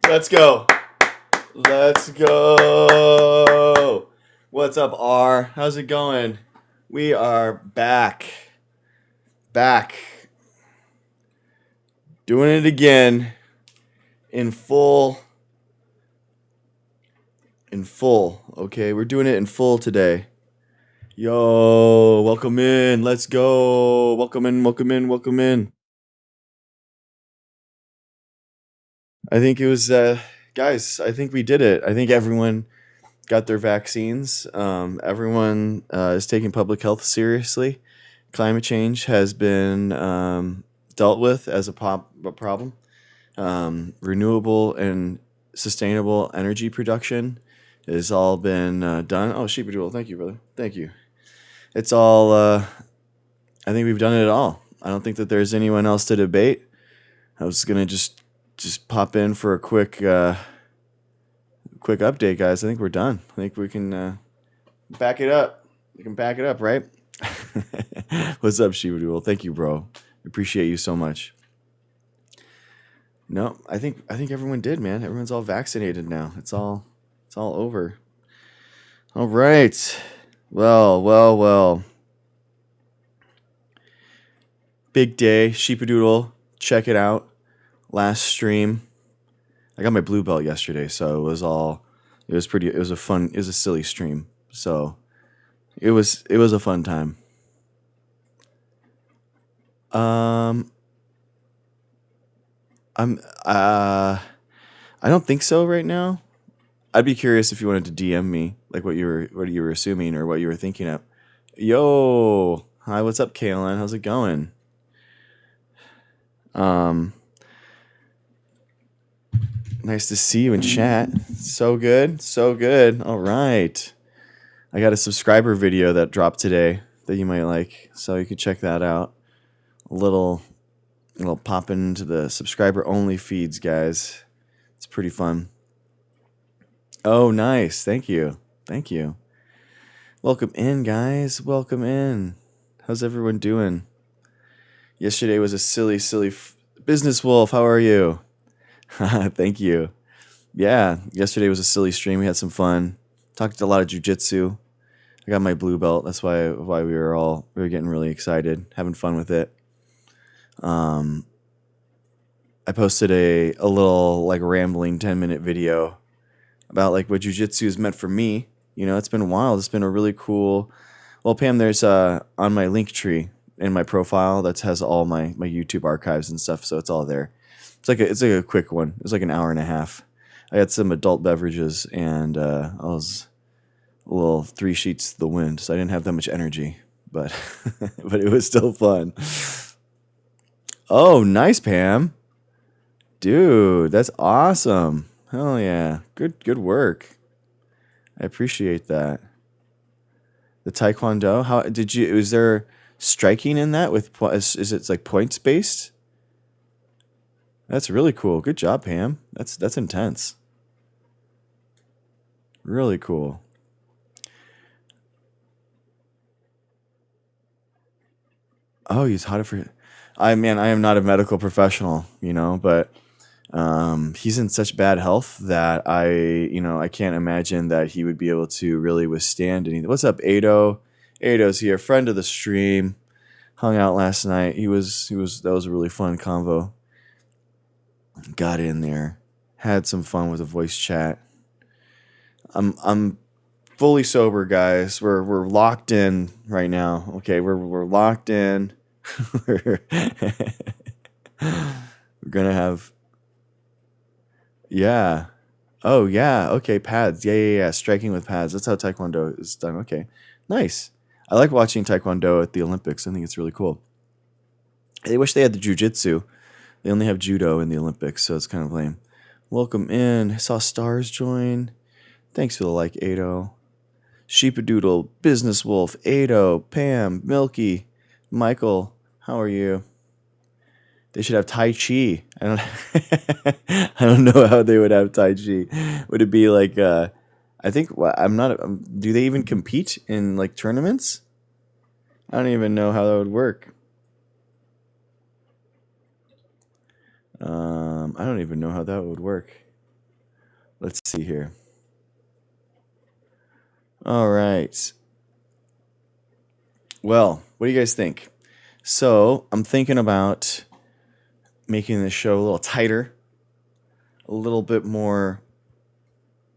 Let's go. Let's go. What's up, R? How's it going? We are back. Doing it again in full. Okay, we're doing it in full today. Yo, welcome in. Let's go. Welcome in. I think it was, guys, I think we did it. I think everyone got their vaccines. Everyone is taking public health seriously. Climate change has been dealt with as a problem. Renewable and sustainable energy production has all been done. Oh, Sheepadoodle, thank you, brother. Thank you. It's all, I think we've done it all. I don't think that there's anyone else to debate. I was going to just pop in for a quick update, guys. I think we're done. I think we can back it up. We can back it up, right? What's up, Sheepadoodle? Thank you, bro. Appreciate you so much. No, I think everyone did, man. Everyone's all vaccinated now. It's all over. All right. Well. Big day, Sheepadoodle. Check it out. Last stream. I got my blue belt yesterday, so it was a silly stream. So it was a fun time. I don't think so right now. I'd be curious if you wanted to DM me, like what you were assuming or what you were thinking of. Yo, hi, what's up, Kaylin? How's it going? Nice to see you in chat. So good. All right. I got a subscriber video that dropped today that you might like, so you could check that out. A little pop into the subscriber only feeds, guys. It's pretty fun. Oh, nice. Thank you. Welcome in, guys. Welcome in. How's everyone doing? Yesterday was a silly business wolf. How are you? Thank you. Yeah, yesterday was a silly stream. We had some fun. Talked a lot of jujitsu. I got my blue belt. That's why we were getting really excited, having fun with it. I posted a little like rambling 10-minute video about like what jujitsu is meant for me. You know, it's been wild. It's been a really cool. Well, Pam, there's on my link tree in my profile that has all my YouTube archives and stuff, so it's all there. It's like a quick one. It was like an hour and a half. I had some adult beverages and I was a little 3 sheets to the wind, so I didn't have that much energy, but but it was still fun. Oh, nice, Pam. Dude, that's awesome. Hell yeah. Good work. I appreciate that. The Taekwondo, how did you, is there striking in that with, is it like points based? That's really cool. Good job, Pam. That's intense. Really cool. Oh, he's hot for. I am not a medical professional, but he's in such bad health that I can't imagine that he would be able to really withstand anything. What's up, Ado? Ado's here, friend of the stream. Hung out last night. That was a really fun convo. Got in there, had some fun with a voice chat. I'm fully sober, guys. We're locked in right now. Okay, we're locked in. We're gonna have. Yeah. Oh yeah. Okay, pads. Yeah. Striking with pads. That's how Taekwondo is done. Okay, nice. I like watching Taekwondo at the Olympics. I think it's really cool. I wish they had the jujitsu. They only have judo in the Olympics, so it's kind of lame. Welcome in. I saw Stars join. Thanks for the like, Ado. Sheepadoodle, Business Wolf, Ado, Pam, Milky, Michael. How are you? They should have Tai Chi. I don't know how they would have Tai Chi. Would it be like I think I'm not. Do they even compete in like tournaments? I don't even know how that would work. I don't even know how that would work. Let's see here. All right. Well, what do you guys think? So I'm thinking about making this show a little tighter, a little bit more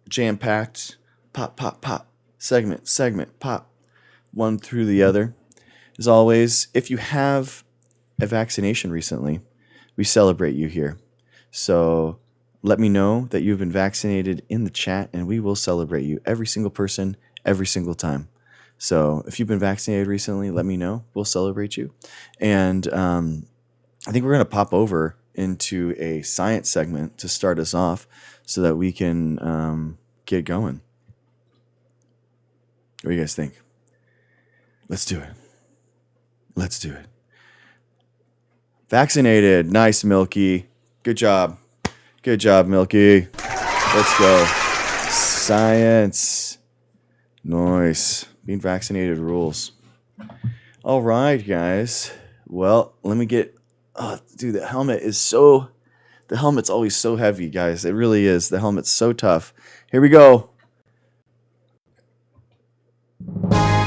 jam-packed. Pop, pop, pop. Segment, segment, pop. One through the other. As always, if you have a vaccination recently, we celebrate you here. So let me know that you've been vaccinated in the chat, and we will celebrate you. Every single person, every single time. So if you've been vaccinated recently, let me know. We'll celebrate you. And I think we're going to pop over into a science segment to start us off so that we can get going. What do you guys think? Let's do it. Let's do it. Vaccinated. Nice, Milky. Good job. Good job, Milky. Let's go. Science. Nice. Being vaccinated rules. All right, guys. Well, let me get... Oh, dude, the helmet is so... The helmet's always so heavy, guys. It really is. The helmet's so tough. Here we go.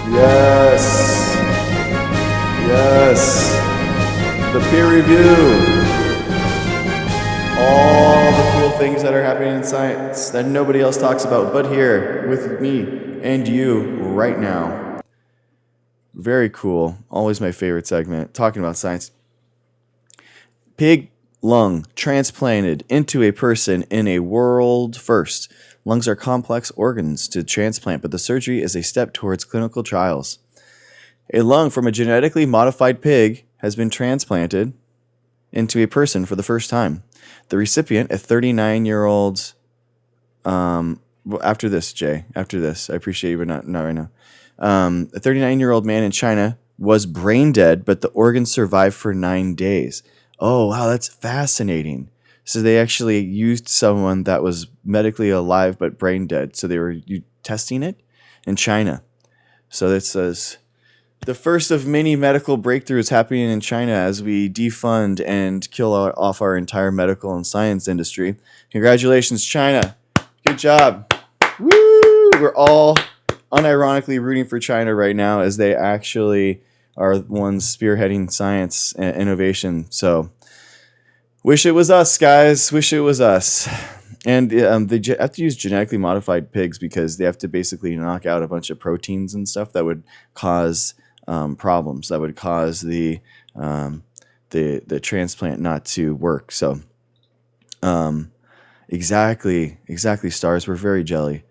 Yes. Yes. The peer review. All the cool things that are happening in science that nobody else talks about, but here with me and you right now. Very cool. Always my favorite segment. Talking about science. Pig lung transplanted into a person in a world first. Lungs are complex organs to transplant, but the surgery is a step towards clinical trials. A lung from a genetically modified pig has been transplanted into a person for the first time. The recipient, a 39-year-old... after this, Jay. After this. I appreciate you, but not right now. A 39-year-old man in China was brain dead, but the organ survived for 9 days. Oh, wow, that's fascinating. So they actually used someone that was medically alive but brain dead. So they were testing it in China. So that says the first of many medical breakthroughs happening in China as we defund and kill off our entire medical and science industry. Congratulations, China. Good job. Woo! We're all unironically rooting for China right now as they actually are the ones spearheading science and innovation. So wish it was us, guys. Wish it was us. And they have to use genetically modified pigs because they have to basically knock out a bunch of proteins and stuff that would cause problems, that would cause the transplant not to work. So exactly, stars. We're very jelly.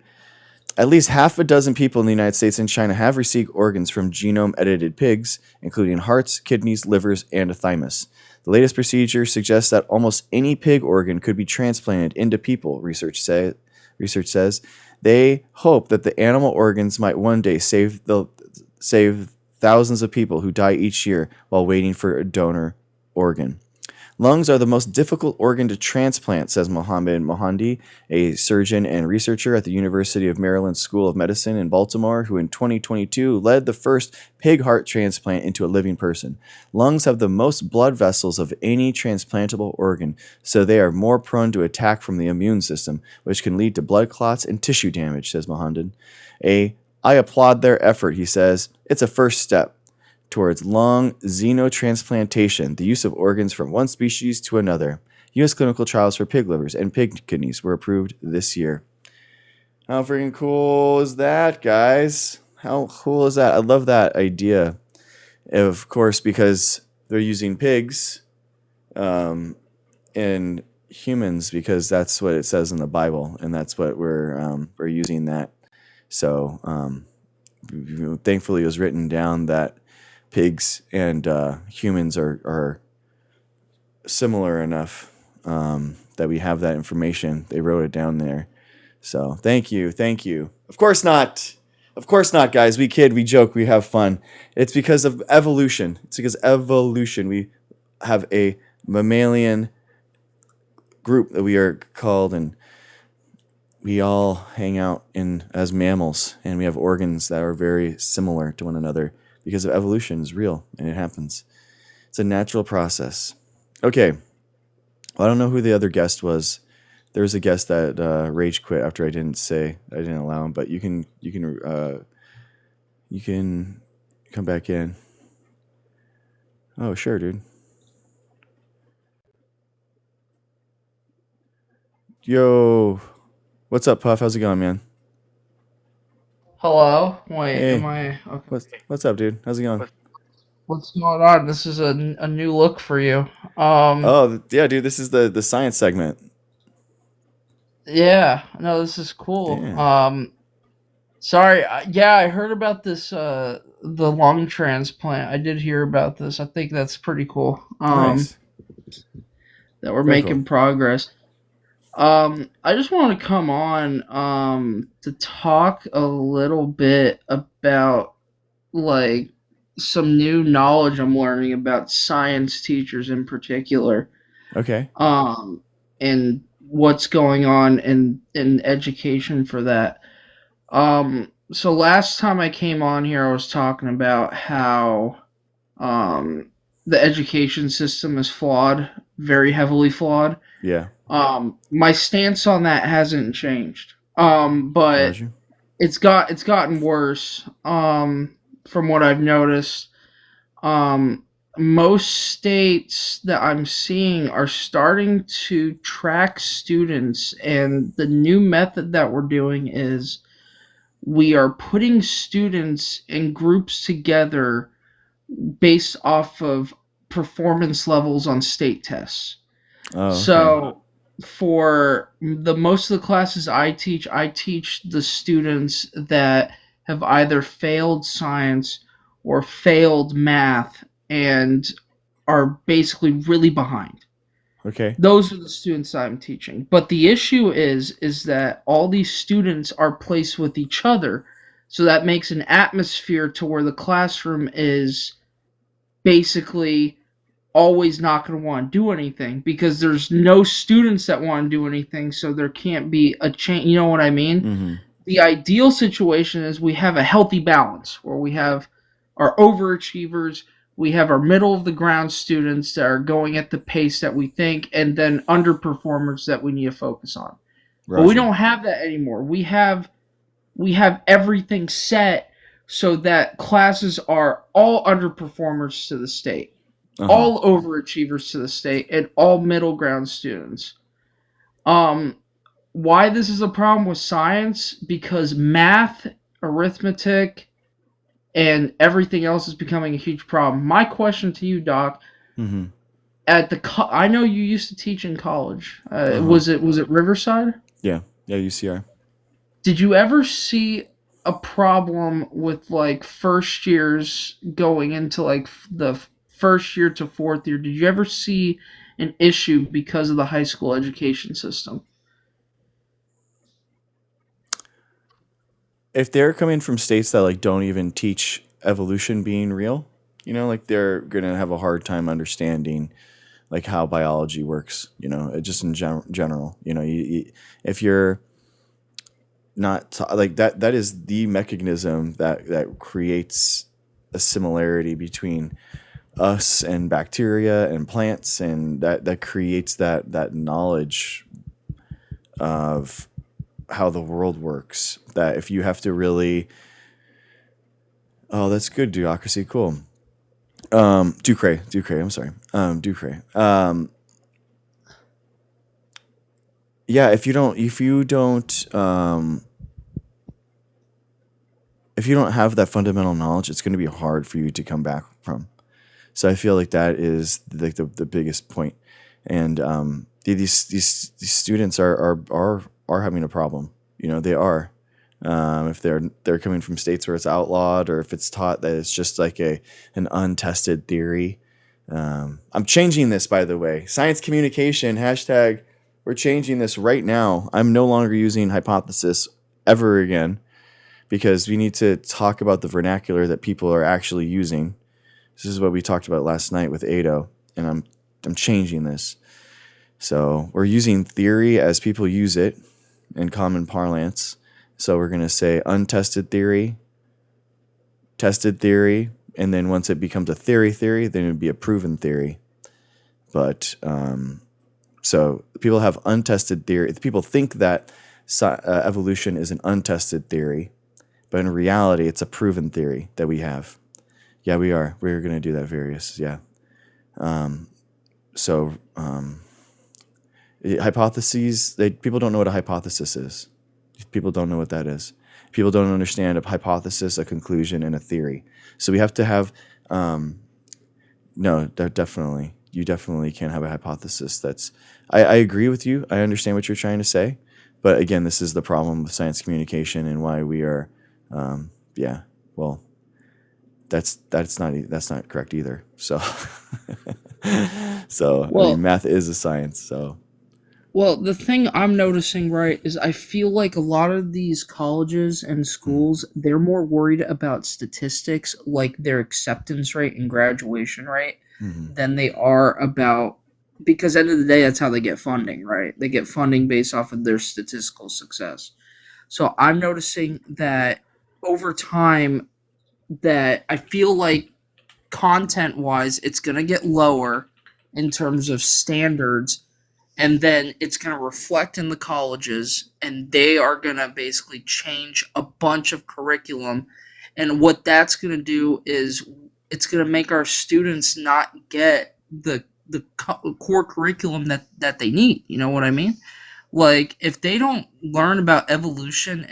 At least half a dozen people in the United States and China have received organs from genome-edited pigs, including hearts, kidneys, livers, and a thymus. The latest procedure suggests that almost any pig organ could be transplanted into people, research says. They hope that the animal organs might one day save thousands of people who die each year while waiting for a donor organ. Lungs are the most difficult organ to transplant, says Mohammed Mohandi, a surgeon and researcher at the University of Maryland School of Medicine in Baltimore, who in 2022 led the first pig heart transplant into a living person. Lungs have the most blood vessels of any transplantable organ, so they are more prone to attack from the immune system, which can lead to blood clots and tissue damage, says Mohandi. I applaud their effort, he says. It's a first step towards lung xenotransplantation, the use of organs from one species to another. U.S. clinical trials for pig livers and pig kidneys were approved this year. How freaking cool is that, guys? How cool is that? I love that idea. Of course, because they're using pigs and humans, because that's what it says in the Bible, and that's what we're using that. So thankfully it was written down that pigs and humans are similar enough that we have that information. They wrote it down there. So thank you. Of course not, guys. We kid, we joke, we have fun. It's because of evolution. We have a mammalian group that we are called, and we all hang out as mammals, and we have organs that are very similar to one another. Because of evolution is real, and it happens. It's a natural process. Okay. Well, I don't know who the other guest was There was a guest that rage quit after I didn't allow him, but you can come back in. Oh, sure, dude. Yo, what's up, Puff? How's it going, man? Hello? Wait, am Hey, I okay? what's up, dude? How's it going? What's going on? This is a new look for you. Um, Oh, yeah, dude. This is the science segment. yeah, no, this is cool. Damn, Sorry, yeah, I heard about this the lung transplant. I did hear about this. I think that's pretty cool. nice, That we're very cool. making progress. I just want to come on to talk a little bit about like some new knowledge I'm learning about science teachers in particular, Okay, um, and what's going on in education for that. So last time I came on here, I was talking about how um, the education system is flawed, very heavily flawed. yeah, My stance on that hasn't changed. But Roger. it's gotten worse. From what I've noticed, um, most states that I'm seeing are starting to track students, and the new method that we're doing is we are putting students in groups together based off of performance levels on state tests. Oh, okay, So for the most of the classes I teach the students that have either failed science or failed math and are basically really behind. okay, Those are the students I'm teaching. But the issue is that all these students are placed with each other. So that makes an atmosphere to where the classroom is basically always not going to want to do anything because there's no students that want to do anything, so there can't be a change. You know what I mean? mm-hmm, The ideal situation is we have a healthy balance where we have our overachievers, we have our middle of the ground students that are going at the pace that we think, and then underperformers that we need to focus on. But we Roger. don't have that anymore. We have everything set so that classes are all underperformers to the state, Uh huh. all overachievers to the state, and all middle ground students. Um, why this is a problem with science? Because math, arithmetic, and everything else is becoming a huge problem. My question to you, Doc, Mm-hmm. I know you used to teach in college. Uh huh. Was it Riverside? Yeah, yeah. UCR. Did you ever see a problem with like first years going into like the first year to fourth year? Did you ever see an issue because of the high school education system? If they're coming from states that like don't even teach evolution being real, like they're gonna have a hard time understanding like how biology works. Just in general. If you're not like that is the mechanism that creates a similarity between us and bacteria and plants, and that creates that knowledge of how the world works. That if you have to really, oh, that's good, Duocracy, cool. Ducray, I'm sorry, Ducray. Yeah, if you don't have that fundamental knowledge, it's going to be hard for you to come back from. So I feel like that is like the biggest point. And these students are having a problem. They are. If they're coming from states where it's outlawed, or if it's taught that it's just like an untested theory. I'm changing this, by the way. Science communication hashtag. We're changing this right now. I'm no longer using hypothesis ever again, because we need to talk about the vernacular that people are actually using. This is what we talked about last night with Ado, and I'm changing this. So we're using theory as people use it in common parlance. So we're going to say untested theory, tested theory, and then once it becomes a theory, then it would be a proven theory. But So people have untested theory. People think that evolution is an untested theory, but in reality, it's a proven theory that we have. Yeah, we are. We're going to do that various. Yeah. So hypotheses. People don't know what a hypothesis is. People don't know what that is. People don't understand a hypothesis, a conclusion, and a theory. So we have to have. No, definitely. You definitely can't have a hypothesis. I agree with you. I understand what you're trying to say. But again, this is the problem with science communication and why we are, yeah, well, that's not correct either. So, I mean, Well, math is a science. So, Well, the thing I'm noticing, right, is I feel like a lot of these colleges and schools, they're more worried about statistics, like their acceptance rate and graduation rate, mm-hmm. than they are about, because at the end of the day, that's how they get funding, right? They get funding based off of their statistical success. So I'm noticing that over time, that I feel like content-wise, it's going to get lower in terms of standards, and then it's going to reflect in the colleges, and they are going to basically change a bunch of curriculum. And what that's going to do is it's going to make our students not get the core curriculum that they need. You know what I mean? Like, if they don't learn about evolution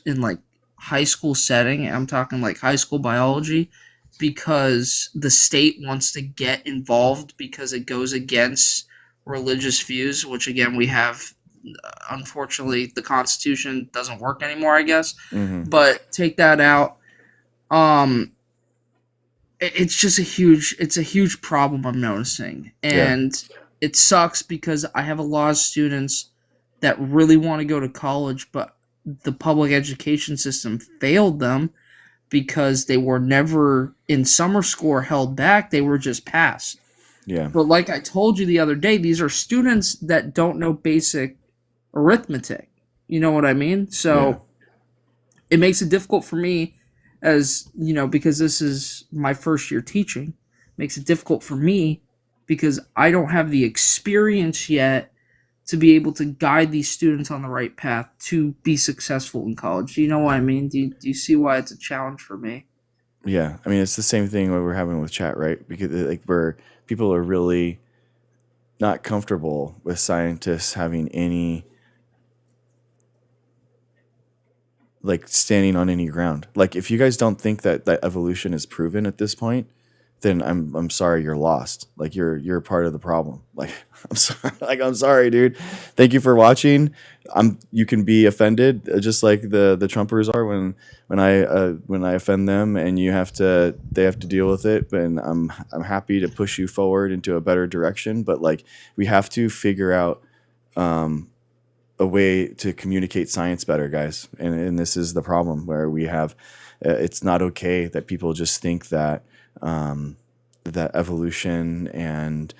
in like high school setting, I'm talking like high school biology, because the state wants to get involved because it goes against religious views, which again we have. Unfortunately, the Constitution doesn't work anymore, I guess. Mm-hmm. But take that out. Um, it's just a huge problem I'm noticing, Yeah. and it sucks because I have a lot of students that really want to go to college, but the public education system failed them because they were never in summer school or held back. They were just passed. Yeah. But like I told you the other day, these are students that don't know basic arithmetic. You know what I mean? So Yeah. it makes it difficult for me, as you know, because this is my first year teaching. Makes it difficult for me because I don't have the experience yet to be able to guide these students on the right path to be successful in college. Do you know what I mean? Do you see why it's a challenge for me? Yeah. I mean, it's the same thing what we're having with chat, right? Because like people are really not comfortable with scientists having any like standing on any ground. Like if you guys don't think that evolution is proven at this point, then I'm sorry, you're lost. Like you're part of the problem. Like I'm sorry, dude. Thank you for watching. You can be offended just like the Trumpers are when I offend them, and they have to deal with it. But I'm happy to push you forward into a better direction. But like we have to figure out a way to communicate science better, guys. And this is the problem where we have. It's not okay that people just think that that evolution and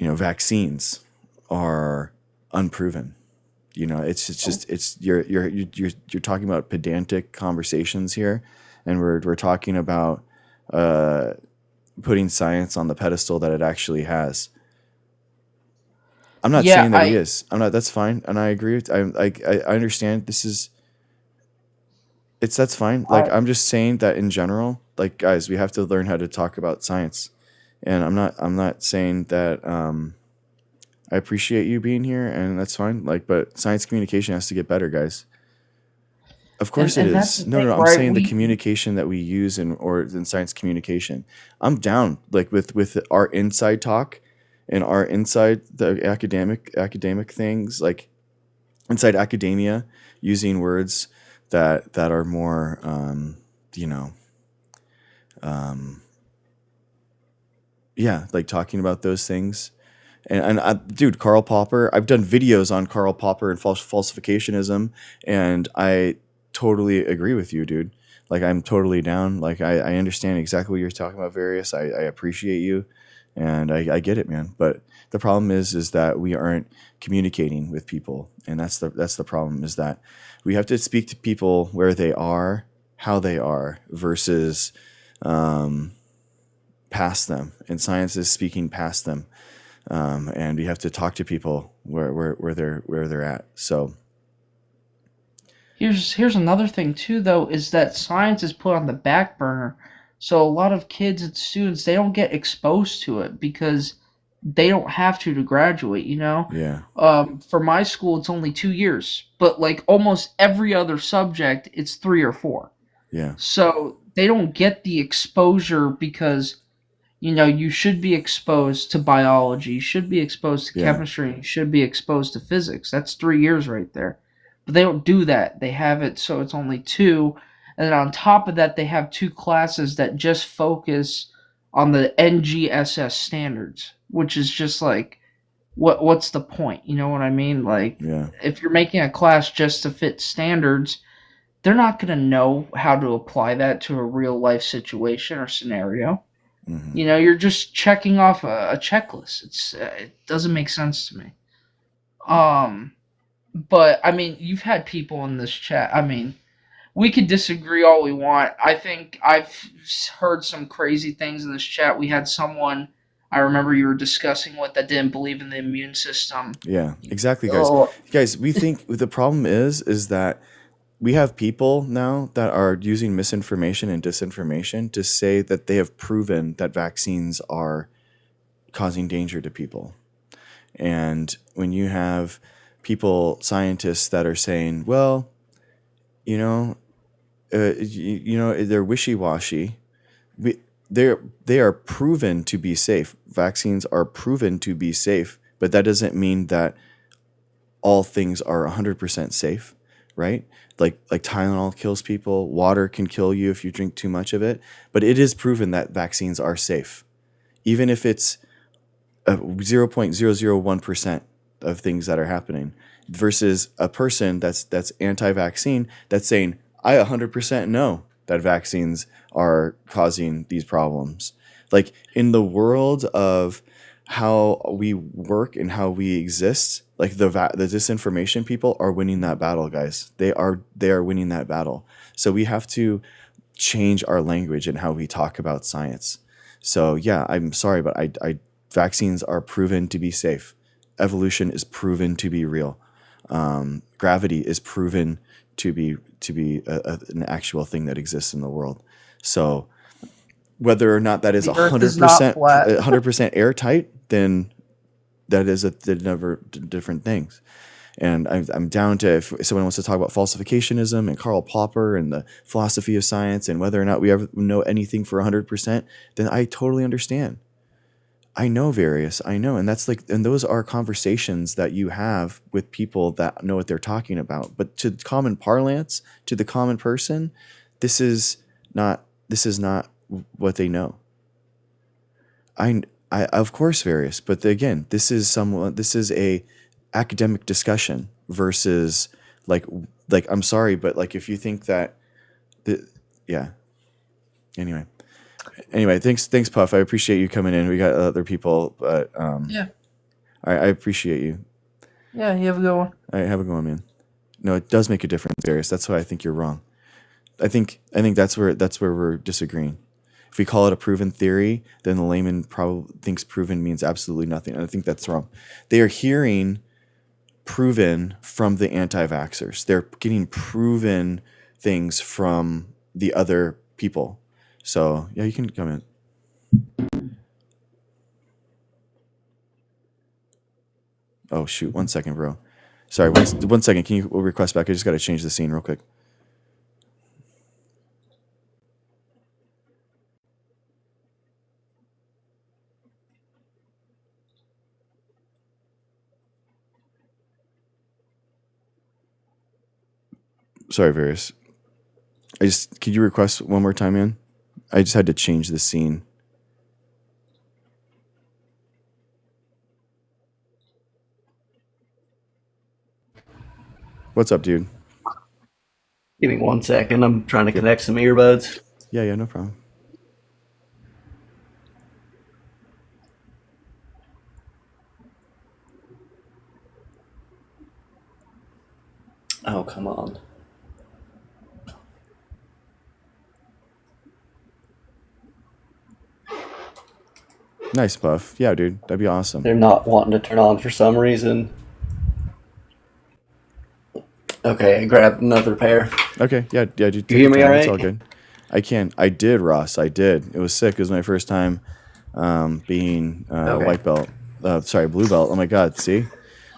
vaccines are unproven. You're talking about pedantic conversations here, and we're talking about putting science on the pedestal that it actually has. I'm not Yeah, saying that he is. I'm not. That's fine, and I agree with. I understand. That's fine. Like I I'm just saying that in general, like guys, we have to learn how to talk about science. And I'm not saying that I appreciate you being here and that's fine. Like but science communication has to get better, guys. Of course it and that's the is. No, thing, no, I'm right? saying the We communication that we use in science communication. I'm down like with our inside talk and our inside the academic things, like inside academia, using words that are more yeah, like talking about those things. Dude, Karl Popper, I've done videos on Karl Popper and falsificationism, and I totally agree with you, dude. Like I'm totally down. Like I understand exactly what you're talking about, Various. I appreciate you, and I get it, man. But the problem is that we aren't communicating with people, and that's the problem. Is that we have to speak to people where they are, how they are, versus past them. And science is speaking past them. and we have to talk to people where they're at. So Here's another thing too, though, is that science is put on the back burner. So a lot of kids and students, they don't get exposed to it because they don't have to graduate. yeah, For my school, it's only 2 years, but like almost every other subject, it's 3 or 4. yeah, So they don't get the exposure because you should be exposed to biology, you should be exposed to yeah, chemistry, you should be exposed to physics. That's 3 years right there. But they don't do that. They have it so it's only two. And then on top of that, they have 2 classes that just focus on the NGSS standards, which is just like, what's the point? You know what I mean? Like, yeah. if you're making a class just to fit standards, they're not going to know how to apply that to a real life situation or scenario. Hmm. You're just checking off a checklist. It doesn't make sense to me. Um, but I mean, you've had people in this chat. I mean, we could disagree all we want. I think I've heard some crazy things in this chat. We had someone I remember you were discussing with that didn't believe in the immune system. Yeah, exactly, guys. Oh, Guys, we think the problem is that we have people now that are using misinformation and disinformation to say that they have proven that vaccines are causing danger to people. And when you have people, scientists that are saying, well, you know, they're wishy-washy. We, they are proven to be safe. Vaccines are proven to be safe, but that doesn't mean that all things are 100% safe, right? Like Tylenol kills people, water can kill you if you drink too much of it, but it is proven that vaccines are safe, even if it's 0.001% of things that are happening, versus a person that's anti-vaccine that's saying, I 100% know that vaccines are causing these problems. Like, in the world of how we work and how we exist, like the disinformation people are winning that battle, guys. They are winning that battle. So we have to change our language and how we talk about science. So yeah, I'm sorry, but I vaccines are proven to be safe. Evolution is proven to be real. Gravity is proven to be an actual thing that exists in the world. So whether or not that is the Earth is not 100% flat. 100% airtight, then that is the never different things. And I'm down to, if someone wants to talk about falsificationism and Karl Popper and the philosophy of science and whether or not we ever know anything for 100%, then I totally understand. I know various, I know. And and those are conversations that you have with people that know what they're talking about. But to common parlance, to the common person, this is not what they know. I of course various, but again, this is a academic discussion versus like I'm sorry, but like if you think that yeah. Anyway, thanks Puff. I appreciate you coming in. We got other people, but Yeah. I appreciate you. Yeah, you have a good one. I have a good one, man. No, it does make a difference, Darius. That's why I think you're wrong. I think that's where we're disagreeing. If we call it a proven theory, then the layman probably thinks proven means absolutely nothing, and I think that's wrong. They are hearing proven from the anti-vaxxers. They're getting proven things from the other people. So yeah, you can come in. Oh shoot! 1 second, bro. Sorry, 1 second. Can you request back? I just got to change the scene real quick. Sorry, Varys. Could you request one more time, man? I just had to change the scene. What's up, dude? Give me 1 second. I'm trying to Yep. connect some earbuds. Yeah, no problem. Oh, come on. Nice, Buff. Yeah, dude, that'd be awesome. They're not wanting to turn on for some reason. Okay, I grabbed another pair. Okay, yeah, dude, You take hear your me time. all It's right? all good. I can. I did, Ross. I did. It was sick. It was my first time being Okay. white belt. Sorry, blue belt. Oh my God, see?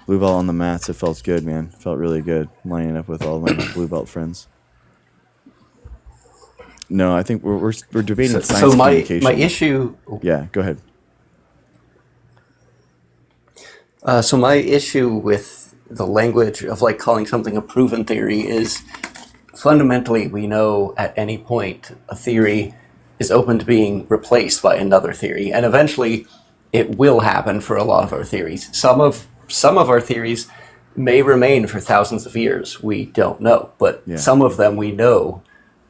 Blue belt on the mats. It felt good, man. It felt really good lining up with all my blue belt friends. No, I think we're debating science So my communication. issue. Yeah, go ahead. So my issue with the language of like calling something a proven theory is fundamentally we know at any point a theory is open to being replaced by another theory, and eventually it will happen for a lot of our theories. Some of our theories may remain for thousands of years. We don't know, but Yeah. some of them we know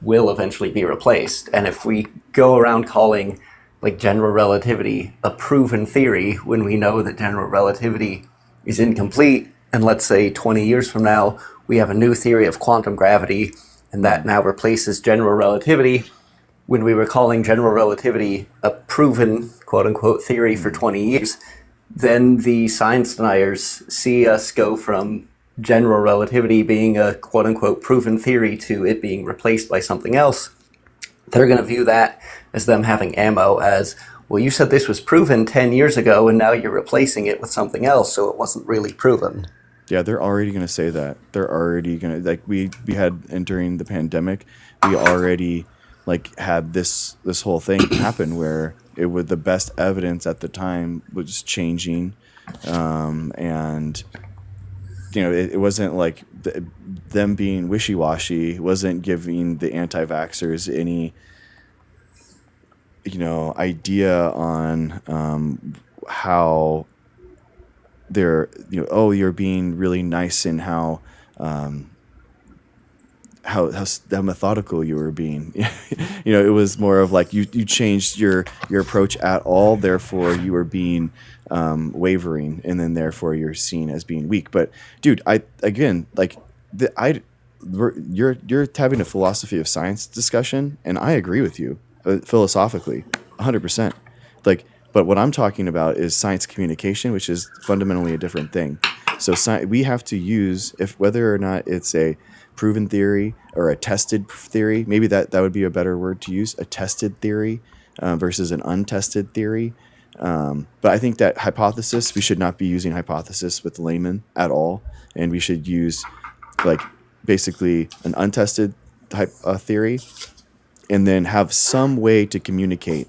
will eventually be replaced. And if we go around calling like general relativity a proven theory when we know that general relativity is incomplete, and let's say 20 years from now we have a new theory of quantum gravity and that now replaces general relativity, when we were calling general relativity a proven quote unquote theory for 20 years, then the science deniers see us go from general relativity being a quote unquote proven theory to it being replaced by something else. They're going to view that as them having ammo as, well, you said this was proven 10 years ago and now you're replacing it with something else, so it wasn't really proven. Yeah, they're already going to say that. They're already going to, like, we had, and during the pandemic, we already like had this whole thing happen where it was the best evidence at the time was changing, and it wasn't like them being wishy-washy. It wasn't giving the anti-vaxxers any idea on how they're you're being really nice in how methodical you were being. It was more of like you changed your approach at all, therefore you were being wavering, and then therefore you're seen as being weak. But dude, you're having a philosophy of science discussion, and I agree with you philosophically 100%. But what I'm talking about is science communication, which is fundamentally a different thing. So we have to use, if whether or not it's a proven theory or a tested theory, maybe that would be a better word to use, a tested theory versus an untested theory. But I think that hypothesis, we should not be using hypothesis with laymen at all. And we should use like basically an untested type theory, and then have some way to communicate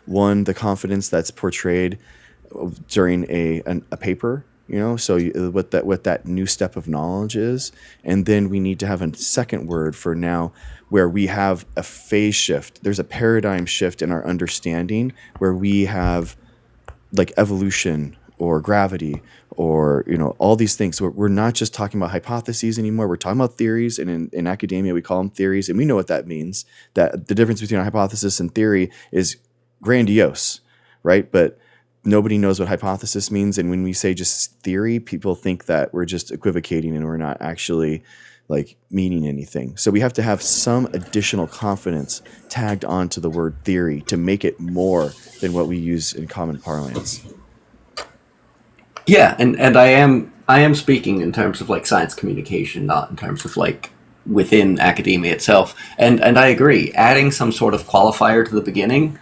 the confidence that's portrayed during a paper, so what that new step of knowledge is. And then we need to have a second word for now where we have a phase shift. There's a paradigm shift in our understanding where we have like evolution or gravity or all these things. So we're not just talking about hypotheses anymore. We're talking about theories, and in academia we call them theories, and we know what that means. That the difference between a hypothesis and theory is grandiose, right? But nobody knows what hypothesis means, and when we say just theory, people think that we're just equivocating and we're not actually like meaning anything. So we have to have some additional confidence tagged onto the word theory to make it more than what we use in common parlance. Yeah, and I am speaking in terms of like science communication, not in terms of like within academia itself. And I agree, adding some sort of qualifier to the beginning,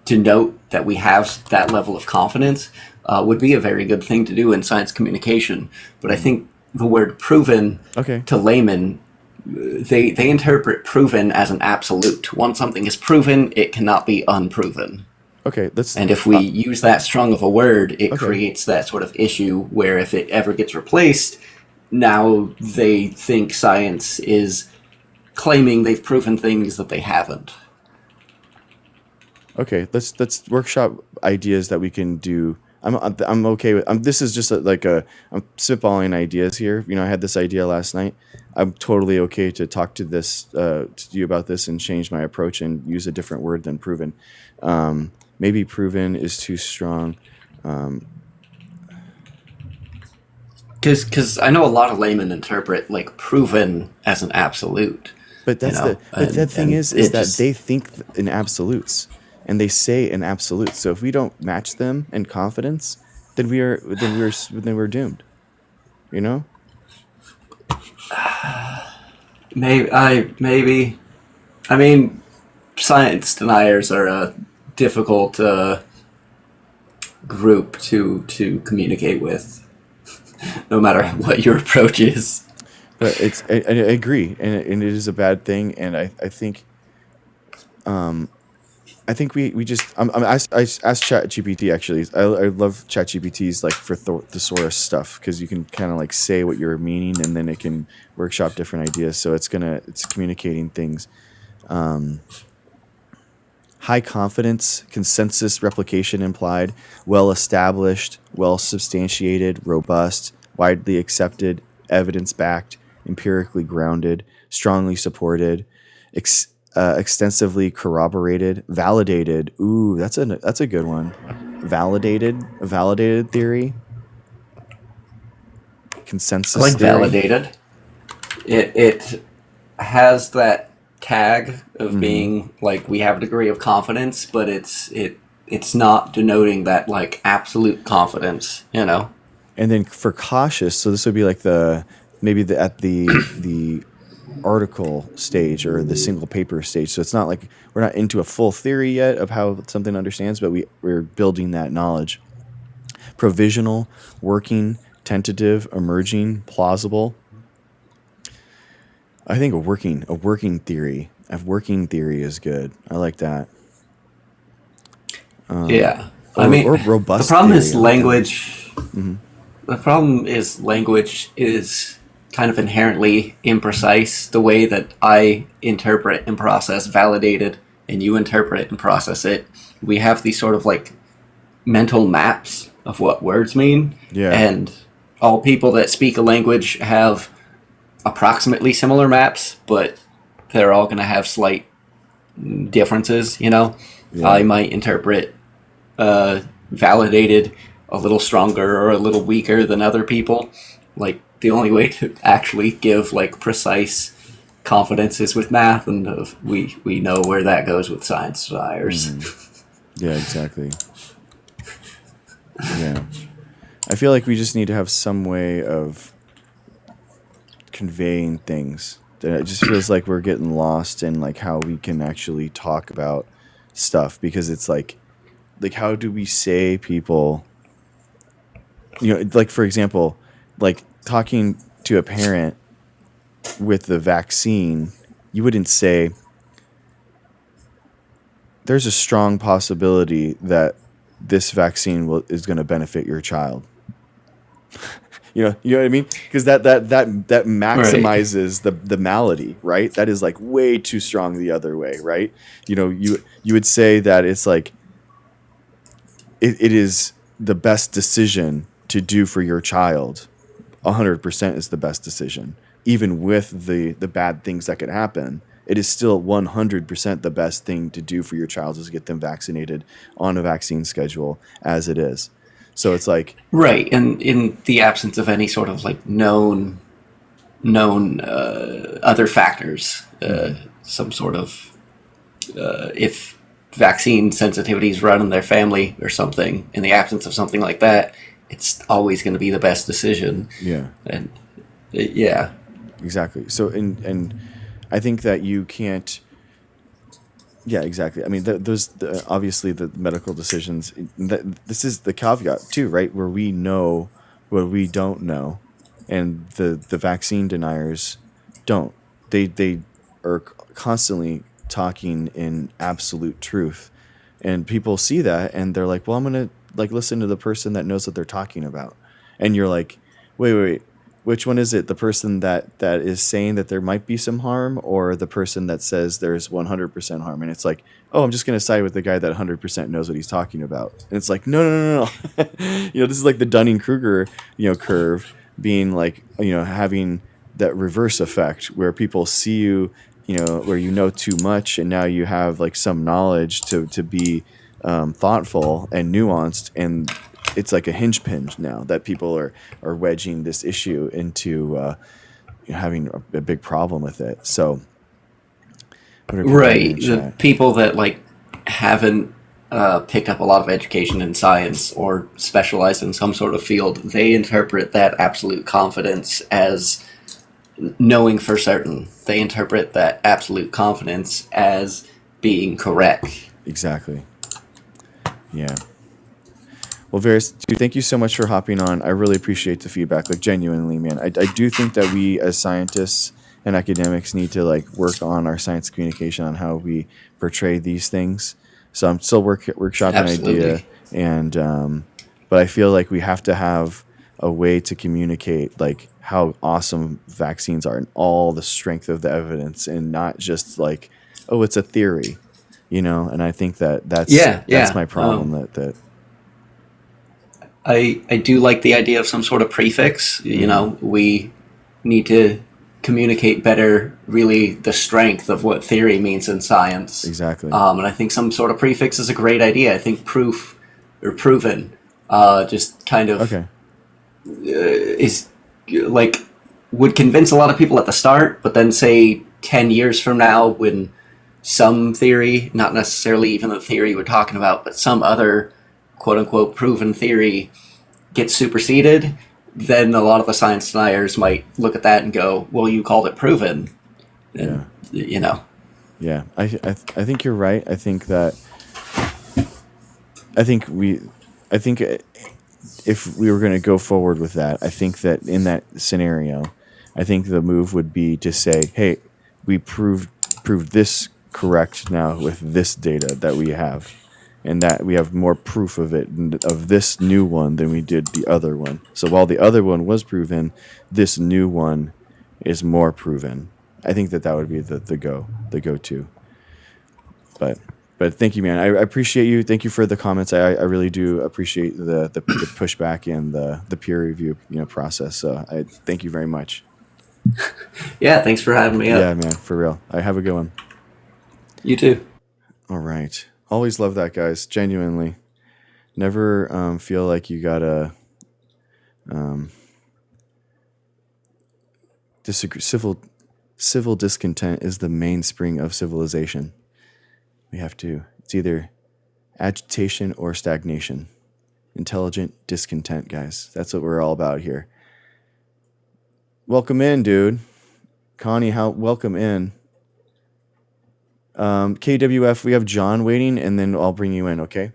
to note that we have that level of confidence would be a very good thing to do in science communication. But I think the word proven to laymen, they interpret proven as an absolute. Once something is proven, it cannot be unproven. Okay, and if we use that strong of a word, it creates that sort of issue where if it ever gets replaced, now they think science is claiming they've proven things that they haven't. Okay, let's workshop ideas that we can do. I'm okay with. This is just I'm spitballing ideas here. I had this idea last night. I'm totally okay to talk to you about this and change my approach and use a different word than proven. Maybe proven is too strong. Because I know a lot of laymen interpret like proven as an absolute. But the thing is that they think in absolutes. and they say an absolute. So if we don't match them in confidence, then we're doomed. You know? Maybe. I mean, science deniers are a difficult group to communicate with, no matter what your approach is. But I agree, and it is a bad thing, and I think we just I asked ChatGPT actually. I love ChatGPT's like for thesaurus stuff because you can kind of like say what you're meaning and then it can workshop different ideas. So it's communicating things. High confidence, consensus, replication implied, well established, well substantiated, robust, widely accepted, evidence backed, empirically grounded, strongly supported, extensively corroborated, validated. Ooh, that's a good one. A validated theory. Consensus. I like theory. validated. It has that tag of being like we have a degree of confidence, but it's not denoting that like absolute confidence, you know. And then for cautious, so this would be like at the article stage or the single paper stage. So it's not like we're not into a full theory yet of how something understands, but we're building that knowledge. Provisional, working, tentative, emerging, plausible. I think a working theory is good. I like that. Yeah. I mean, or robust. The problem theory, is language. Mm-hmm. The problem is language is kind of inherently imprecise. The way that I interpret and process validated and you interpret and process it, we have these sort of like mental maps of what words mean. Yeah. And all people that speak a language have approximately similar maps, but they're all going to have slight differences, you know? Yeah. I might interpret validated a little stronger or a little weaker than other people. Like, the only way to actually give, like, precise confidence is with math, and we know where that goes with science deniers. Mm-hmm. Yeah, exactly. Yeah. I feel like we just need to have some way of conveying things. It just feels like we're getting lost in, like, how we can actually talk about stuff, because it's like how do we say people, you know, like, for example, like talking to a parent with the vaccine, you wouldn't say there's a strong possibility that this vaccine is going to benefit your child. You know what I mean? Because that maximizes the malady, right? That is like way too strong the other way, right? You know, you would say that it's like it is the best decision to do for your child. 100% is the best decision, even with the bad things that could happen. It is still 100% the best thing to do for your child is get them vaccinated on a vaccine schedule as it is. So it's like right, and in the absence of any sort of like known other factors, some sort of if vaccine sensitivities run in their family or something, in the absence of something like that, it's always going to be the best decision. Yeah, and yeah, exactly. So and I think that you can't. Yeah, exactly. I mean, obviously the medical decisions. This is the caveat too, right? Where we know what we don't know, and the vaccine deniers don't. They are constantly talking in absolute truth, and people see that and they're like, "Well, I'm gonna like listen to the person that knows what they're talking about," and you're like, "Wait. Which one is it? The person that is saying that there might be some harm, or the person that says there's 100% harm?" And it's like, oh, I'm just going to side with the guy that 100% knows what he's talking about. And it's like, no. You know, this is like the Dunning-Kruger, you know, curve being like, you know, having that reverse effect where people see you, you know, where you know too much, and now you have like some knowledge to be thoughtful and nuanced, and it's like a hinge pin now that people are wedging this issue into having a big problem with it. So, right, the people that like haven't picked up a lot of education in science or specialized in some sort of field, they interpret that absolute confidence as knowing for certain. They interpret that absolute confidence as being correct. Exactly. Yeah. Well, Varys, dude, thank you so much for hopping on. I really appreciate the feedback. Like, genuinely, man. I do think that we as scientists and academics need to like work on our science communication on how we portray these things. So I'm still workshopping an idea, and but I feel like we have to have a way to communicate like how awesome vaccines are and all the strength of the evidence, and not just like, oh, it's a theory, you know. And I think that's my problem. That I do like the idea of some sort of prefix. You know, we need to communicate better really the strength of what theory means in science. Exactly. And I think some sort of prefix is a great idea. I think proof or proven just kind of is like would convince a lot of people at the start, but then say 10 years from now when some theory, not necessarily even the theory we're talking about, but some other quote unquote proven theory gets superseded, then a lot of the science deniers might look at that and go, well, you called it proven. And, you know. Yeah, I think you're right. I think if we were going to go forward with that, I think that in that scenario, I think the move would be to say, hey, we proved this correct now with this data that we have, and that we have more proof of it, of this new one, than we did the other one. So while the other one was proven, this new one is more proven. I think that would be the go-to. But thank you, man. I appreciate you. Thank you for the comments. I really do appreciate the pushback and the peer review process. So I thank you very much. Yeah, thanks for having me up. Yeah, man, for real. I have a good one. You too. All right. Always love that, guys. Genuinely. Never feel like you gotta disagree. Civil discontent is the mainspring of civilization. It's either agitation or stagnation. Intelligent discontent, guys. That's what we're all about here. Welcome in, dude. Connie, welcome in. KWF, we have John waiting, and then I'll bring you in, okay?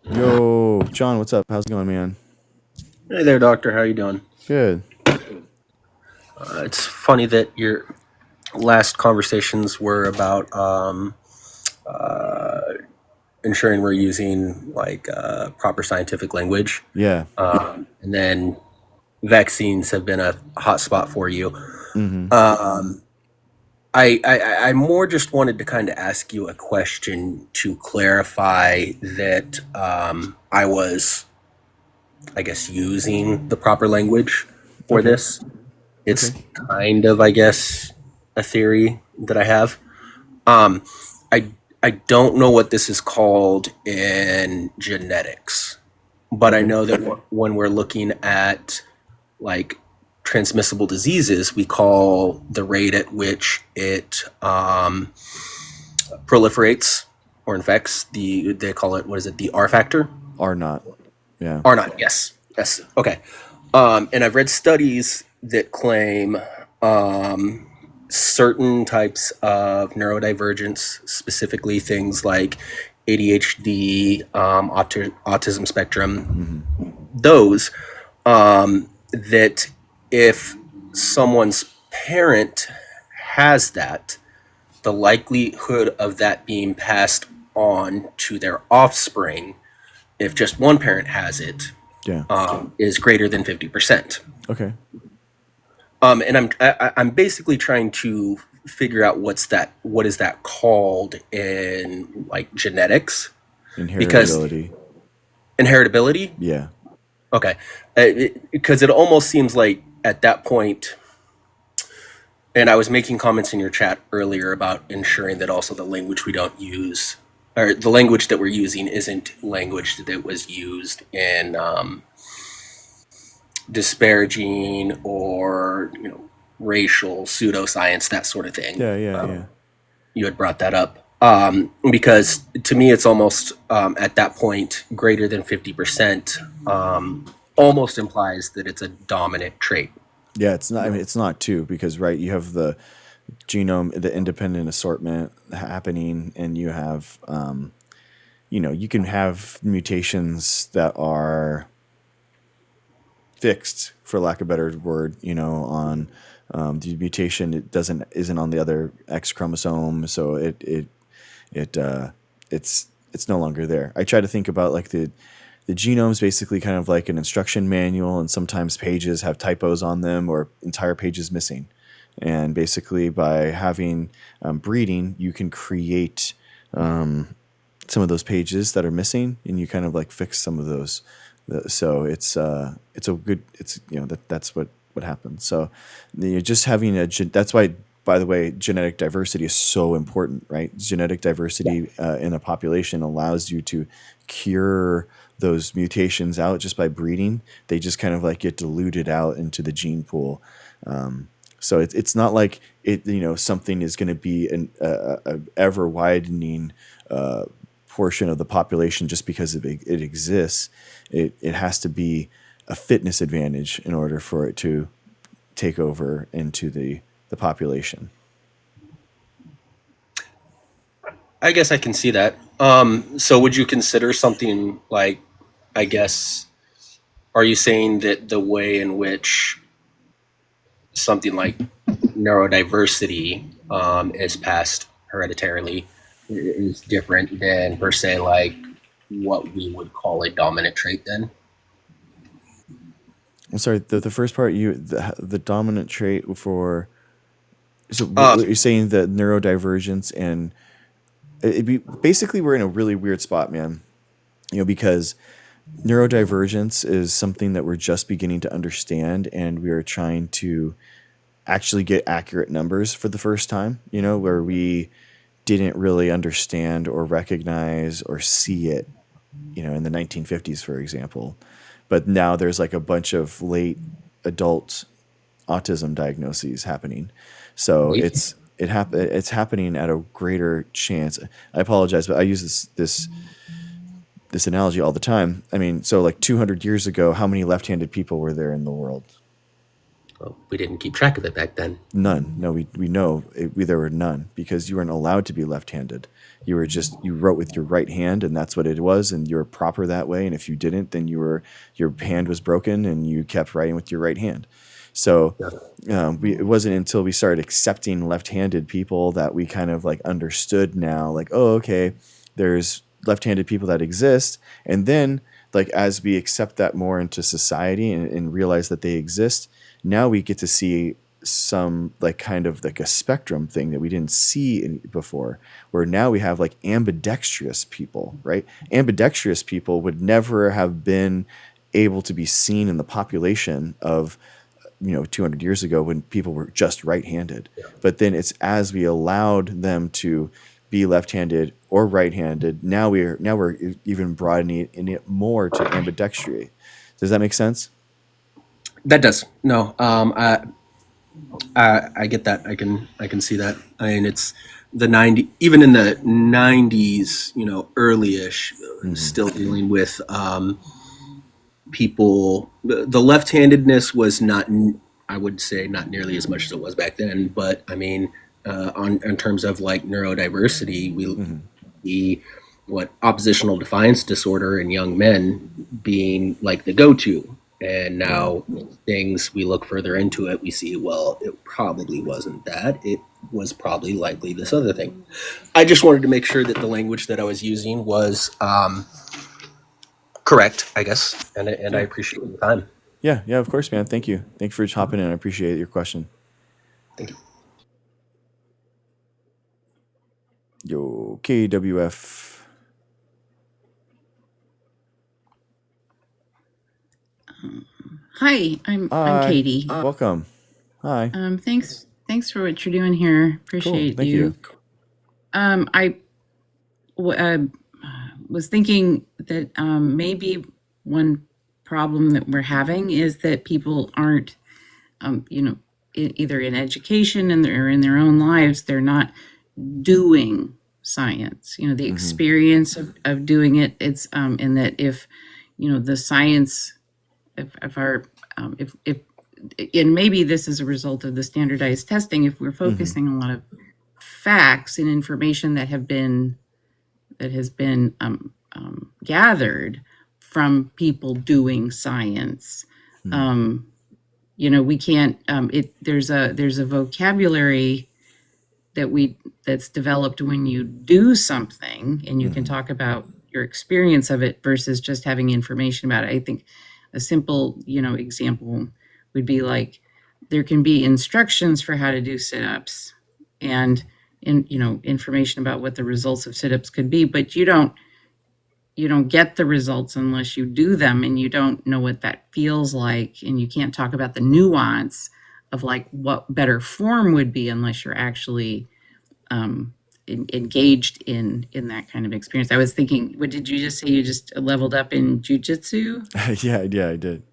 Yo, John, what's up? How's it going, man? Hey there, Doctor. How you doing? Good. It's funny that your last conversations were about ensuring we're using like proper scientific language. Yeah. And then vaccines have been a hot spot for you. Mm-hmm. I more just wanted to kind of ask you a question to clarify that I was, I guess, using the proper language for this. It's kind of, I guess, a theory that I have. I don't know what this is called in genetics, but I know that when we're looking at like transmissible diseases, we call the rate at which it proliferates or infects they call it, what is it, the R factor? R naught. Yeah. R naught, yes. Okay. And I've read studies that claim certain types of neurodivergence, specifically things like ADHD, autism spectrum, those, that if someone's parent has that, the likelihood of that being passed on to their offspring, if just one parent has it, is greater than 50%. Okay. And I'm basically trying to figure out what is that called in like genetics? Inheritability. Inheritability? Yeah. Okay. Because it almost seems like at that point, and I was making comments in your chat earlier about ensuring that also the language we don't use, or the language that we're using isn't language that was used in disparaging or racial pseudoscience, that sort of thing. Yeah. You had brought that up. Because to me, it's almost at that point, greater than 50% almost implies that it's a dominant trait. Yeah, it's not. I mean, it's not too, because right, you have the genome, the independent assortment happening, and you have, you can have mutations that are fixed, for lack of a better word, on the mutation. It isn't on the other X chromosome, so it's no longer there. I try to think about like the genome's basically kind of like an instruction manual, and sometimes pages have typos on them or entire pages missing. And basically, by having breeding, you can create some of those pages that are missing, and you kind of like fix some of those. So that's what happens. So you're just having that's why, by the way, genetic diversity is so important, right? Genetic diversity in a population allows you to cure those mutations out just by breeding. They just kind of like get diluted out into the gene pool. So it's not like something is going to be a ever widening portion of the population just because it exists. It has to be a fitness advantage in order for it to take over into the population. I guess I can see that. So would you consider something like, I guess, are you saying that the way in which something like neurodiversity is passed hereditarily is different than, per se, like what we would call a dominant trait then? I'm sorry, the first part, the dominant trait for, so you're saying that neurodivergence and basically we're in a really weird spot, man, because neurodivergence is something that we're just beginning to understand, and we are trying to actually get accurate numbers for the first time, where we didn't really understand or recognize or see it, in the 1950s, for example. But now there's like a bunch of late adult autism diagnoses happening. So it's happening at a greater chance. I apologize, but I use this analogy all the time. I mean, so like 200 years ago, how many left-handed people were there in the world? Well, we didn't keep track of it back then. None. No, we know there were none, because you weren't allowed to be left-handed. You wrote with your right hand, and that's what it was, and you were proper that way. And if you didn't, then your hand was broken, and you kept writing with your right hand. So it wasn't until we started accepting left-handed people that we kind of like understood now, like, oh, okay, there's left-handed people that exist. And then like as we accept that more into society and realize that they exist, now we get to see some like kind of like a spectrum thing that we didn't see before, where now we have like ambidextrous people, right? Ambidextrous people would never have been able to be seen in the population of 200 years ago when people were just right-handed. But then it's as we allowed them to be left-handed or right-handed, now we're even broadening it more to ambidextry. Does that make sense? That does. No, I get that. I can see that. I mean, it's the 90, even in the 90s, early-ish, still dealing with people. The left-handedness was not, I would say, not nearly as much as it was back then. But I mean, in terms of like neurodiversity, we oppositional defiance disorder in young men being like the go-to. And now things, we look further into it, we see, well, it probably wasn't that. It was probably likely this other thing. I just wanted to make sure that the language that I was using was correct, I guess. And I appreciate the time. Yeah, of course, man. Thank you. Thank you for hopping in. I appreciate your question. Thank you. Yo, KWF. Hi, I'm Katie. Welcome. Hi. Thanks for what you're doing here. Appreciate Thank you. I was thinking that maybe one problem that we're having is that people aren't, either in education or in their own lives, they're not doing science. You know, the experience of doing it. It's and that if the science, if our if and maybe this is a result of the standardized testing, if we're focusing a lot of facts and information that has been gathered from people doing science, we can't. There's a vocabulary that's developed when you do something, and you can talk about your experience of it versus just having information about it. I think a simple example would be like, there can be instructions for how to do sit-ups and information about what the results of sit-ups could be, but you don't get the results unless you do them, and you don't know what that feels like, and you can't talk about the nuance of like what better form would be unless you're actually engaged in that kind of experience. I was thinking, what did you just say? You just leveled up in jujitsu? Yeah, I did.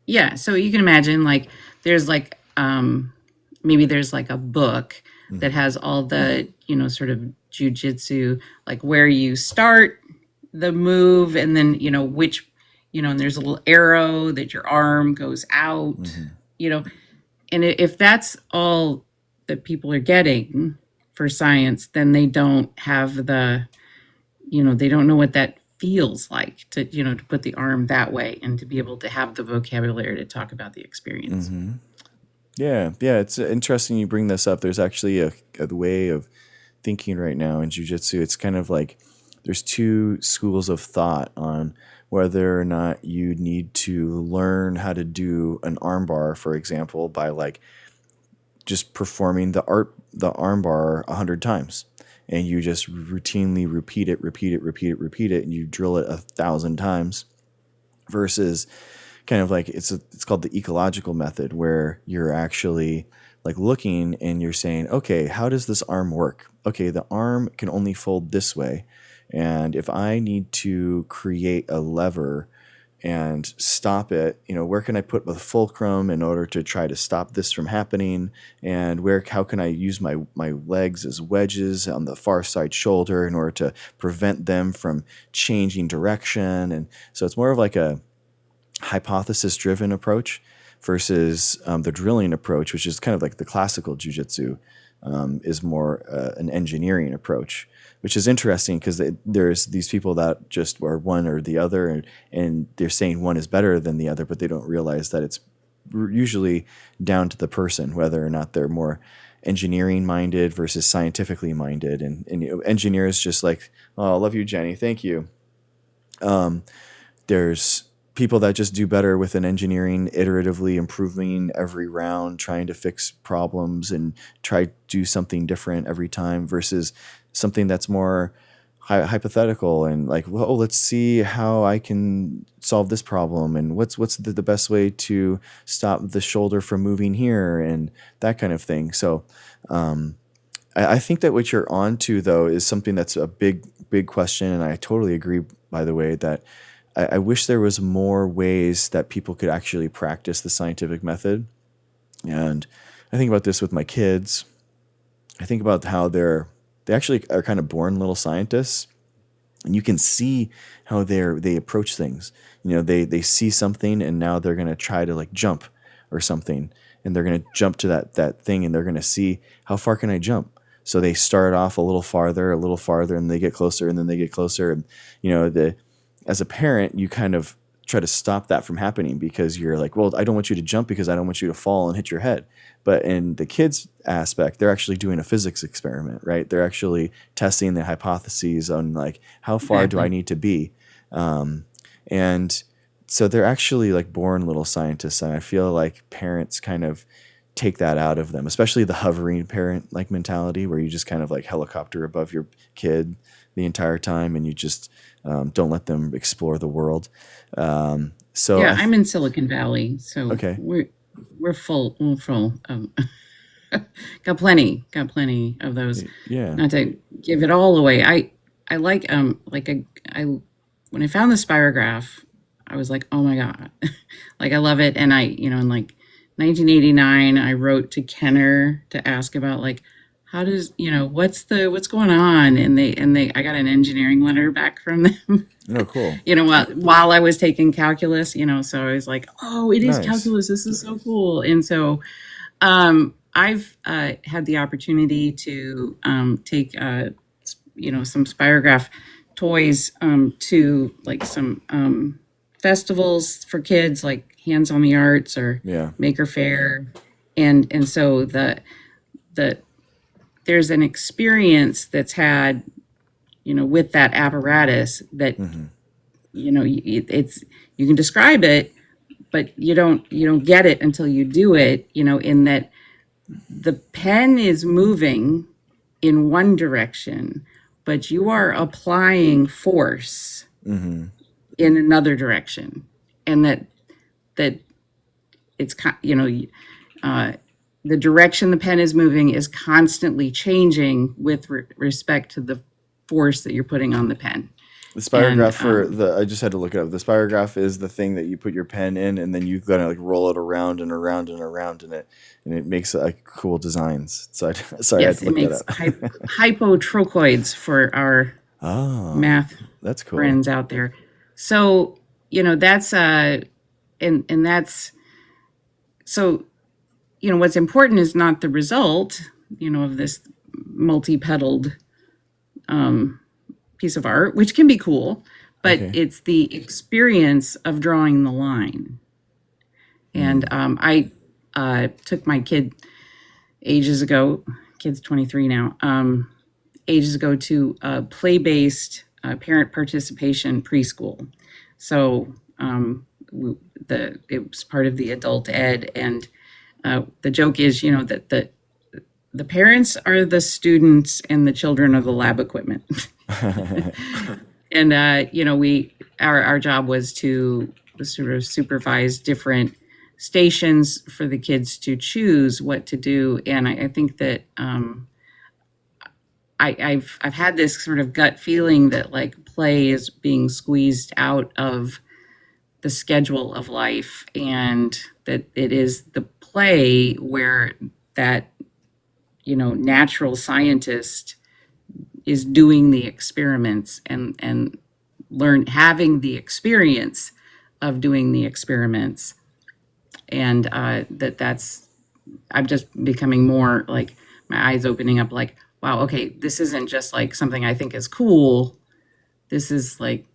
Yeah, so you can imagine like there's like maybe there's like a book that has all the sort of jujitsu, like where you start the move, and then which and there's a little arrow that your arm goes out, and if that's all that people are getting for science, then they don't have they don't know what that feels like to to put the arm that way and to be able to have the vocabulary to talk about the experience. Yeah, it's interesting you bring this up. There's actually a way of thinking right now in jiu-jitsu. It's kind of like there's two schools of thought on whether or not you need to learn how to do an armbar, for example, by like just performing the armbar 100 times, and you just routinely repeat it, and you drill it 1,000 times, versus kind of like it's called the ecological method, where you're actually like looking and you're saying, okay, how does this arm work? Okay, the arm can only fold this way, and if I need to create a lever and stop it, where can I put the fulcrum in order to try to stop this from happening? And how can I use my legs as wedges on the far side shoulder in order to prevent them from changing direction? And so it's more of like a hypothesis-driven approach versus the drilling approach, which is kind of like the classical jiu-jitsu, is more an engineering approach, which is interesting because there's these people that just are one or the other, and they're saying one is better than the other, but they don't realize that it's usually down to the person, whether or not they're more engineering minded versus scientifically minded. And engineers just like, oh, I love you, Jenny. Thank you. There's people that just do better with an engineering, iteratively improving every round, trying to fix problems and try to do something different every time, versus something that's more hypothetical and like, well, let's see how I can solve this problem, and what's the best way to stop the shoulder from moving here, and that kind of thing. So I think that what you're on to, though, is something that's a big question, and I totally agree, by the way, that I wish there was more ways that people could actually practice the scientific method. And I think about this with my kids. I think about how they actually are kind of born little scientists, and you can see how they approach things. They see something, and now they're going to try to like jump or something, and they're going to jump to that thing, and they're going to see how far can I jump. So they start off a little farther, and they get closer, and then they get closer. And as a parent, you kind of try to stop that from happening, because you're like, well, I don't want you to jump because I don't want you to fall and hit your head. But in the kids aspect, they're actually doing a physics experiment, right? They're actually testing the hypotheses on like, how far do I need to be? And so they're actually like born little scientists. And I feel like parents kind of take that out of them, especially the hovering parent like mentality, where you just kind of like helicopter above your kid the entire time, and you just don't let them explore the world. So yeah, I'm in Silicon Valley, so okay. We're full. got plenty of those. Yeah. Not to give it all away. I like when I found the spirograph, I was like, oh my God, like I love it, and and like 1989, I wrote to Kenner to ask about like how does what's going on, and I got an engineering letter back from them. Oh, cool. While I was taking calculus, so I was like, oh, it is Nice. calculus. This is so cool. And so I've had the opportunity to take some spirograph toys to like some festivals for kids, like Hands on the Arts or Yeah. Maker Faire, and so the there's an experience that's had with that apparatus that it's you can describe it, but you don't get it until you do it. In that the pen is moving in one direction, but you are applying force Mm-hmm. in another direction, and that it's the direction the pen is moving is constantly changing with respect to the force that you're putting on the pen. The spirograph I just had to look it up. The spirograph is the thing that you put your pen in, and then you gotta like roll it around and around and around in it, and it makes like cool designs. So sorry, Yes, I had to it look that makes up. hypotrochoids for our Oh, math that's cool. friends out there. So that's and that's so what's important is not the result of this multi-petaled piece of art, which can be cool, but Okay. it's the experience of drawing the line. And I took my kid ages ago, kid's 23 now, ages ago to a play-based parent participation preschool. So it was part of the adult ed, and the joke is, that the parents are the students and the children are the lab equipment. And our job was to sort of supervise different stations for the kids to choose what to do. And I think that I've had this sort of gut feeling that like play is being squeezed out of the schedule of life, and that it is the play where that natural scientist is doing the experiments and having the experience of doing the experiments, and that's I'm just becoming more like my eyes opening up like, wow, okay, this isn't just like something I think is cool, this is like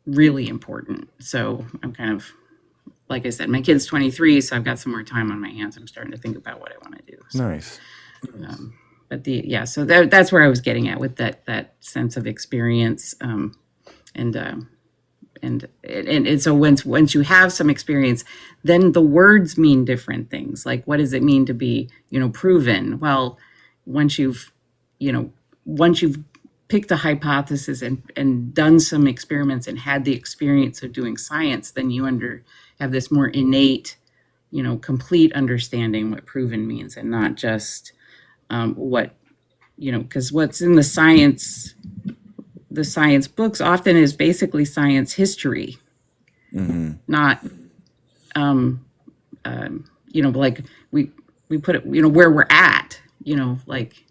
really important. So I'm kind of, like I said, my kid's 23, so I've got some more time on my hands. I'm starting to think about what I want to do. So, Nice. but so that's where I was getting at with that sense of experience, and so once you have some experience, then the words mean different things. Like, what does it mean to be proven? Well, once you've picked a hypothesis and done some experiments and had the experience of doing science, then you have this more innate, complete understanding what proven means, and not just what, because what's in the science books often is basically science history, not, like we put it, where we're at, like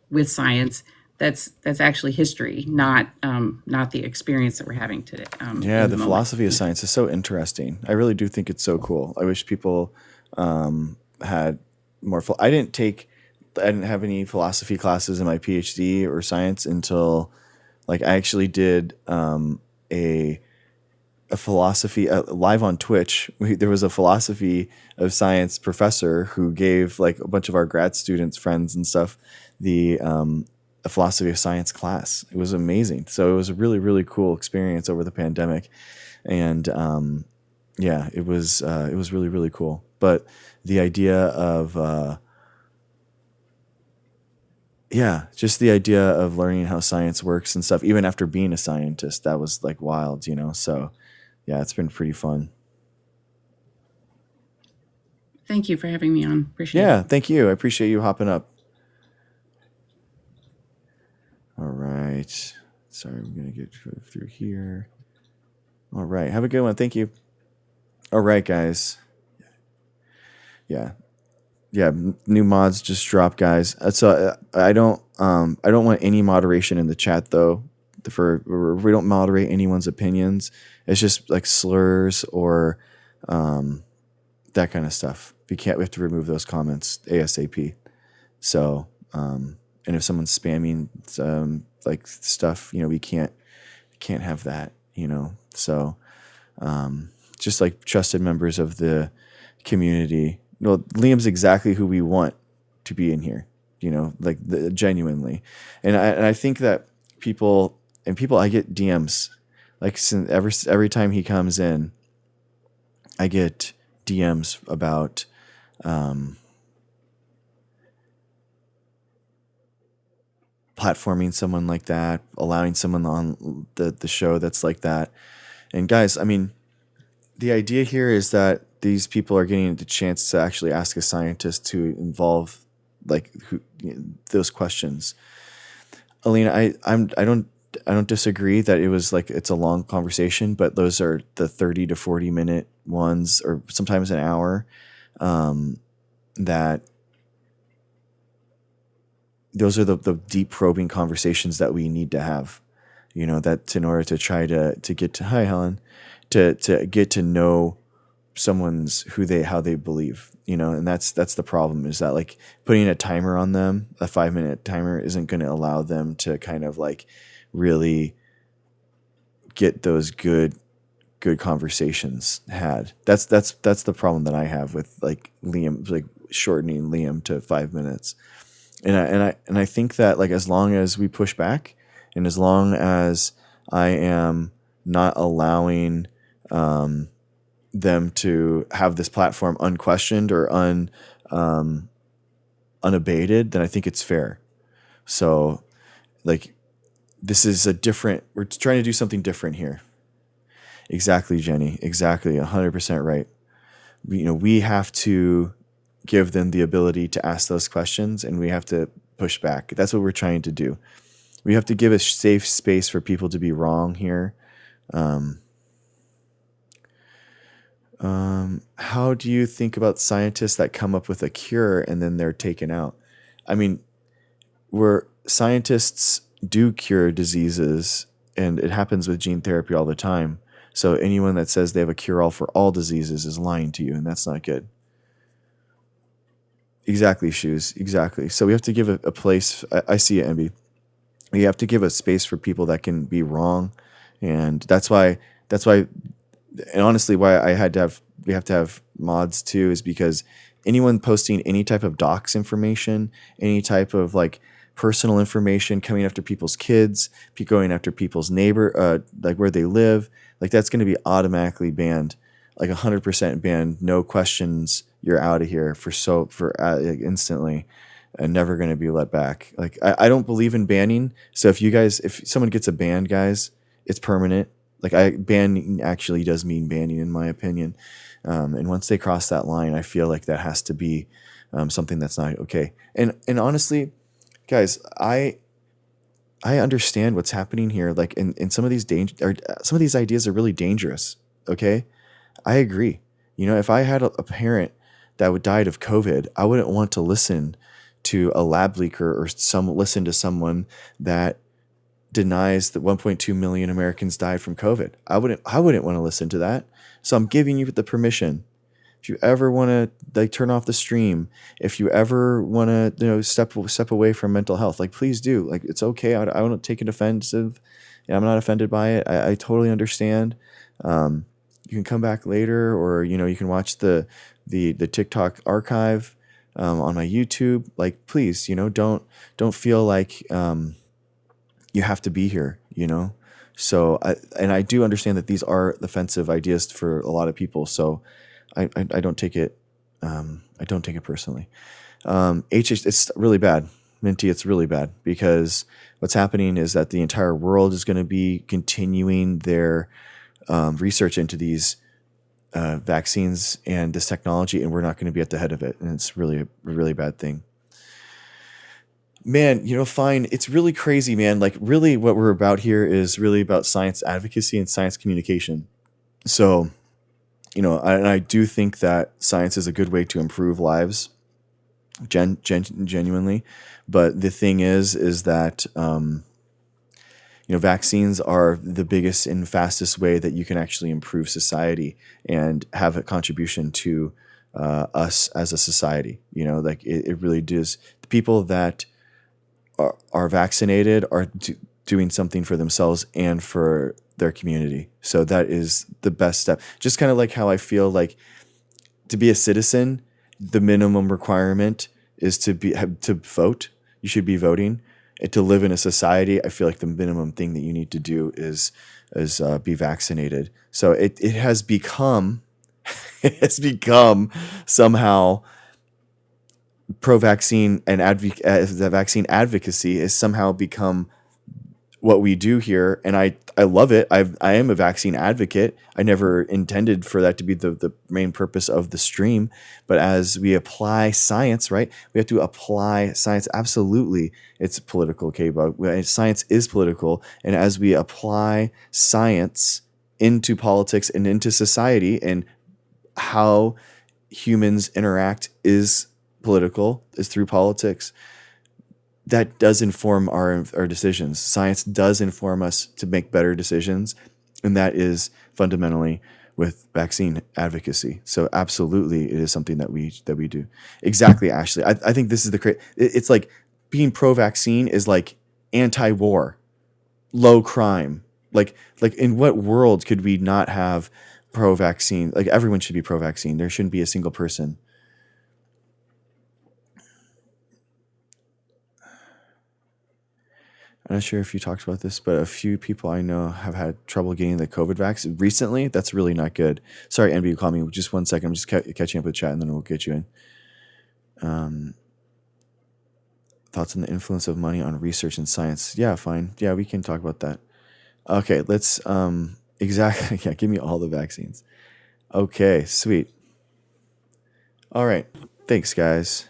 with science. That's actually history, not the experience that we're having today. Yeah, the philosophy of science is so interesting. I really do think it's so cool. I wish people had more. I didn't have any philosophy classes in my PhD or science until, like, I actually did a philosophy live on Twitch. There was a philosophy of science professor who gave like a bunch of our grad students, friends and stuff, a philosophy of science class. It was amazing. So it was a really, really cool experience over the pandemic. And yeah, it was really, really cool. But the idea of just the idea of learning how science works and stuff, even after being a scientist, that was like wild, So yeah, it's been pretty fun. Thank you for having me on. Appreciate it. Yeah, thank you. I appreciate you hopping up. All right. Sorry, I'm going to get through here. All right. Have a good one. Thank you. All right, guys. Yeah. Yeah, new mods just dropped, guys. So I don't want any moderation in the chat though. We don't moderate anyone's opinions. It's just like slurs or that kind of stuff. We have to remove those comments ASAP. So and if someone's spamming like stuff, we can't have that. So just like trusted members of the community. Well, Liam's exactly who we want to be in here, like genuinely. And I think that people, I get DMs, like every time he comes in, I get DMs about, platforming someone like that, allowing someone on the show that's like that. And guys, I mean, the idea here is that these people are getting the chance to actually ask a scientist to involve those questions. Alina, I don't disagree that it was like it's a long conversation, but those are the 30 to 40 minute ones, or sometimes an hour. That those are the deep probing conversations that we need to have. That in order to try to get to, hi Helen, to get to know someone's how they believe, and that's the problem, is that like putting a timer on them, a 5-minute timer, isn't going to allow them to kind of like really get those good conversations had. That's the problem that I have with like Liam, like shortening Liam to 5 minutes. And I think that like as long as we push back, and as long as I am not allowing them to have this platform unquestioned or unabated, then I think it's fair. So like this is we're trying to do something different here. Exactly, Jenny. Exactly. 100% right. We have to give them the ability to ask those questions, and we have to push back. That's what we're trying to do. We have to give a safe space for people to be wrong here. How do you think about scientists that come up with a cure and then they're taken out? I mean, scientists do cure diseases, and it happens with gene therapy all the time. So anyone that says they have a cure-all for all diseases is lying to you, and that's not good. Exactly, Shoes. Exactly. So we have to give a place. I see it, MB. We have to give a space for people that can be wrong, and that's why, and honestly, why we have to have mods too, is because anyone posting any type of docs information, any type of like personal information, coming after people's kids, going after people's neighbor, like where they live, like that's going to be automatically banned, like 100% banned, no questions. You're out of here instantly, and never going to be let back. Like I don't believe in banning. So if someone gets a ban, guys, it's permanent. Like banning actually does mean banning, in my opinion. And once they cross that line, I feel like that has to be something that's not okay. And honestly, guys, I understand what's happening here. Like in some of these some of these ideas are really dangerous. Okay, I agree. If I had a parent that died of COVID, I wouldn't want to listen to a lab leaker or listen to someone that denies that 1.2 million Americans died from COVID. I wouldn't want to listen to that. So I'm giving you the permission. If you ever want to like turn off the stream, if you ever want to step away from mental health, like please do. Like it's okay. I don't take it offensive. I'm not offended by it. I totally understand. You can come back later, or you can watch the TikTok archive on my YouTube. Like please, don't feel like you have to be here. So I do understand that these are offensive ideas for a lot of people. So I don't take it. I don't take it personally. It's really bad, Minty. It's really bad, because what's happening is that the entire world is going to be continuing their research into these vaccines and this technology, and we're not going to be at the head of it. And it's really a really bad thing. Man, fine. It's really crazy, man. Like really what we're about here is really about science advocacy and science communication. So and I do think that science is a good way to improve lives, genuinely. But the thing is that vaccines are the biggest and fastest way that you can actually improve society and have a contribution to us as a society. Like it really does. The people that are vaccinated are doing something for themselves and for their community. So that is the best step. Just kind of like how I feel like to be a citizen, the minimum requirement is to vote. You should be voting. And to live in a society, I feel like the minimum thing that you need to do is be vaccinated. So it has become somehow pro-vaccine and the vaccine advocacy has somehow become what we do here, and I love it. I am a vaccine advocate. I never intended for that to be the main purpose of the stream, but as we apply science, right? We have to apply science. Absolutely, it's political, K-Bug. Science is political, and as we apply science into politics and into society, and how humans interact is political, is through politics. That does inform our decisions. Science does inform us to make better decisions, and that is fundamentally with vaccine advocacy. So absolutely, it is something that we do. Exactly, Ashley. I think this is it's like being pro-vaccine is like anti-war, low crime. Like in what world could we not have pro-vaccine? Like everyone should be pro-vaccine. There shouldn't be a single person. I'm not sure if you talked about this, but a few people I know have had trouble getting the COVID vaccine recently. That's really not good. Sorry, NB, call me just 1 second. I'm just catching up with chat, and then we'll get you in. Thoughts on the influence of money on research and science? Yeah, fine. Yeah, we can talk about that. Okay, let's exactly. Yeah, give me all the vaccines. Okay, sweet. All right. Thanks, guys.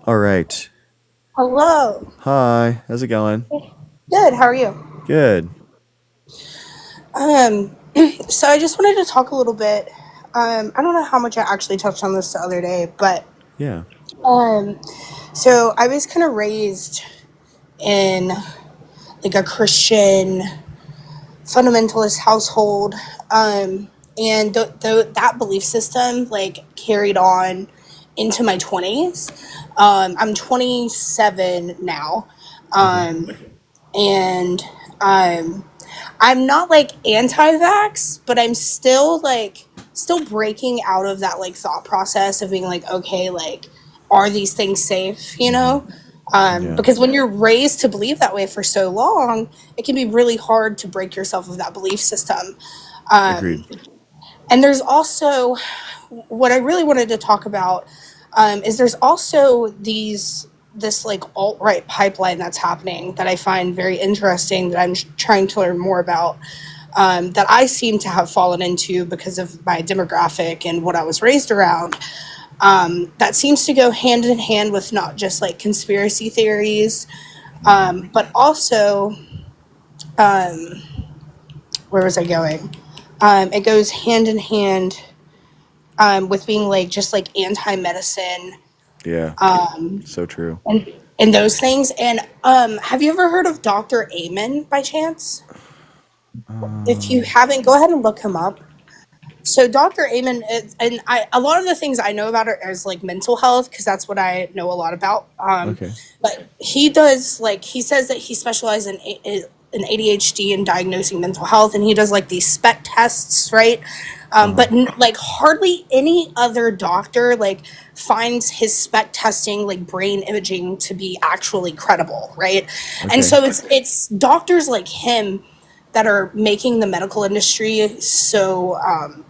All right. Hello. Hi. How's it going? Good. How are you? Good. So I just wanted to talk a little bit. I don't know how much I actually touched on this the other day, but Yeah. So I was kind of raised in like a Christian fundamentalist household, and that belief system like carried on into my 20s. I'm 27 now, and I'm not like anti-vax, but I'm still breaking out of that like thought process of being like, okay, like, are these things safe, because when you're raised to believe that way for so long, it can be really hard to break yourself of that belief system. Agreed. And there's also what I really wanted to talk about, is there's also this like alt-right pipeline that's happening that I find very interesting, that I'm trying to learn more about, that I seem to have fallen into because of my demographic and what I was raised around. That seems to go hand in hand with not just like conspiracy theories, but also, where was I going? It goes hand in hand with being like just like anti-medicine. Yeah. So true. And those things. And have you ever heard of Dr. Amen by chance? If you haven't, go ahead and look him up. So Dr. Amen, a lot of the things I know about it is like mental health, because that's what I know a lot about. Okay. But he does he says that he specializes in ADHD and diagnosing mental health, and he does like these spec tests, right? But like hardly any other doctor like finds his spec testing, like brain imaging, to be actually credible, right? Okay. And so it's doctors like him that are making the medical industry so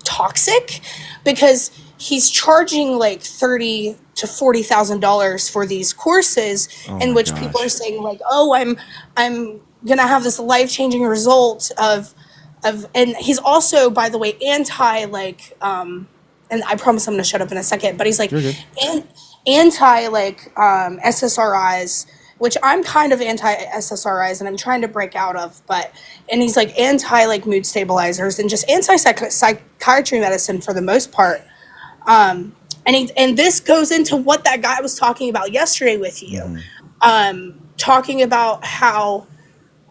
toxic, because he's charging like $30,000 to $40,000 for these courses, in which people are saying like, "Oh, I'm gonna have this life-changing result of," and he's also, by the way, anti and I promise I'm gonna shut up in a second, but he's like anti SSRIs, which I'm kind of anti SSRIs and I'm trying to break out of, and he's like anti like mood stabilizers and just anti psychiatry medicine for the most part. And this goes into what that guy was talking about yesterday with you, talking about how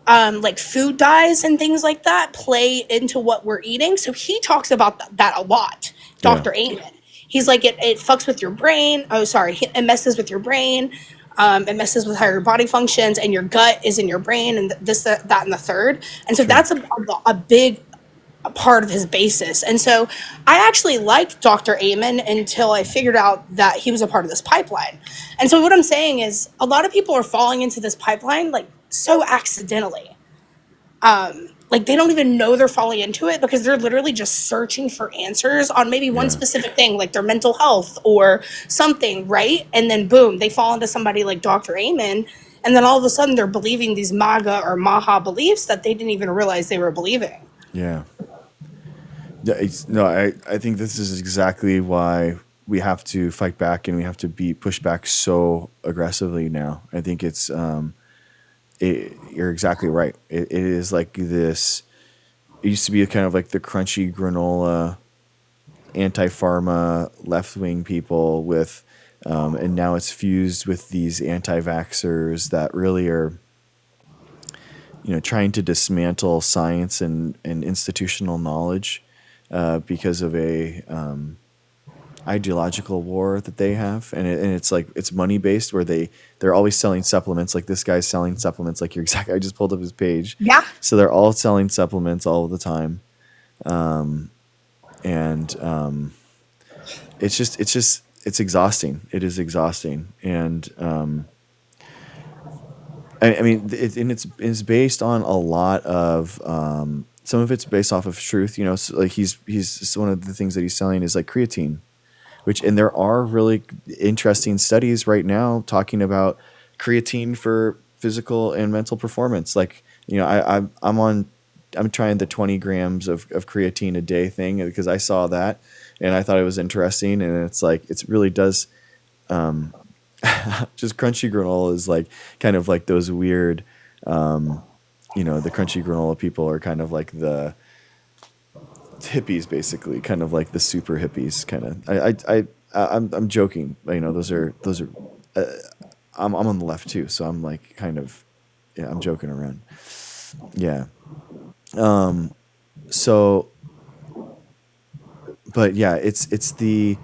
like food dyes and things like that play into what we're eating. So he talks about that a lot, Dr. Amen. He's like, it fucks with your brain. Oh, sorry. It messes with your brain. It messes with how your body functions, and your gut is in your brain, and this, that, and the third. And so that's a big part of his basis. And so I actually liked Dr. Amen until I figured out that he was a part of this pipeline. And so what I'm saying is a lot of people are falling into this pipeline like so accidentally. Like they don't even know they're falling into it because they're literally just searching for answers on maybe one specific thing, like their mental health or something, right? And then boom, they fall into somebody like Dr. Amen, and then all of a sudden they're believing these MAGA or MAHA beliefs that they didn't even realize they were believing. Yeah. No, I think this is exactly why we have to fight back and we have to push back so aggressively now. I think it's you're exactly right. It is like this. It used to be kind of like the crunchy granola, anti-pharma, left-wing people with, and now it's fused with these anti-vaxxers that really are, trying to dismantle science and institutional knowledge because of a ideological war that they have, and it's like it's money based where they're always selling supplements. Like this guy's selling supplements. Like you're exactly. I just pulled up his page. Yeah. So they're all selling supplements all the time, it's exhausting. It is exhausting, and I mean it's based on a lot of some of it's based off of truth. So like he's one of the things that he's selling is like creatine. And there are really interesting studies right now talking about creatine for physical and mental performance. Like, I'm trying the 20 grams of creatine a day thing because I saw that and I thought it was interesting. And it's like, it really does, just crunchy granola is like kind of like those weird, the crunchy granola people are kind of like the hippies, basically, kind of like the super hippies, kind of. I'm joking. Those are. I'm on the left too, so I'm like kind of, I'm joking around. Yeah. So, but yeah, it's the.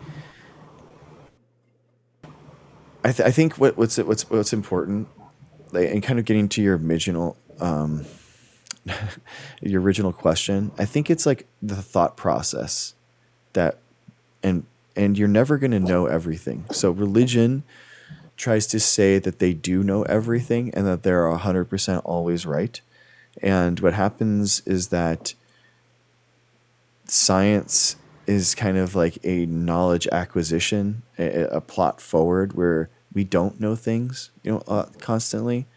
I think what's important, like, and kind of getting to your original your original question, I think it's like the thought process that, and you're never going to know everything. So religion tries to say that they do know everything and that they're 100% always right. And what happens is that science is kind of like a knowledge acquisition, a plot forward where we don't know things, constantly.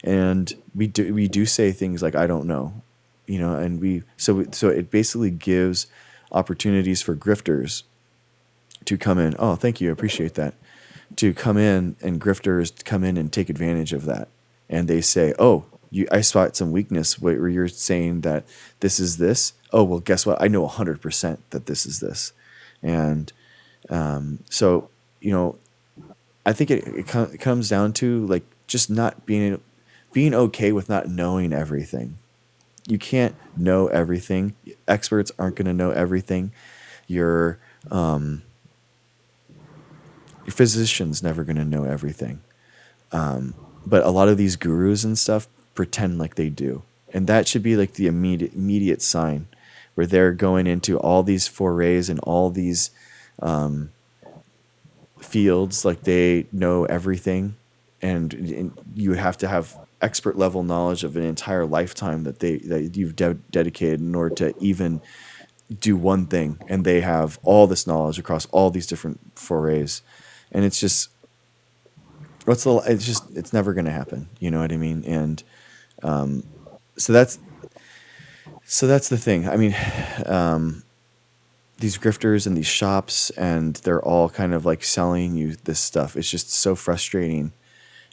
And we do say things like, I don't know, and so it basically gives opportunities for grifters to come in. Oh, thank you. I appreciate that. To come in, and grifters come in and take advantage of that. And they say, oh, I spot some weakness where you're saying that this is this. Oh, well, guess what? I know 100% that this is this. And so, I think it comes down to like just not being okay with not knowing everything. You can't know everything. Experts aren't going to know everything. Your physician's never going to know everything. But a lot of these gurus and stuff pretend like they do. And that should be like the immediate sign where they're going into all these forays and all these fields like they know everything. And you have to have expert level knowledge of an entire lifetime that you've dedicated in order to even do one thing. And they have all this knowledge across all these different forays. And it's just, it's never going to happen. You know what I mean? And so that's the thing. I mean, these grifters and these shops, and they're all kind of like selling you this stuff. It's just so frustrating.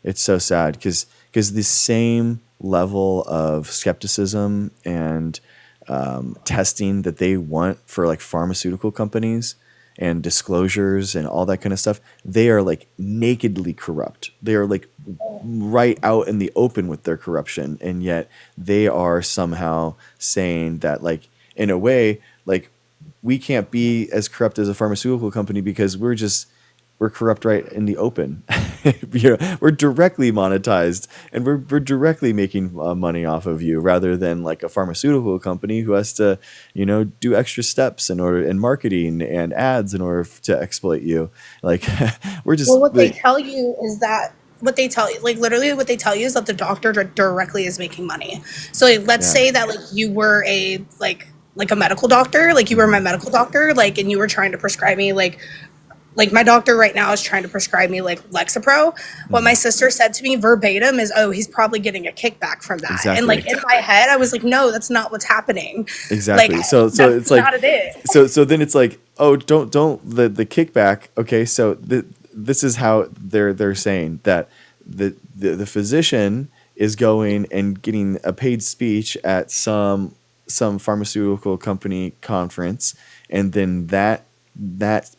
It's so sad because because the same level of skepticism and testing that they want for like pharmaceutical companies and disclosures and all that kind of stuff, they are like nakedly corrupt. They are like right out in the open with their corruption, and yet they are somehow saying that, like, in a way, like, we can't be as corrupt as a pharmaceutical company because we're corrupt right in the open. We're directly monetized, and we're directly making money off of you, rather than like a pharmaceutical company who has to, do extra steps in order, and marketing and ads in order to exploit you. Like, we're just Well, what they like, tell you is that what they tell you, like literally what they tell you is that the doctor directly is making money. So like, let's Yeah. say that like you were a like a medical doctor, like you were my medical doctor, like, and you were trying to prescribe me like my doctor right now is trying to prescribe me like Lexapro. What my sister said to me verbatim is, "Oh, he's probably getting a kickback from that." Exactly. And like in my head, I was like, "No, that's not what's happening." Exactly. Like, So that's it's like, not it. so then it's like, oh, don't the kickback. Okay, so this is how they're saying that the physician is going and getting a paid speech at some pharmaceutical company conference, and then that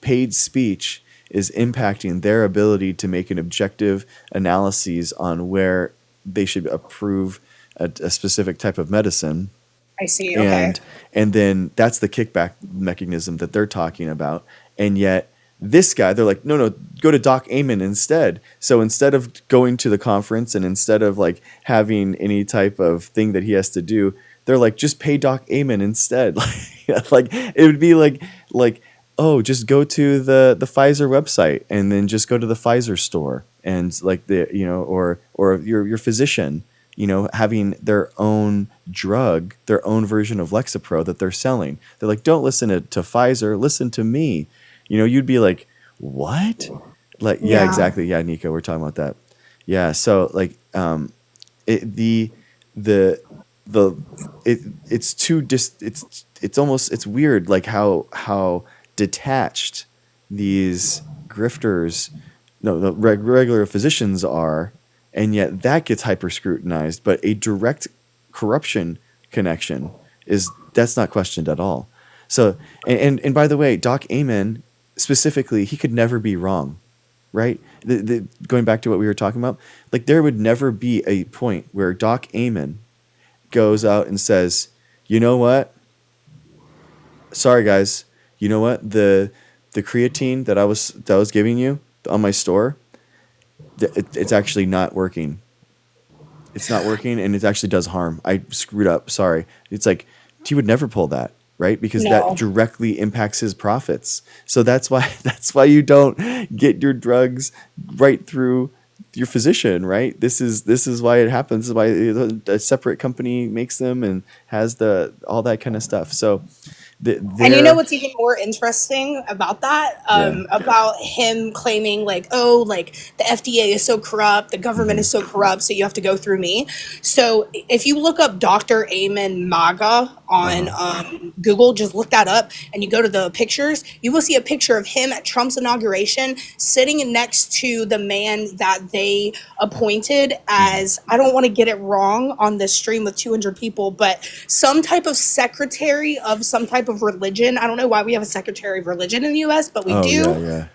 paid speech is impacting their ability to make an objective analysis on where they should approve a specific type of medicine. I see. Okay. And then that's the kickback mechanism that they're talking about. And yet this guy, they're like, no, go to Doc Amen instead. So instead of going to the conference and instead of like having any type of thing that he has to do, they're like, just pay Doc Amen instead. Like it would be like, oh, just go to the Pfizer website and then just go to the Pfizer store, and like or your physician, having their own drug, their own version of Lexapro that they're selling. They're like, don't listen to Pfizer, listen to me. You'd be like, what? Like, yeah, Yeah. exactly. Yeah, Nico, we're talking about that. Yeah. So like, it's weird, like how detached these grifters, no, the regular physicians are, and yet that gets hyper scrutinized. But a direct corruption connection that's not questioned at all. So, and by the way, Doc Amen specifically, he could never be wrong, right? Going back to what we were talking about, like there would never be a point where Doc Amen goes out and says, you know what? Sorry guys, you know what? The creatine that I was giving you on my store, it's actually not working. It's not working, and it actually does harm. I screwed up. Sorry. It's like he would never pull that, right? Because No. that directly impacts his profits. So that's why you don't get your drugs right through your physician, right? This is why it happens. This is why a separate company makes them and has all that kind of stuff. So And you know what's even more interesting about that? About him claiming like, oh, like the FDA is so corrupt, the government is so corrupt, so you have to go through me. So if you look up Dr. Amen MAGA on Google, just look that up, and you go to the pictures, you will see a picture of him at Trump's inauguration sitting next to the man that they appointed as, I don't want to get it wrong on this stream with 200 people, but some type of secretary of some type of religion. I don't know why we have a secretary of religion in the US, but we do. Yeah.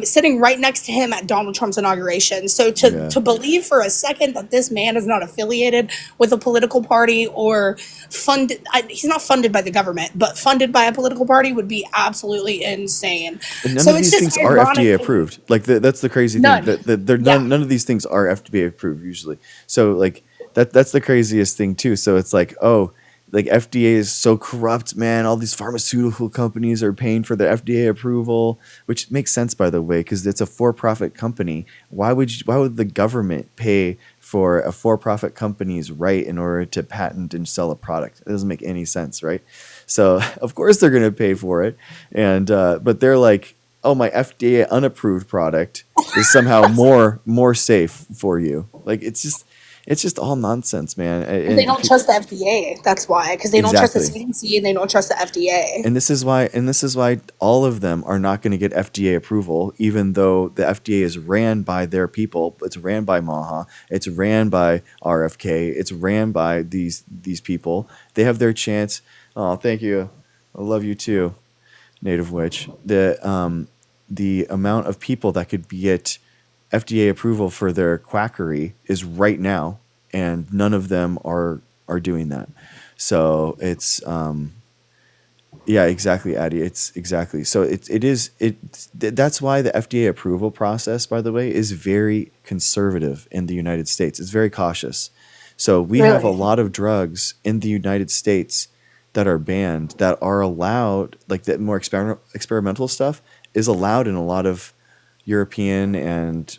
Sitting right next to him at Donald Trump's inauguration. So to believe for a second that this man is not affiliated with a political party or funded, he's not funded by the government, but funded by a political party would be absolutely insane. And none So of it's these just things are ironic. FDA approved. Like that's the crazy None. thing. That none of these things are FDA approved usually. So like that's the craziest thing too. So it's like, oh, like FDA is so corrupt, man. All these pharmaceutical companies are paying for the FDA approval, which makes sense, by the way, because it's a for-profit company. Why would the government pay for a for-profit company's right in order to patent and sell a product? It doesn't make any sense, right? So of course they're going to pay for it, and but they're like, oh, my FDA unapproved product is somehow more safe for you. Like it's just. It's just all nonsense, man. They don't trust the FDA. That's why, because they don't trust the Exactly. CDC and they don't trust the FDA. And this is why all of them are not going to get FDA approval, even though the FDA is ran by their people. It's ran by Maha. It's ran by RFK. It's ran by these people. They have their chance. Oh, thank you. I love you too, Native Witch. The amount of people that could get FDA approval for their quackery is right now, and none of them are doing that. So it's yeah, exactly, Addie. It's exactly. So that's why the FDA approval process, by the way, is very conservative in the United States. It's very cautious. So we have a Really? lot of drugs in the United States that are banned that are allowed, like the more experimental stuff is allowed in a lot of European and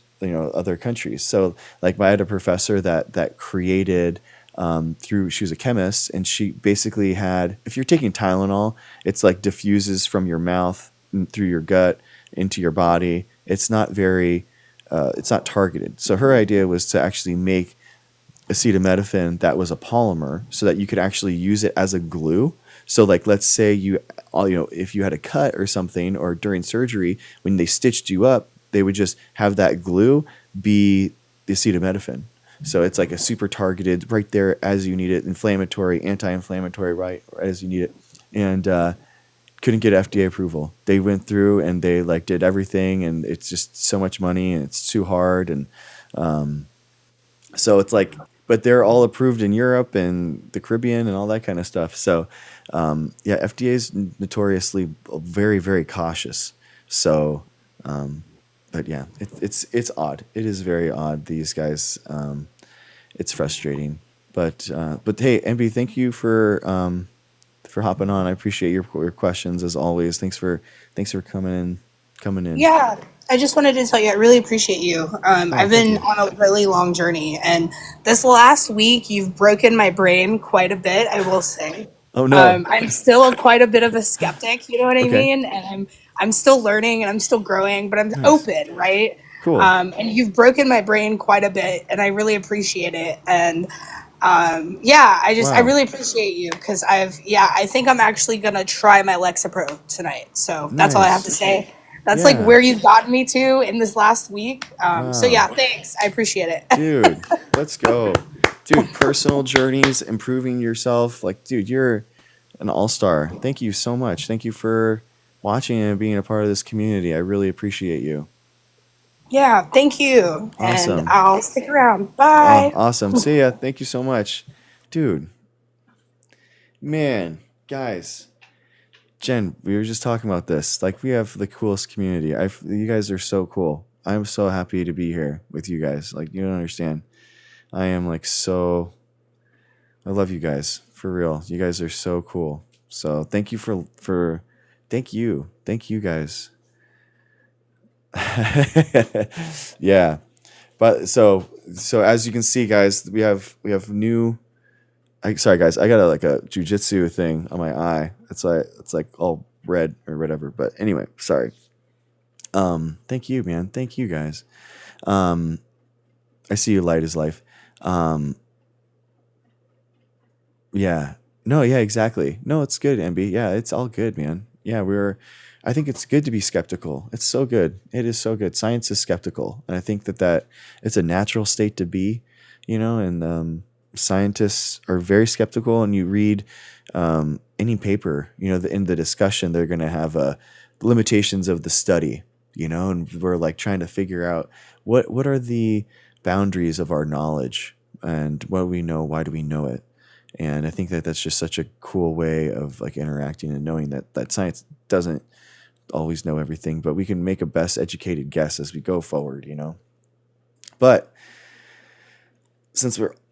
other countries. So like I had a professor that created she was a chemist, and she basically had, if you're taking Tylenol, it's like diffuses from your mouth through your gut into your body. It's not it's not targeted. So her idea was to actually make acetaminophen that was a polymer so that you could actually use it as a glue. So like, let's say if you had a cut or something, or during surgery, when they stitched you up, they would just have that glue be the acetaminophen. So it's like a super targeted right there as you need it, inflammatory, anti-inflammatory, right as you need it. And couldn't get FDA approval. They went through and they like did everything, and it's just so much money and it's too hard. And so it's like, but they're all approved in Europe and the Caribbean and all that kind of stuff. So yeah, FDA is notoriously very, very cautious. So but yeah, it's odd. It is very odd. These guys, it's frustrating. But hey, MB, thank you for hopping on. I appreciate your questions as always. Thanks for coming in. Yeah, I just wanted to tell you, I really appreciate you. I've been on a really long journey, and this last week, you've broken my brain quite a bit, I will say. Oh no. I'm still quite a bit of a skeptic, you know what I Okay. mean? And I'm still learning and I'm still growing, but I'm Nice. open, right? Cool. And you've broken my brain quite a bit, and I really appreciate it. And yeah, I Wow. really appreciate you, because I think I'm actually gonna try my Lexapro tonight. So that's all I have to Nice. say. That's like Yeah. where you've gotten me to in this last week. So Wow. yeah, thanks. I appreciate it. Dude, let's go. Dude, personal journeys, improving yourself. Like, dude, you're an all-star. Thank you so much. Thank you for watching and being a part of this community. I really appreciate you. Yeah, thank you. Awesome. And I'll stick around. Bye. Awesome. See ya. Thank you so much. Dude. Man, guys. Jen, we were just talking about this. Like, we have the coolest community. You guys are so cool. I'm so happy to be here with you guys. Like, you don't understand. I am like I love you guys, for real. You guys are so cool. So thank you thank you guys. Yeah. But so as you can see, guys, we have new. Sorry, guys, I got a jujitsu thing on my eye. That's why it's like all red or whatever. But anyway, sorry. Thank you, man. Thank you, guys. I see you, light is life. Yeah. No, yeah, exactly. No, it's good, MB. Yeah, it's all good, man. Yeah, I think it's good to be skeptical. It's so good. It is so good. Science is skeptical. And I think that it's a natural state to be, and scientists are very skeptical. And you read any paper, in the discussion, they're going to have limitations of the study, and we're like trying to figure out what are the boundaries of our knowledge, and what do we know? Why do we know it? And I think that's just such a cool way of like interacting and knowing that science doesn't always know everything, but we can make a best educated guess as we go forward, But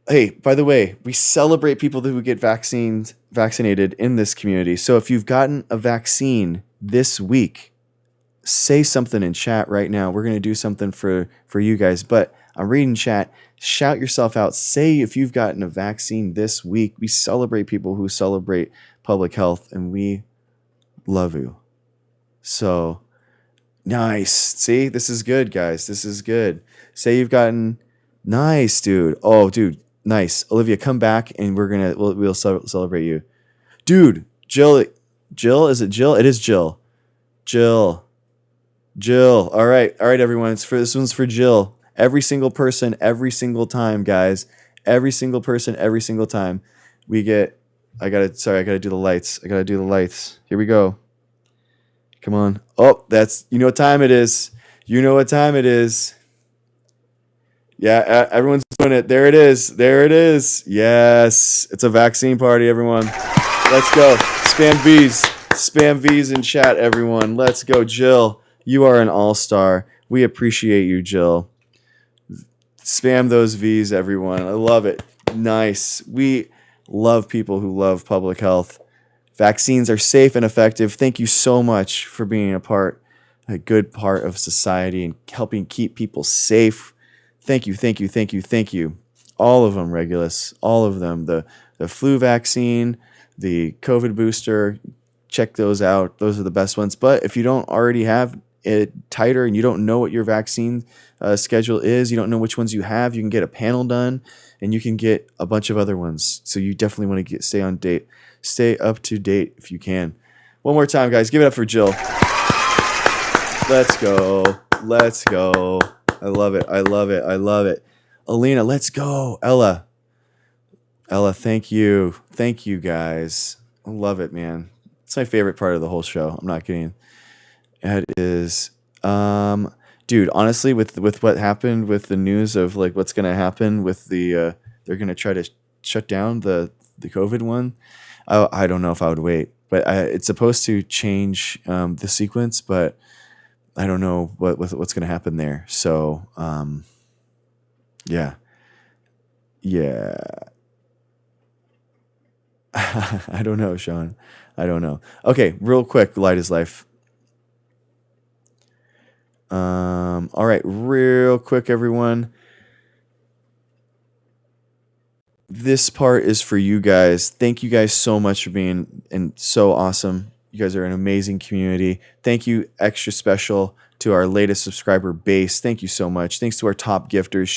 hey, by the way, we celebrate people who get vaccinated in this community. So if you've gotten a vaccine this week, say something in chat right now. We're going to do something for you guys, but I'm reading chat. Shout yourself out. Say if you've gotten a vaccine this week. We celebrate people who celebrate public health, and we love you. So nice. See, this is good, guys. This is good. Say you've gotten nice, dude. Oh, dude, Nice. Olivia, come back and we'll celebrate you. Dude, Jill, is it Jill? It is Jill. Jill. All right, everyone. This one's for Jill. Every single person, every single time, guys. Every single person, every single time. I gotta do the lights. Here we go. Come on. Oh, you know what time it is. Yeah, everyone's doing it. There it is. Yes. It's a vaccine party, everyone. Let's go. Spam V's in chat, everyone. Let's go. Jill, you are an all-star. We appreciate you, Jill. Spam those V's, everyone. I love it. Nice. We love people who love public health. Vaccines are safe and effective. Thank you so much for being a good part of society and helping keep people safe. Thank you. All of them, Regulus. All of them. The flu vaccine, the COVID booster. Check those out. Those are the best ones. But if you don't already have it tighter and you don't know what your vaccine schedule is, you don't know which ones you have, you can get a panel done and you can get a bunch of other ones. So you definitely want to stay up to date if you can. One more time, guys. Give it up for Jill. Let's go. I love it. Alina, let's go. Ella, thank you, guys. I love it, man. It's my favorite part of the whole show. I'm not kidding. It is, dude. Honestly, with what happened with the news of like what's gonna happen with the they're gonna try to shut down the COVID one. I don't know if I would wait, but it's supposed to change the sequence, but I don't know what's gonna happen there. So yeah. I don't know, Sean. I don't know. Okay, real quick, light is life. All right, real quick, everyone. This part is for you guys. Thank you guys so much for being so awesome. You guys are an amazing community. Thank you extra special to our latest subscriber base. Thank you so much. Thanks to our top gifters,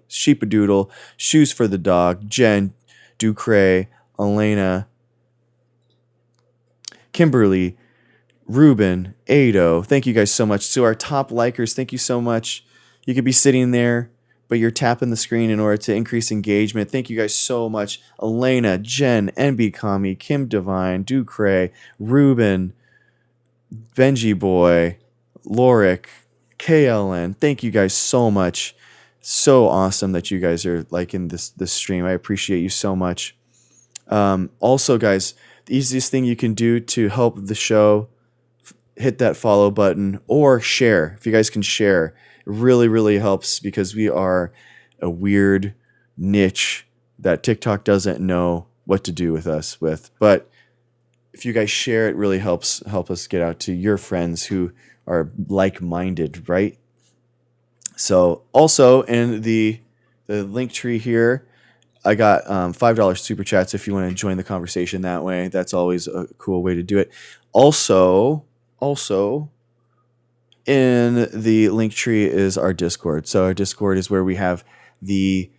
Sheepadoodle, Shoes for the Dog, Jen, Ducray, Elena, Kimberly, Ruben, Ado. Thank you guys so much. To our top likers, thank you so much. You could be sitting there, but you're tapping the screen in order to increase engagement. Thank you guys so much. Elena, Jen, NB Kami, Kim Devine, Ducray, Ruben, Benji Boy, Lorik, KLN. Thank you guys so much. So awesome that you guys are liking this stream. I appreciate you so much. Also, guys, the easiest thing you can do to help the show, hit that follow button or share. If you guys can share, it really, really helps because we are a weird niche that TikTok doesn't know what to do with us with. But if you guys share, it really help us get out to your friends who are like-minded, right? So also in the link tree here, I got $5 super chats if you want to join the conversation that way. That's always a cool way to do it. Also in the link tree is our Discord. So our Discord is where we have the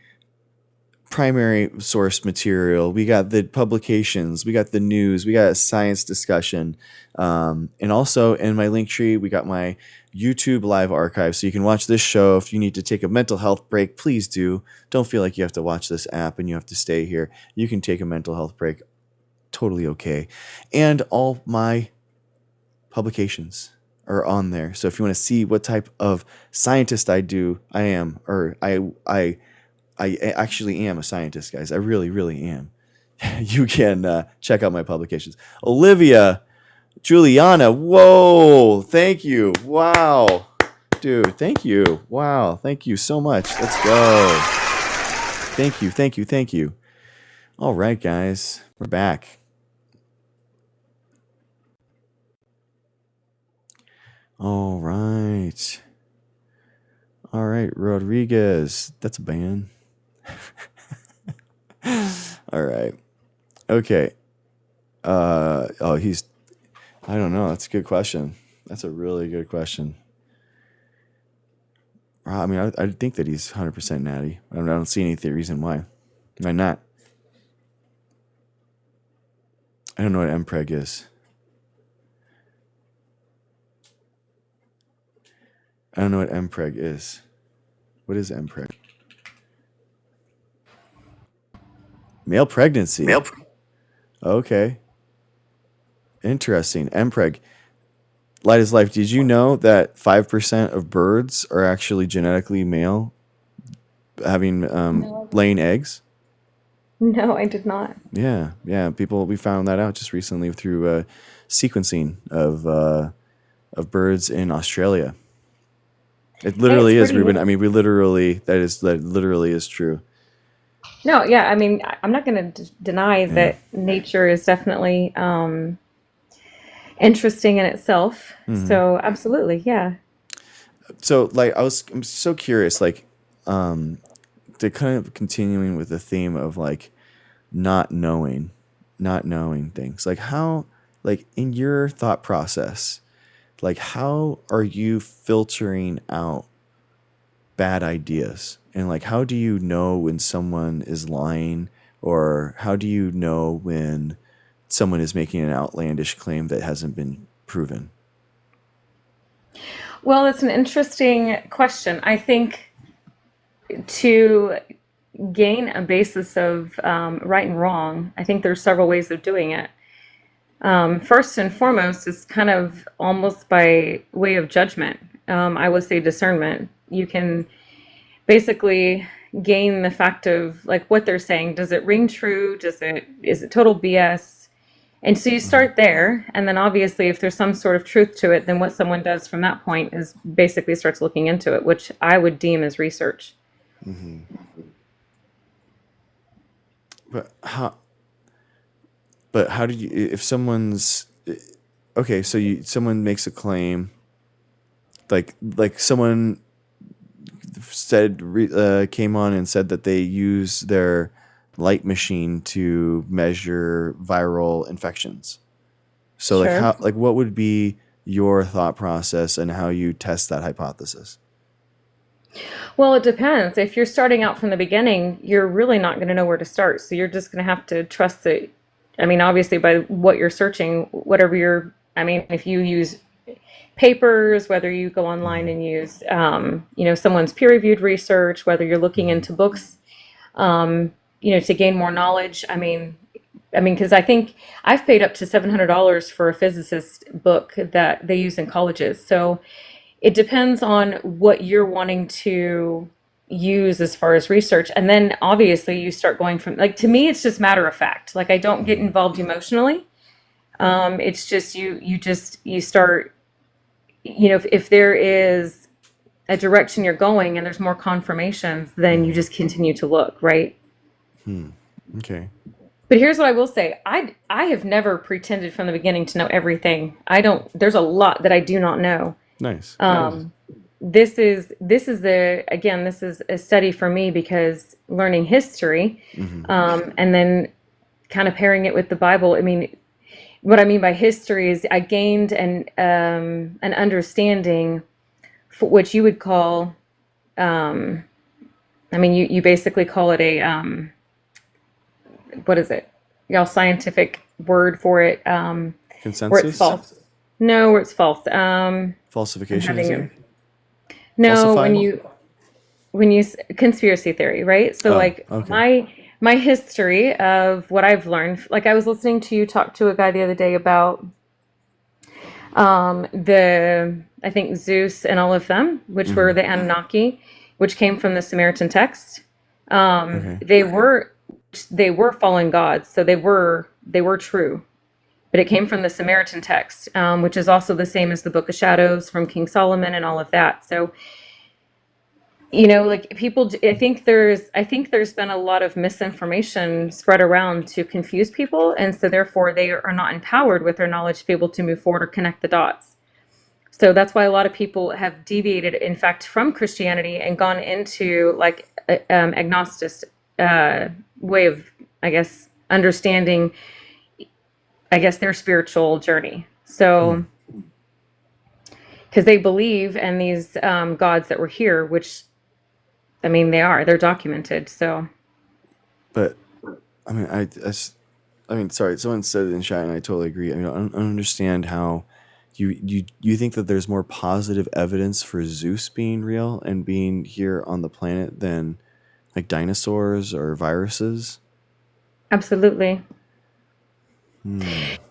primary source material. We got the publications, we got the news, we got a science discussion. And also in my link tree, we got my YouTube live archive. So you can watch this show. If you need to take a mental health break, please do. Don't feel like you have to watch this app and you have to stay here. You can take a mental health break. Totally okay. And all my publications are on there. So if you want to see what type of scientist I actually am a scientist, guys. I really, really am. You can check out my publications. Olivia, Juliana, whoa, thank you. Wow. Dude, thank you. Wow, thank you so much. Let's go. Thank you. All right, guys, we're back. All right, Rodriguez. That's a band. All right. Okay. I don't know. That's a good question. That's a really good question. I mean, I think that he's 100% natty. I don't see any reason why. Why not? I don't know what mpreg is. I don't know what mpreg is. What is mpreg? Male pregnancy. Okay. Interesting. mpreg. Light is life. Did you know that 5% of birds are actually genetically male, having laying eggs? No, I did not. Yeah. We found that out just recently through sequencing of birds in Australia. It literally is, Ruben. I mean, that literally is true. No, yeah, I mean, I'm not going to deny that nature is definitely interesting in itself. So absolutely, yeah. So like I'm so curious, like to kind of continuing with the theme of like not knowing things. Like how, like in your thought process, like how are you filtering out bad ideas? And like how do you know when someone is lying, or how do you know when someone is making an outlandish claim that hasn't been proven? Well, it's an interesting question. I think to gain a basis of right and wrong, I think there's several ways of doing it. First and foremost is kind of almost by way of judgment. I would say discernment. You can basically gain the fact of like what they're saying. Does it ring true? Is it total BS? And so you start there, and then obviously if there's some sort of truth to it, then what someone does from that point is basically starts looking into it, which I would deem as research. But how do you, if someone's okay, so someone makes a claim, like someone said came on and said that they use their light machine to measure viral infections. So like Sure. how, like what would be your thought process and how you test that hypothesis? Well, it depends. If you're starting out from the beginning, you're really not going to know where to start. So you're just going to have to trust that. I mean, obviously, by what you're searching, if you use papers, whether you go online and use, someone's peer-reviewed research, whether you're looking into books, to gain more knowledge. Because I think I've paid up to $700 for a physicist book that they use in colleges. So it depends on what you're wanting to use as far as research. And then obviously you start going from, like, to me, it's just matter of fact. Like, I don't get involved emotionally. It's just, you start, if there is a direction you're going and there's more confirmations, then you just continue to look, right? Okay. But here's what I will say. I have never pretended from the beginning to know everything. There's a lot that I do not know. Nice. This is a study for me because learning history, and then kind of pairing it with the Bible. I mean, what I mean by history is I gained an understanding for which you would call, you basically call it a, what is it? Y'all scientific word for it. Where Consensus? it's false. No, where it's false. Falsification, is it? No, Falsified? when you conspiracy theory, right? So okay. my history of what I've learned, like I was listening to you talk to a guy the other day about I think Zeus and all of them, which were the Anunnaki, which came from the Samaritan text. Okay. They were fallen gods, so they were true. But it came from the Samaritan text, which is also the same as the Book of Shadows from King Solomon and all of that. So, like people, I think there's been a lot of misinformation spread around to confuse people, and so therefore they are not empowered with their knowledge to be able to move forward or connect the dots. So that's why a lot of people have deviated, in fact, from Christianity and gone into like agnostic way of, I guess, understanding, I guess, their spiritual journey. So, because they believe in these gods that were here, which, they're documented. So, But I mean, I mean, sorry, someone said it in chat, and I totally agree. I mean, I don't understand how you think that there's more positive evidence for Zeus being real and being here on the planet than like dinosaurs or viruses. Absolutely. Hmm.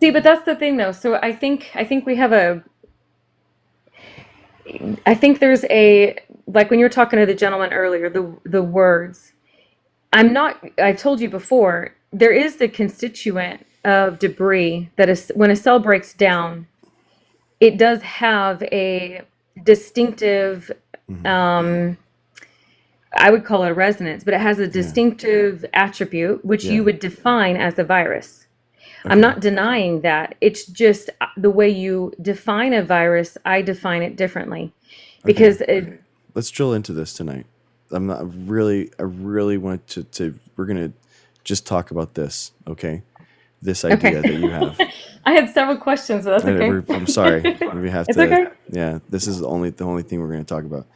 See, but that's the thing though. So I think we have a I think there's a like when you were talking to the gentleman earlier, the words. I told you before, there is the constituent of debris that is when a cell breaks down, it does have a distinctive Mhm. I would call it a resonance, but it has a Yeah. distinctive attribute which Yeah. you would define as a virus. I'm Okay. not denying that. It's just the way you define a virus, I define it differently. Okay. Because Let's drill into this tonight. I really want to we're gonna just talk about this, okay? This idea that you have. I had several questions, but that's okay. I'm sorry. We have It's to. okay. Yeah, this is the only thing we're going to talk about.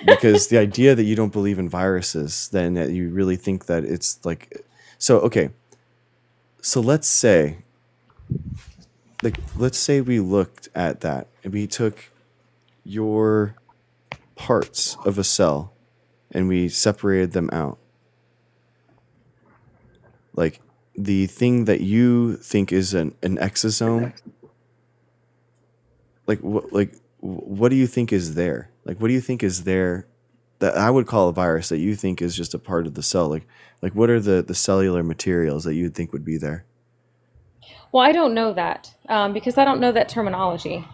Because the idea that you don't believe in viruses, then that you really think that it's like, so okay. So let's say we looked at that and we took your parts of a cell and we separated them out. Like the thing that you think is an exosome, what do you think is there? Like what do you think is there that I would call a virus that you think is just a part of the cell? Like what are the cellular materials that you would think would be there? Well, I don't know that because I don't know that terminology.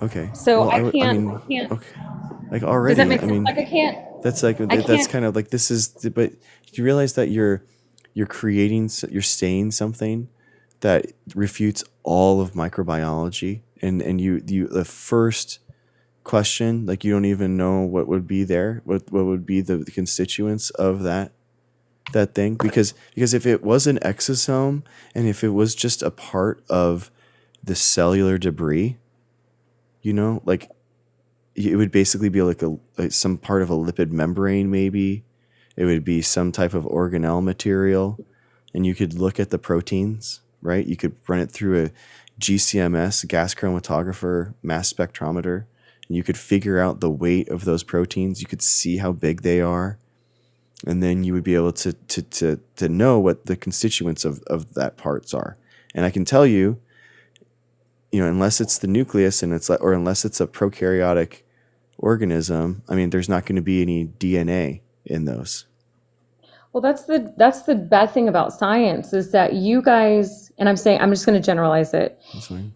Okay. So Well, I I mean, can't. okay. Like Does that already, make I sense? mean, Like I can't. that's I that's can't. kind of like this is, but do you realize that you're creating, you're saying something that refutes all of microbiology, and you the first question, like you don't even know what would be there, what would be the constituents of that thing, because if it was an exosome and if it was just a part of the cellular debris, like it would basically be like some part of a lipid membrane, maybe it would be some type of organelle material, and you could look at the proteins, right? You could run it through a GCMS, gas chromatographer, mass spectrometer, and you could figure out the weight of those proteins. You could see how big they are, and then you would be able to know what the constituents of that parts are. And I can tell you, unless it's the nucleus and or unless it's a prokaryotic organism, I mean, there's not going to be any DNA in those. Well, that's the bad thing about science is that you guys, and I'm just going to generalize it. That's fine.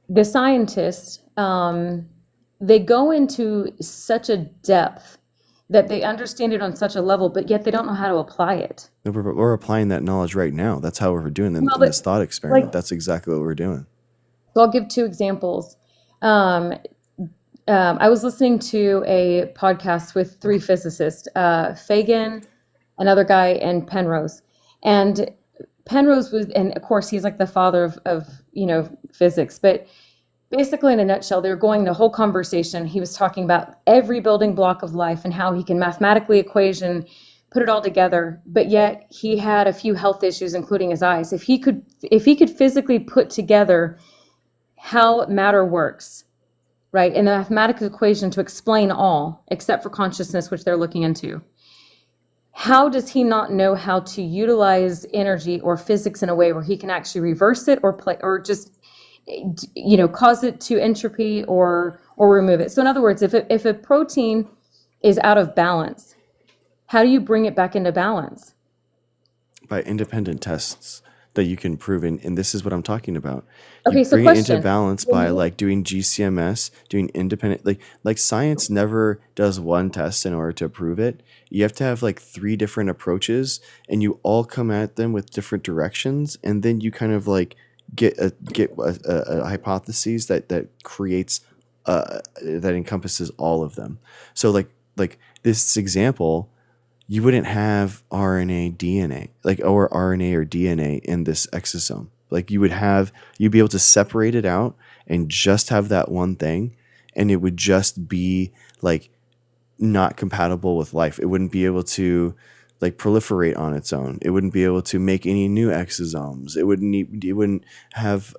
The scientists, they go into such a depth that they understand it on such a level, but yet they don't know how to apply it. We're applying that knowledge right now. That's how we're doing Well, in this thought experiment. That's exactly what we're doing. So I'll give two examples. I was listening to a podcast with three physicists, Fagan, another guy, and Penrose. And Penrose and of course, he's like the father of physics. But basically, in a nutshell, they were going the whole conversation. He was talking about every building block of life and how he can mathematically equation, put it all together. But yet he had a few health issues, including his eyes. If he could physically put together how matter works, right, in the mathematical equation to explain all except for consciousness, which they're looking into, how does he not know how to utilize energy or physics in a way where he can actually reverse it or just cause it to entropy or remove it? So in other words, if a protein is out of balance, how do you bring it back into balance? By independent tests that you can prove, and this is what I'm talking about. Okay, You so bring it into question. balance by like doing GCMS, doing independent, like science never does one test in order to prove it. You have to have like 3 different approaches, and you all come at them with different directions, and then you kind of like get a hypothesis that creates that encompasses all of them. So like this example, you wouldn't have RNA, DNA, or RNA or DNA in this exosome. Like you'd be able to separate it out and just have that one thing, and it would just be like not compatible with life. It wouldn't be able to like proliferate on its own. It wouldn't be able to make any new exosomes. It wouldn't have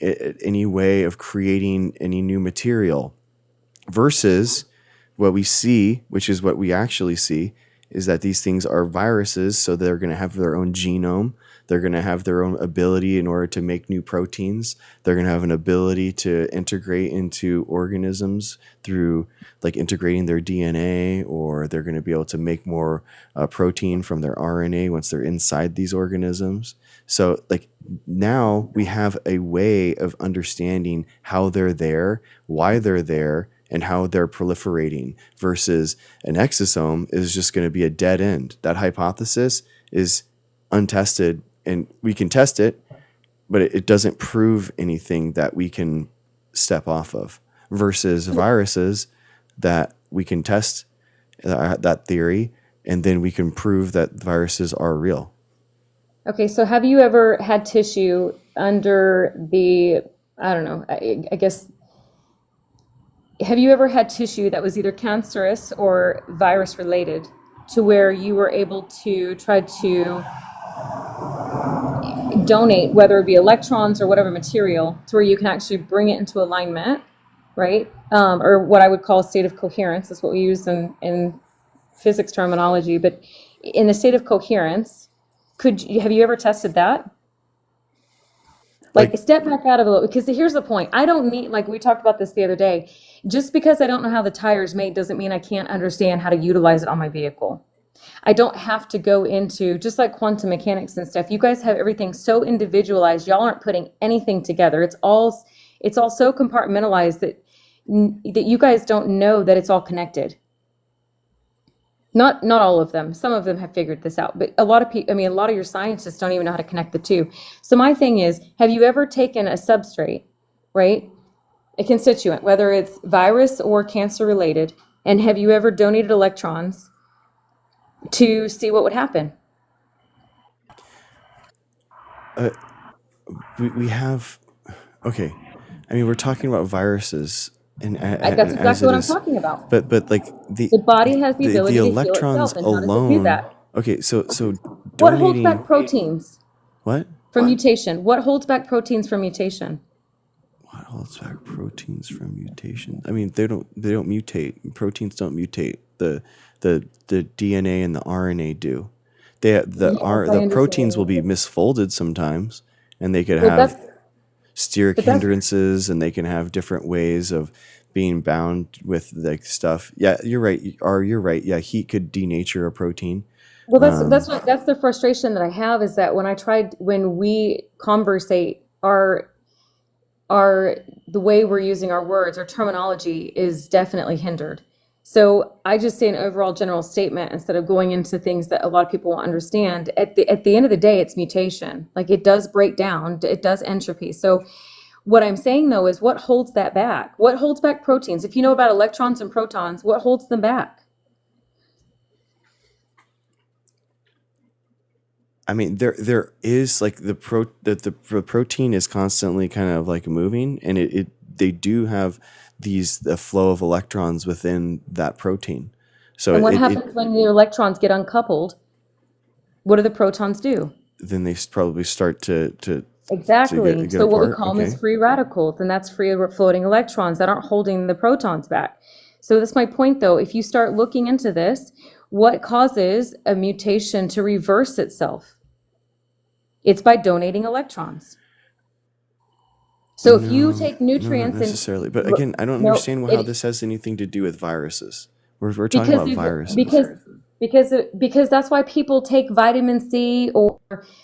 any way of creating any new material. Versus what we see, which is what we actually see, is that these things are viruses, so they're going to have their own genome. They're going to have their own ability in order to make new proteins. They're going to have an ability to integrate into organisms through like integrating their DNA, or they're going to be able to make more protein from their RNA once they're inside these organisms. So like now we have a way of understanding how they're there, why they're there, and how they're proliferating, versus an exosome is just going to be a dead end. That hypothesis is untested, and we can test it, but it doesn't prove anything that we can step off of, versus viruses that we can test that theory, and then we can prove that viruses are real. Okay, so have you ever had tissue under the, I don't know, I guess, have you ever had tissue that was either cancerous or virus related to where you were able to try to donate, whether it be electrons or whatever material, to where you can actually bring it into alignment, right? Or what I would call a state of coherence is what we use in physics terminology. But in a state of coherence, have you ever tested that? Like step back out of it, because here's the point. I don't need, like we talked about this the other day, just because I don't know how the tire is made doesn't mean I can't understand how to utilize it on my vehicle. I don't have to go into, just like quantum mechanics and stuff, you guys have everything so individualized, y'all aren't putting anything together. It's all so compartmentalized that you guys don't know that it's all connected. Not all of them. Some of them have figured this out, but a lot of people, a lot of your scientists don't even know how to connect the two. So my thing is, have you ever taken a substrate, right? A constituent, whether it's virus or cancer related, and have you ever donated electrons to see what would happen? We have, okay. We're talking about viruses. That's exactly what I'm talking about. But like the body has the ability to heal electrons itself, and how does it do alone. that? Okay, so What holds donating back proteins what? from mutation? What holds back proteins from mutation? What holds back proteins from mutation? They don't mutate. Proteins don't mutate. The DNA and the RNA do. The proteins will be misfolded sometimes, and they could have steric hindrances, and they can have different ways of being bound with like stuff. Yeah, you're right. You're right. Yeah, heat could denature a protein. Well, that's the frustration that I have, is that when we conversate, the way we're using our words, our terminology is definitely hindered. So I just say an overall general statement instead of going into things that a lot of people won't understand. At the end of the day, it's mutation. Like, it does break down, it does entropy. So what I'm saying though is, what holds that back? What holds back proteins? If you know about electrons and protons, what holds them back? There is like the protein is constantly kind of like moving, and they do have the flow of electrons within that protein. So and what happens when the electrons get uncoupled? What do the protons do? Then they probably start to exactly. To get so what apart. we call them is free radicals, and that's free floating electrons that aren't holding the protons back. So that's my point though. If you start looking into this, what causes a mutation to reverse itself? It's by donating electrons. So if you take nutrients, not necessarily, but again, I don't understand how this has anything to do with viruses. We're talking about viruses. Because that's why people take vitamin C, or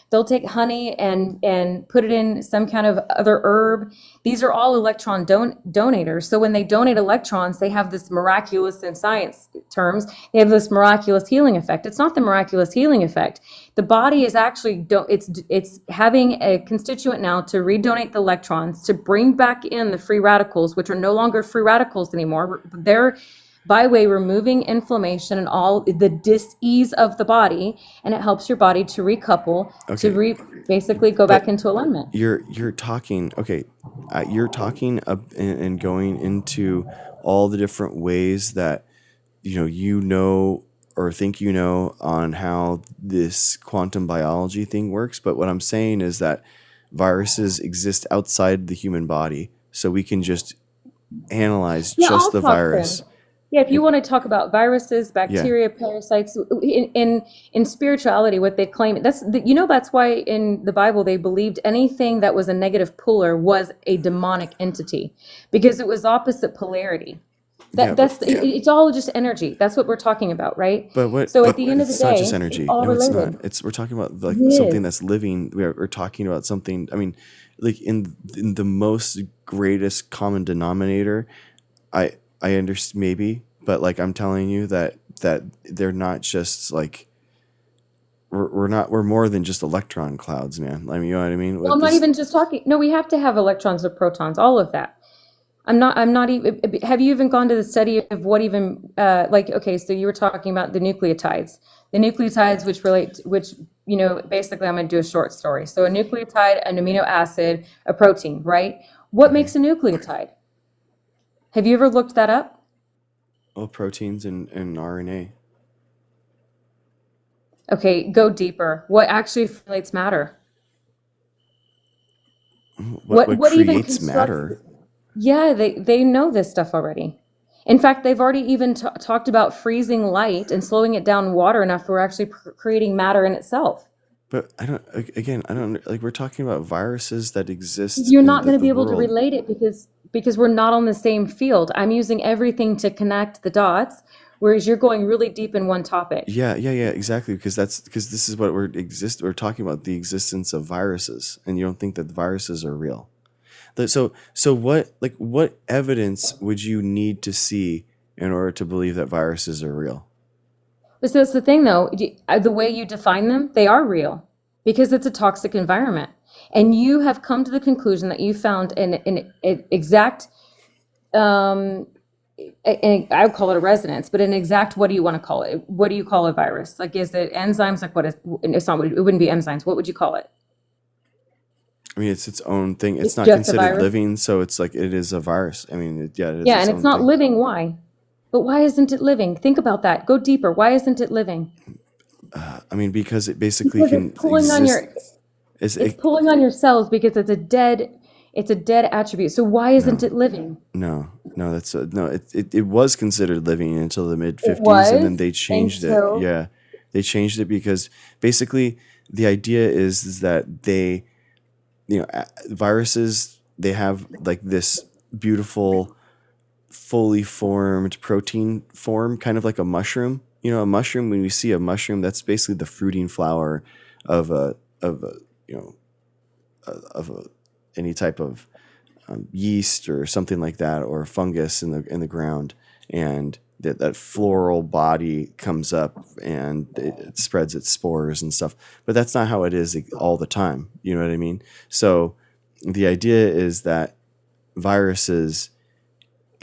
they'll take honey and put it in some kind of other herb. These are all electron donators. So when they donate electrons, they have this miraculous, in science terms, they have this miraculous healing effect. It's not the miraculous healing effect. The body is actually it's having a constituent now to redonate the electrons, to bring back in the free radicals, which are no longer free radicals anymore. They're by way removing inflammation and all the dis-ease of the body, and it helps your body to recouple, to basically go back into alignment. You're talking and going into all the different ways that or think you know on how this quantum biology thing works, but what I'm saying is that viruses exist outside the human body, so we can just analyze Yeah, just all the virus. toxins. Yeah, if you And want to talk about viruses, yeah, bacteria, parasites, in spirituality, what they claim that's why in the Bible they believed anything that was a negative polar was a demonic entity, because it was opposite polarity. yeah, It's all just energy. That's what we're talking about, right? So at but the end of the it's not just day, it's energy. all No, it's not. related. We're talking about It like something is. that's living. We're talking about something. I mean, like in the most greatest common denominator, I understand maybe, but like I'm telling you that they're not just like we're more than just electron clouds, man. I mean, you know what I mean? Well, With I'm not this, even just talking. No, we have to have electrons or protons, all of that. I'm not even, have you even gone to the study of what even, okay, so you were talking about the nucleotides, basically I'm going to do a short story. So a nucleotide, an amino acid, a protein, right? What makes a nucleotide? Have you ever looked that up? all proteins and RNA. Okay, go deeper. What actually formulates matter? What even Creates constructs? matter? Yeah, they know this stuff already. In fact, they've already even talked about freezing light and slowing it down in water enough for actually creating matter in itself. But I don't like we're talking about viruses that exist You're in not going to the be able to world. relate it because we're not on the same field. I'm using everything to connect the dots, whereas you're going really deep in one topic. Yeah, exactly. Because this is what we're talking about, the existence of viruses, and you don't think that viruses are real. So what evidence would you need to see in order to believe that viruses are real? But so that's the thing, though. The way you define them, they are real because it's a toxic environment. And you have come to the conclusion that you found an exact, I would call it a resonance, but an exact, what do you want to call it? What do you call a virus? Like, is it enzymes? Like, what is, it's not, it wouldn't be enzymes. What would you call it? I mean, it's its own thing. It's It's not just a considered virus. living, so it's like it is a virus. I mean, it is Yeah, its and it's own not thing. living. Why? But why isn't it living? Think about that. Go deeper. Why isn't it living? I mean, because it basically Because can it's pulling on exist. your it's pulling on your cells because it's a dead attribute. So why isn't No, it living? no, that's no. It was considered living until the mid It '50s, and then was they changed it. until Yeah, they changed it because basically the idea is that they, viruses, they have like this beautiful fully formed protein form, kind of like a mushroom. A mushroom, when we see a mushroom, that's basically the fruiting flower of a you know of any type of yeast or something like that, or fungus in the ground, and that floral body comes up and it spreads its spores and stuff. But that's not how it is all the time. You know what I mean? So the idea is that viruses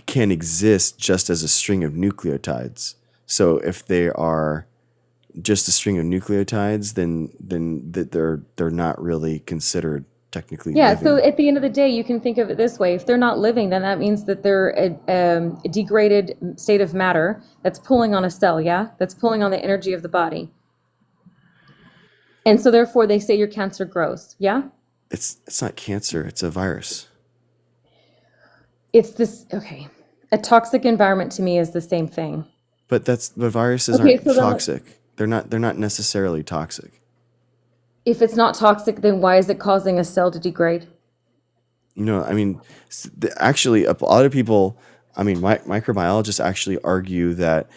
can exist just as a string of nucleotides. So if they are just a string of nucleotides, then they're not really considered technically Yeah, so living. at the end of the day, you can think of it this way. If they're not living, then that means that they're a degraded state of matter that's pulling on a cell, yeah? That's pulling on the energy of the body. And so therefore they say your cancer grows, yeah? It's not cancer, it's a virus. It's this, okay. A toxic environment to me is the same thing. But viruses Okay, aren't so then toxic. They're not necessarily toxic. if it's not toxic, then why is it causing a cell to degrade? I mean, actually, a lot of people, I mean, microbiologists actually argue that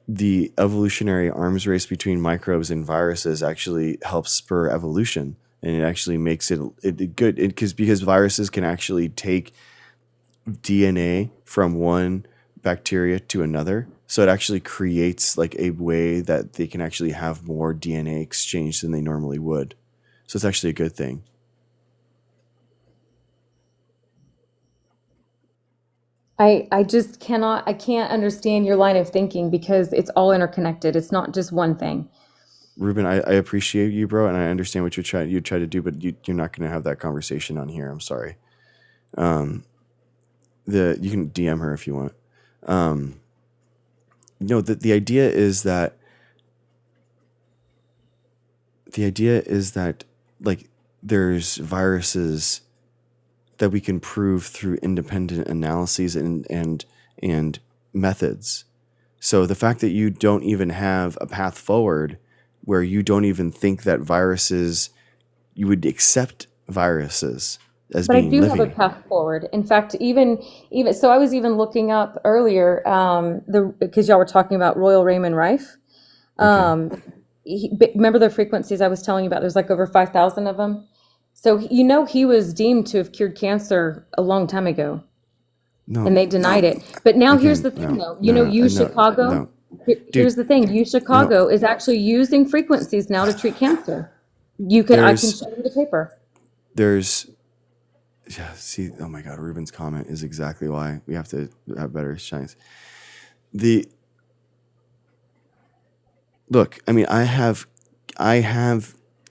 the evolutionary arms race between microbes and viruses actually helps spur evolution, and it actually makes it good because viruses can actually take DNA from one bacteria to another. So it actually creates like a way that they can actually have more DNA exchange than they normally would. So it's actually a good thing. I just I can't understand your line of thinking because it's all interconnected. It's not just one thing. Ruben, I appreciate you, bro, and I understand what you try to do, but you're not going to have that conversation on here. I'm sorry. You can DM her if you want. The idea is that the idea is that like there's viruses that we can prove through independent analyses and methods. So the fact that you don't even have a path forward where you don't even think that viruses, you would accept viruses as But I being do have a living. path forward. In fact, even so, I was even looking up earlier because y'all were talking about Royal Raymond Rife. Okay. Remember the frequencies I was telling you about? There's like over 5,000 of them. So he was deemed to have cured cancer a long time ago, No, and they denied it. But now here's again, the thing, no, though. no, no, no, Chicago. no. Here's Dude, the thing. no, Chicago is actually using frequencies now to treat cancer. I can there's, show you the paper. there's, yeah, see, oh my God, Ruben's comment is exactly why we have to have better shines. Look, I mean, I have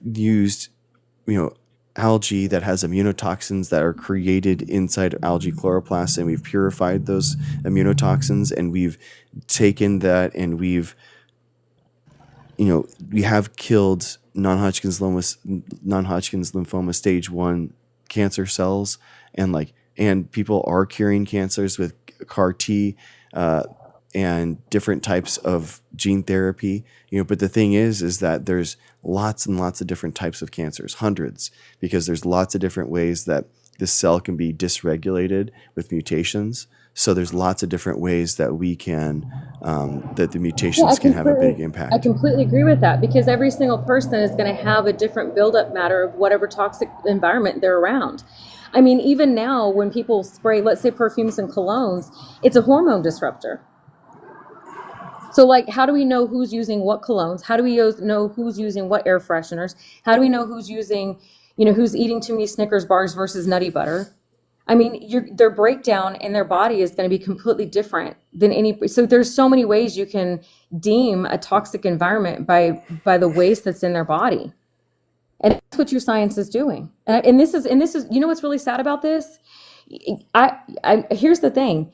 used, algae that has immunotoxins that are created inside algae chloroplasts, and we've purified those immunotoxins, and we've taken that, and we have killed non-Hodgkin's lymphoma stage 1 cancer cells, and people are curing cancers with CAR T and different types of gene therapy. But the thing is that there's lots and lots of different types of cancers, hundreds, because there's lots of different ways that this cell can be dysregulated with mutations. So there's lots of different ways that we can, that the mutations can have a big I impact. completely agree with that, because every single person is going to have a different buildup matter of whatever toxic environment they're around. I mean, even now when people spray, let's say, perfumes and colognes, it's a hormone disruptor. So like, how do we know who's using what colognes? How do we know who's using what air fresheners? How do we know who's using, who's eating too many Snickers bars versus Nutty Butter? I mean, their breakdown in their body is going to be completely different than so there's so many ways you can deem a toxic environment by the waste that's in their body. And that's what your science is doing. And this is, what's really sad about this? Here's the thing.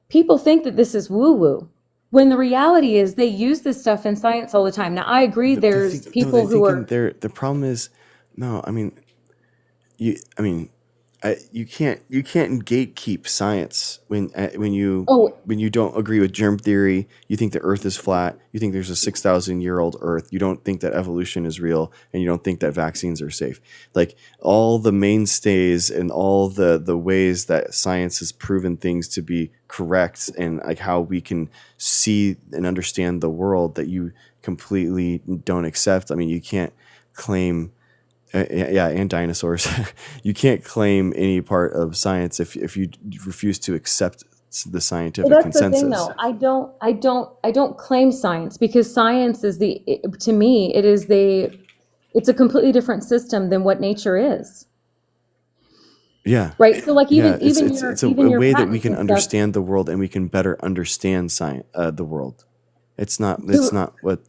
People think that this is woo-woo, when the reality is they use this stuff in science all the time. Now, I agree there's people who are... The problem is, no, I mean, you can't gatekeep science when you don't agree with germ theory. You think the Earth is flat. You think there's a 6,000-year-old Earth. You don't think that evolution is real, and you don't think that vaccines are safe. Like all the mainstays and all the ways that science has proven things to be correct, and like how we can see and understand the world, that you completely don't accept. I mean, you can't claim. And dinosaurs. You can't claim any part of science if you refuse to accept the scientific consensus. The thing, though. I don't claim science, because science is to me, it's a completely different system than what nature is. Yeah. Right. So like it's a way that we can understand the world, and we can better understand the world. It's not what.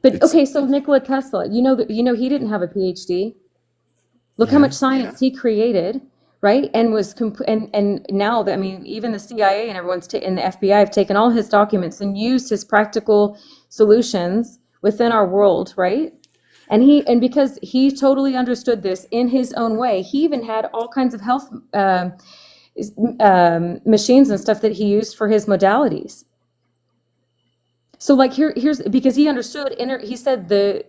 Okay, so Nikola Tesla, he didn't have a PhD. Look how much science he created, right? And and now that, I mean, even the CIA and everyone's and the FBI have taken all his documents and used his practical solutions within our world, right? And because he totally understood this in his own way, he even had all kinds of health machines and stuff that he used for his modalities. So like here's because he understood he said the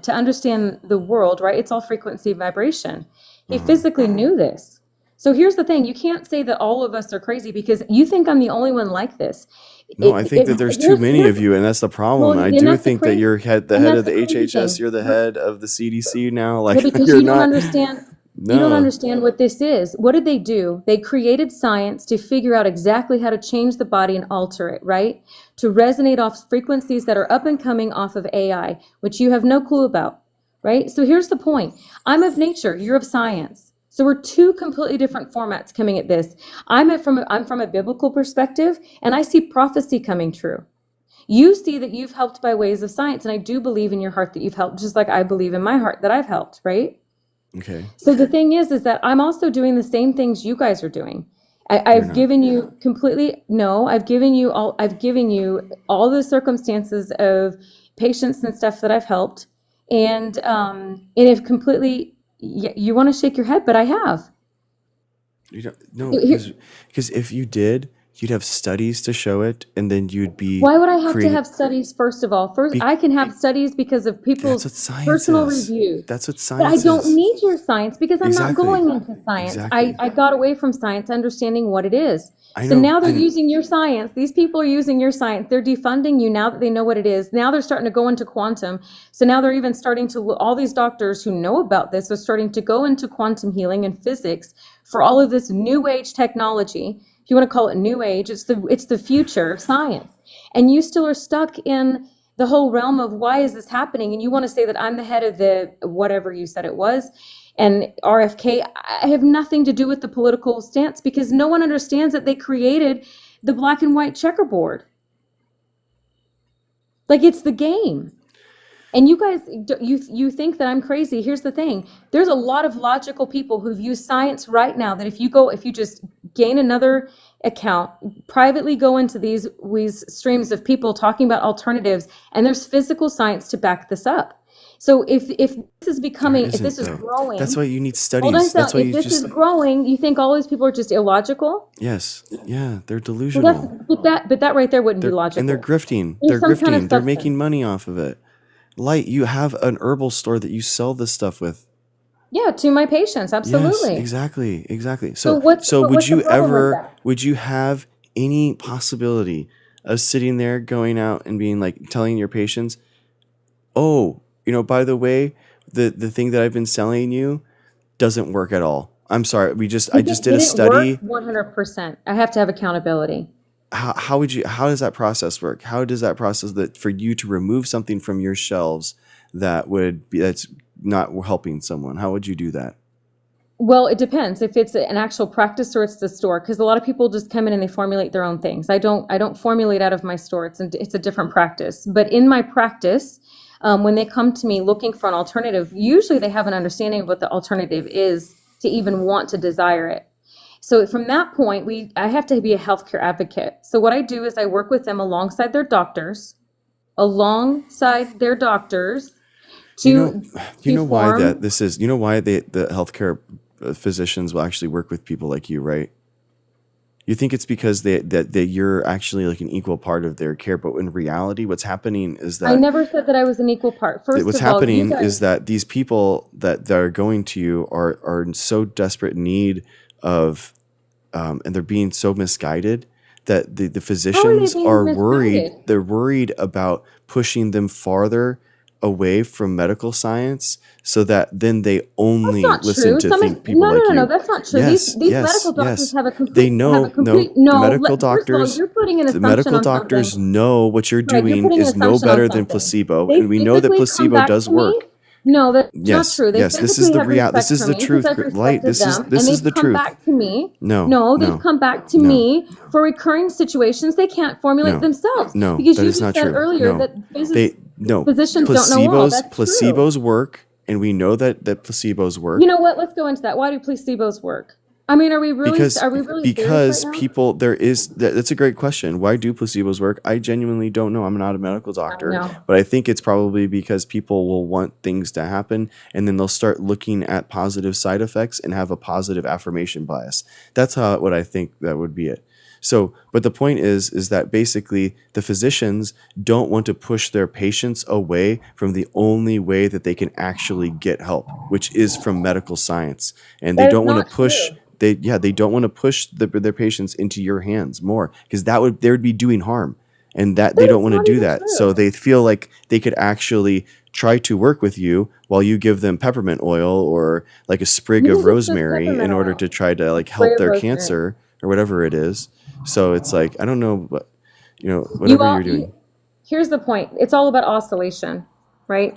to understand the world, right? It's all frequency vibration. He physically knew this. So here's the thing: you can't say that all of us are crazy because you think I'm the only one like this. No, I think that there's too many of you, and that's the problem. I do think that you're the head of the HHS. You're the head of the CDC now. Like because you're you don't not. understand. No. You don't understand what this is. What did they do? They created science to figure out exactly how to change the body and alter it, right? To resonate off frequencies that are up and coming off of AI, which you have no clue about, right? So here's the point. I'm of nature, you're of science. So we're two completely different formats coming at this. I'm from a biblical perspective, and I see prophecy coming true. You see that you've helped by ways of science, and I do believe in your heart that you've helped, just like I believe in my heart that I've helped, right? Okay. So the thing is that I'm also doing the same things you guys are doing. I've given you I've given you all the circumstances of patients and stuff that I've helped. and if completely, you want to shake your head, but I have. You don't, no, Here- because if you did, you'd have studies to show it, and then you'd be Why would I have to create. have studies, first of all? First, Be- I can have studies because of That's people's what science personal is. reviews. That's what But I science don't is. need your science because I'm not Exactly. going into science. Exactly. I got away from science, understanding what it is. I So know. now they're And using your science. These people are using your science. They're defunding you now that they know what it is. Now they're starting to go into quantum. So now they're even starting to, all these doctors who know about this are starting to go into quantum healing and physics for all of this new age technology. If you want to call it new age, it's the future of science. And you still are stuck in the whole realm of why is this happening? And you want to say that I'm the head of the whatever you said it was. And RFK, I have nothing to do with the political stance because no one understands that they created the black and white checkerboard. Like it's the game. And you guys, you think that I'm crazy. Here's the thing. There's a lot of logical people who've used science right now that if you just gain another account, privately go into these streams of people talking about alternatives, and there's physical science to back this up. So if this is becoming, if isn't, this is though. growing, That's why you need hold on a studies. That's second. why If you this just is growing, you think all these people are just illogical? yes, yeah, they're Well, delusional. but that right there wouldn't be They're logical. and they're grifting. There's They're some kind of grifting. They're making substance. money off of it. Light, you have an herbal store that you sell this stuff with. Yeah, to my patients, Yes, absolutely. exactly. So So what's would what's the you problem with ever that? would you have any possibility of sitting there going out and being like telling your patients, "Oh, by the way, the thing that I've been selling you doesn't work at all. I'm sorry. I just did a Did it study. work? 100%. I have to have accountability. How does that process work? How does that process that for you to remove something from your shelves that's not helping someone? How would you do that? Well, it depends if it's an actual practice or it's the store, because a lot of people just come in and they formulate their own things. I don't formulate out of my store. It's a different practice. But in my practice, when they come to me looking for an alternative, usually they have an understanding of what the alternative is to even want to desire it. So from that point, I have to be a healthcare advocate. So what I do is I work with them alongside their doctors, to You know why form. that this is. You know why the healthcare physicians will actually work with people like you, right? You think it's because that you're actually like an equal part of their care, but in reality, what's happening is I that never said that I was an equal part. First what's of all, you happening guys, is that these people that are going to you are in so desperate need of, and they're being so misguided that the how are they physicians being are worried. misguided? They're worried about pushing them farther away from medical science so that then they That's only not listen true. to Some people no, like you. that's not true. Yes, These yes, medical doctors yes. have a They complete know, complete the no. medical First of all, doctors, you're putting an the assumption medical on doctors something. know what you're Right, you're doing putting an is no assumption on better than something. placebo, They and we know that physically come placebo back does to me. work. No, that's not Yes, true. They yes. This is physically the have reality. respect This is for the me truth. because I've Light. respected This is them, this and is they've the come truth. back to me. No, No, they've no, come back to no, me for recurring situations they can't formulate no, themselves. no. Because That you is just not said true. earlier No, that no. physicians don't know all. That's true. Placebos work, and we know that placebos You work. know what? Let's go into that. Why do placebos work? I mean, are we really serious right now? People that's a great question. Why do placebos work? I genuinely don't know. I'm not a medical doctor, know. but I think it's probably because people will want things to happen, and then they'll start looking at positive side effects and have a positive affirmation bias. That's what I think that would be it. So, but the point is that basically the physicians don't want to push their patients away from the only way that they can actually get help, which is from medical science, and they That is don't want not to push. true. They don't want to push their patients into your hands more, because they would be doing harm, and that they That don't is want to not do even that. So true. they feel like they could actually try to work with you while you give them peppermint oil or like a sprig You of think it's just rosemary in peppermint order oil? to try to like Spray help of their rosemary. cancer or whatever it is. So it's like, I don't know, but You whatever all. you're doing, Here's the point. It's all about oscillation, right?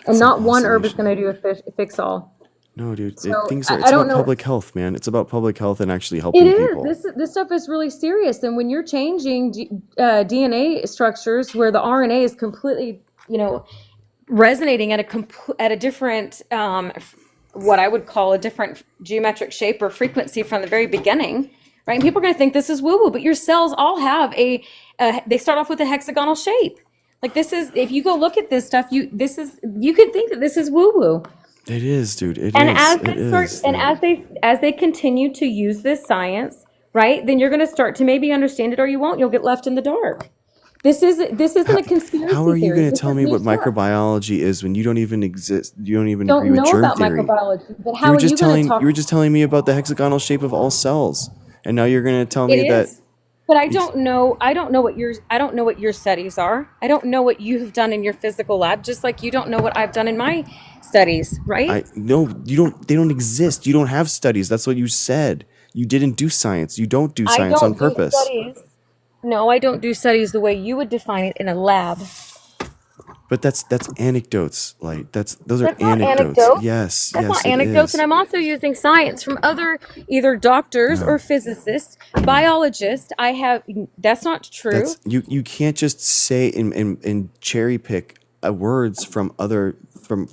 And it's not not one herb is oscillation. going to do a fix all. No, dude, So it's I don't about know. public health, man. It's about public health and actually It helping is. people. This stuff is really serious. And when you're changing DNA structures where the RNA is completely, resonating at a different, what I would call a different geometric shape or frequency from the very beginning, right? And people are going to think this is woo-woo, but your cells all have they start off with a hexagonal shape. Like this is, if you go look at this stuff, you could think that this is woo woo. It is, dude. It And is. as It they start, is. and as they continue to use this science, right, then you're going to start to maybe understand it, or you won't. You'll get left in the dark. This isn't a conspiracy How are you theory. going to This tell is me new what stuff. microbiology is when you don't even exist? You don't even agree Don't with know germ about theory. microbiology, but You how were are you just going to telling talk? you were just telling me about the hexagonal shape of all cells, and now you're going to tell It me that is, but I don't know. I don't know what your studies are. I don't know what you have done in your physical lab, just like you don't know what I've done in my studies, right? no, you don't. They don't exist. You don't have studies. That's what you said. You didn't do science. You don't do I science on don't do purpose. studies. No, I don't do studies the way you would define it in a lab. But that's anecdotes. Like those are That's not anecdotes. anecdotes. Yes, That's yes, not it anecdotes, is. and I'm also using science from other either doctors No. or physicists, biologists. That's not true. That's you can't just say and cherry pick words from other from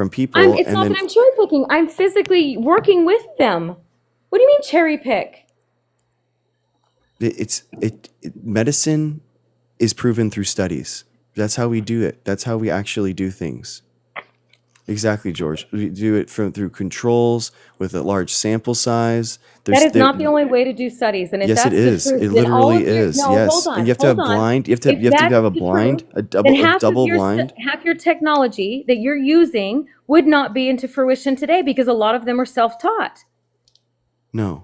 people It's and not then that I'm cherry picking. I'm physically working with them. What do you mean cherry pick? medicine is proven through studies. That's how we do it. That's how we actually do things. Exactly, George. We do it through controls with a large sample size. That is not the only way to do studies, and if Yes, that's it is. the truth, It then all literally of your, is. no, Yes, hold on, and you have to hold have on. blind. You have If to that's have a the blind, truth, a then half double of blind. half your technology that you're using would not be into fruition today because a lot of them are self-taught. No,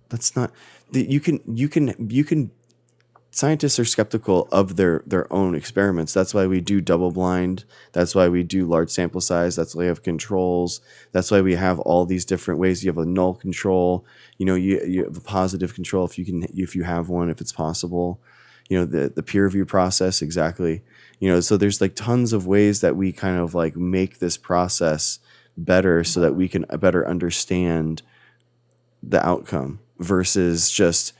that's not. You can. Scientists are skeptical of their own experiments. That's why we do double blind. That's why we do large sample size. That's why we have controls. That's why we have all these different ways. You have a null control. You have a positive control if you have one, if it's possible. The peer review process, exactly. So there's like tons of ways that we kind of like make this process better so that we can better understand the outcome versus just,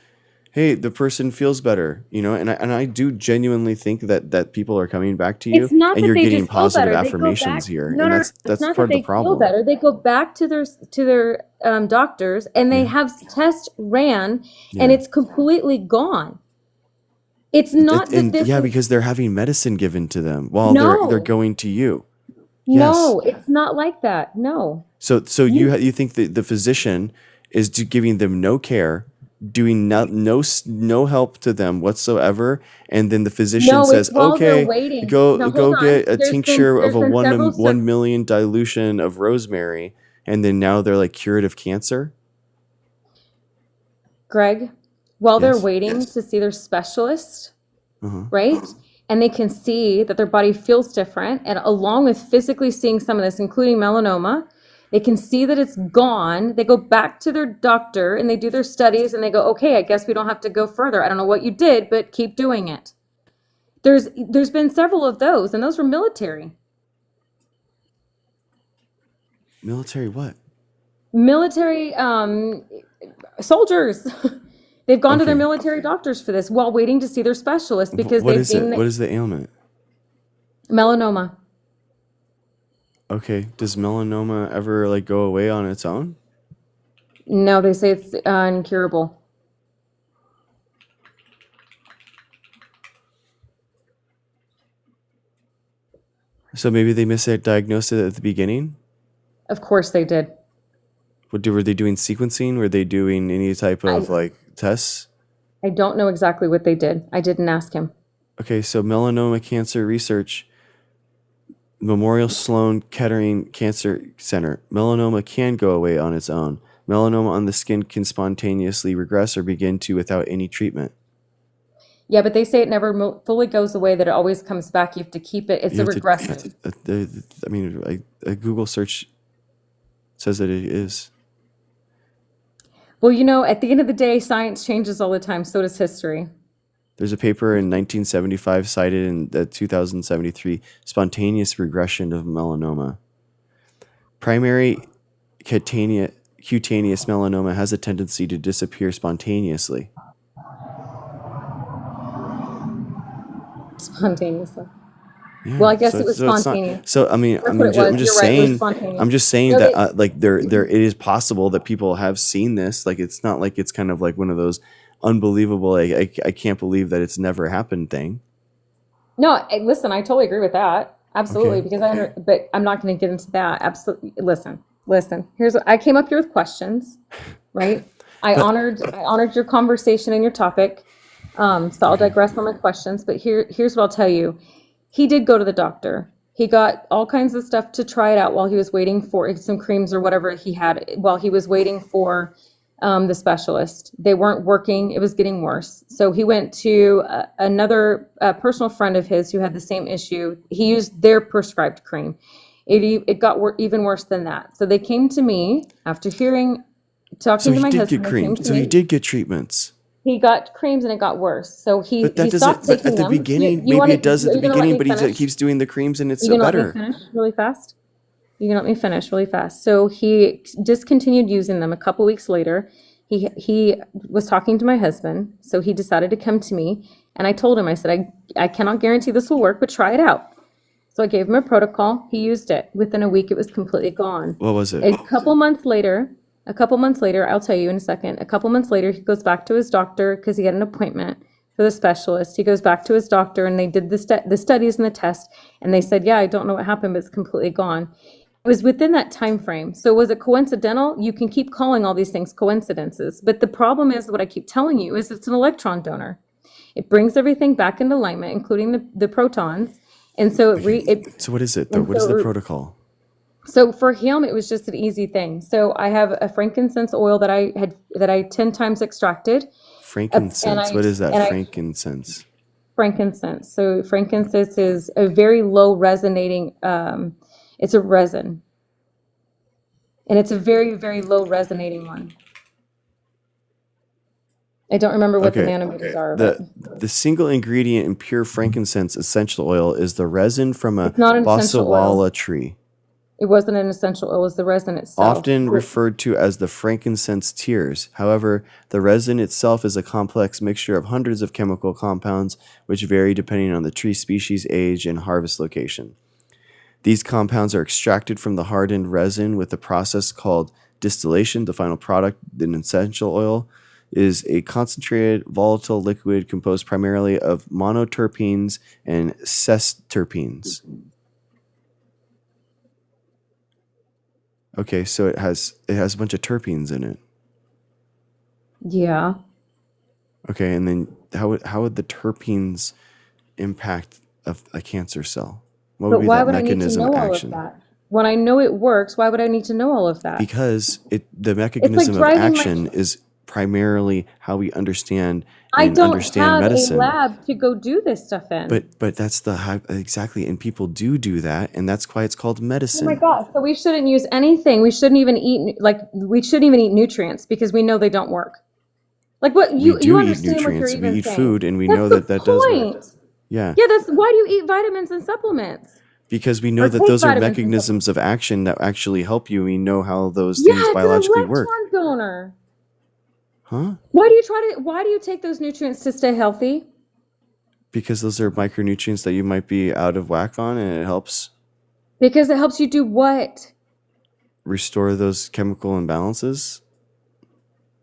hey, the person feels better, and I do genuinely think that people are coming back to you It's not and that you're they getting just feel positive better. They go affirmations back. here, No, and no, that's it's not part that of the they feel problem. better. They go back to their doctors and they Yeah. have tests ran, Yeah. and it's completely gone. It's not that And this yeah, is, because they're having medicine given to them while No. they're going to you. no, it's not like that. No. So you think that the physician is giving them no care, doing no help to them whatsoever, and then the physician No, says, it's while they're "Okay, waiting. go Now, hold on. get a There's tincture of a been several 1 million dilution of rosemary," and then now they're like cured of cancer. Greg, while they're Yes. waiting to see their specialist, Uh-huh. right? And they can see that their body feels different. And along with physically seeing some of this, including melanoma, they can see that it's gone. They go back to their doctor and they do their studies and they go, okay, I guess we don't have to go further. I don't know what you did, but keep doing it. There's been several of those, and those were military. Military what? Military soldiers. They've gone to their Okay. military doctors for this while waiting to see their specialist because What they've is it? been What is the ailment? melanoma. Okay, does melanoma ever like go away on its own? No, they say it's incurable. So maybe they misdiagnosed it at the beginning. Of course they did. Were they doing sequencing? Were they doing any type of like tests? I don't know exactly what they did. I didn't ask him. Okay, so melanoma cancer research, Memorial Sloan Kettering Cancer Center. Melanoma can go away on its own. Melanoma on the skin can spontaneously regress or begin to without any treatment. Yeah, but they say it never fully goes away, that it always comes back. You have to keep it. It's You a have to- regression. I mean, a Google search says that it is. Well, at the end of the day, science changes all the time. So does history. There's a paper in 1975 cited in the 2073 spontaneous regression of melanoma. Primary cutaneous melanoma has a tendency to disappear spontaneously. Spontaneously. Yeah, Well, I guess so- it was so it's not- spontaneous. So I mean, That's I'm what it just, was. I'm just You're right, it was saying. spontaneous. I'm just saying No, that like there it is possible that people have seen this. Like it's not like it's kind of like one of those unbelievable. I can't believe that it's never happened thing. No, listen, I totally agree with that. Absolutely, Okay. because but I'm not going to get into that. Absolutely. Listen. Here's what I came up here with questions, right? But I honored your conversation and your topic. So I'll okay. digress on my questions, but here's what I'll tell you. He did go to the doctor. He got all kinds of stuff to try it out while he was waiting for some creams or whatever he had while he was waiting for the specialist. They weren't working. It was getting worse. So he went to another personal friend of his who had the same issue. He used their prescribed cream. It got even worse than that. So they came to me after So talking to he my did get husband. They came creamed. to So he me. did get treatments. He got creams and it got worse. So But he that stopped doesn't. But taking at the them. beginning, You maybe want it does at are the you gonna let beginning. me But he finish? keeps doing the creams, and it's You gonna let me better. finish really fast? You can let me finish really fast. So he discontinued using them a couple weeks later. He was talking to my husband, so he decided to come to me, and I told him, I said, I cannot guarantee this will work, but try it out. So I gave him a protocol. He used it. Within a week, it was completely gone. What was it? A couple months later, I'll tell you in a second. A couple months later, he goes back to his doctor because he had an appointment for the specialist. He goes back to his doctor, and they did the studies and the test, and they said, yeah, I don't know what happened, but it's completely gone. It was within that time frame. So was it coincidental? You can keep calling all these things coincidences, but the problem is what I keep telling you is it's an electron donor. It brings everything back into alignment, including the protons, and so So what is it though? and What is the so protocol? so for him it was just an easy thing. So I have a frankincense oil that I 10 times extracted, and Frankincense. What is that? I Frankincense. frankincense. So frankincense is a very low resonating. It's a resin, and it's a very, very low resonating one. I don't remember what the Okay. nanometers are, but The single ingredient in pure frankincense essential oil is the resin from a it's not an essential oil. Boswellia tree, It wasn't an essential oil, it was the resin itself. often referred to as the frankincense tears. However, the resin itself is a complex mixture of hundreds of chemical compounds, which vary depending on the tree species, age, and harvest location. These compounds are extracted from the hardened resin with a process called distillation. The final product, an essential oil, is a concentrated volatile liquid composed primarily of monoterpenes and sesterpenes. Okay, so it has a bunch of terpenes in it. Yeah. Okay, and then how would the terpenes impact a cancer cell? What would But be why that would I need to mechanism know of all of action? that? When I know it works, why would I need to know all of that? Because the It's like mechanism of driving my action is primarily how we understand I and don't understand have a medicine. lab to go do this stuff in. But that's exactly, and people do that, and that's why it's called Oh my medicine. gosh. So we shouldn't use anything. We shouldn't even eat nutrients because we know they don't work. Like what We you do eat understand what you're nutrients. We even eat saying. food, and we That's know the that does work. point. Yeah, Yeah, that's why do you eat vitamins and supplements? because we know Or that take those are vitamins and mechanisms supplements. of action that actually help you. We know how those Yeah, things it's an biologically work. electron donor. Huh? Why do you take those nutrients to stay healthy? Because those are micronutrients that you might be out of whack on, and it helps Because it helps you do what? restore those chemical imbalances.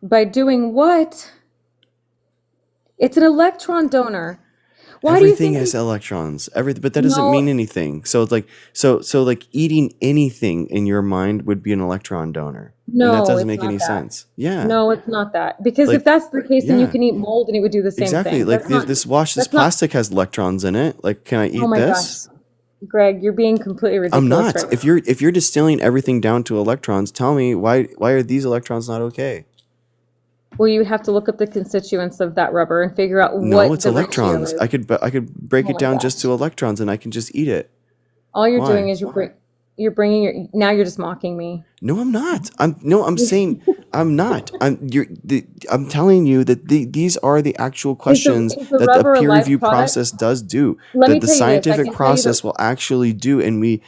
By doing what? It's an electron donor. Why do you Everything think has electrons. Everything, but that doesn't mean no, anything. So it's like so like eating anything in your mind would be an electron donor, and that no, doesn't it's make any not that. sense. Yeah, No, it's not that. Because if like that's the case, then you yeah, can eat mold and it would do the same exactly. thing. Like this That's not, plastic has electrons in it. Like, can I oh eat my this? gosh. Greg, you're being completely I'm ridiculous not. right If now. you're distilling everything down to electrons, tell me why are these electrons not okay? Well, you would have to look up the constituents of that rubber and figure out No, what it's the ratio electrons. is. I could break Oh it my down just gosh. to electrons, and I can just eat it. All you're doing Why? is you're bringing now you're just mocking me. No, I'm not. I'm saying I'm not. I'm telling you that these are the actual questions Is the that the rubber a peer live review product? process does do, Let me that the tell you this. I scientific can tell you process that will actually do, and we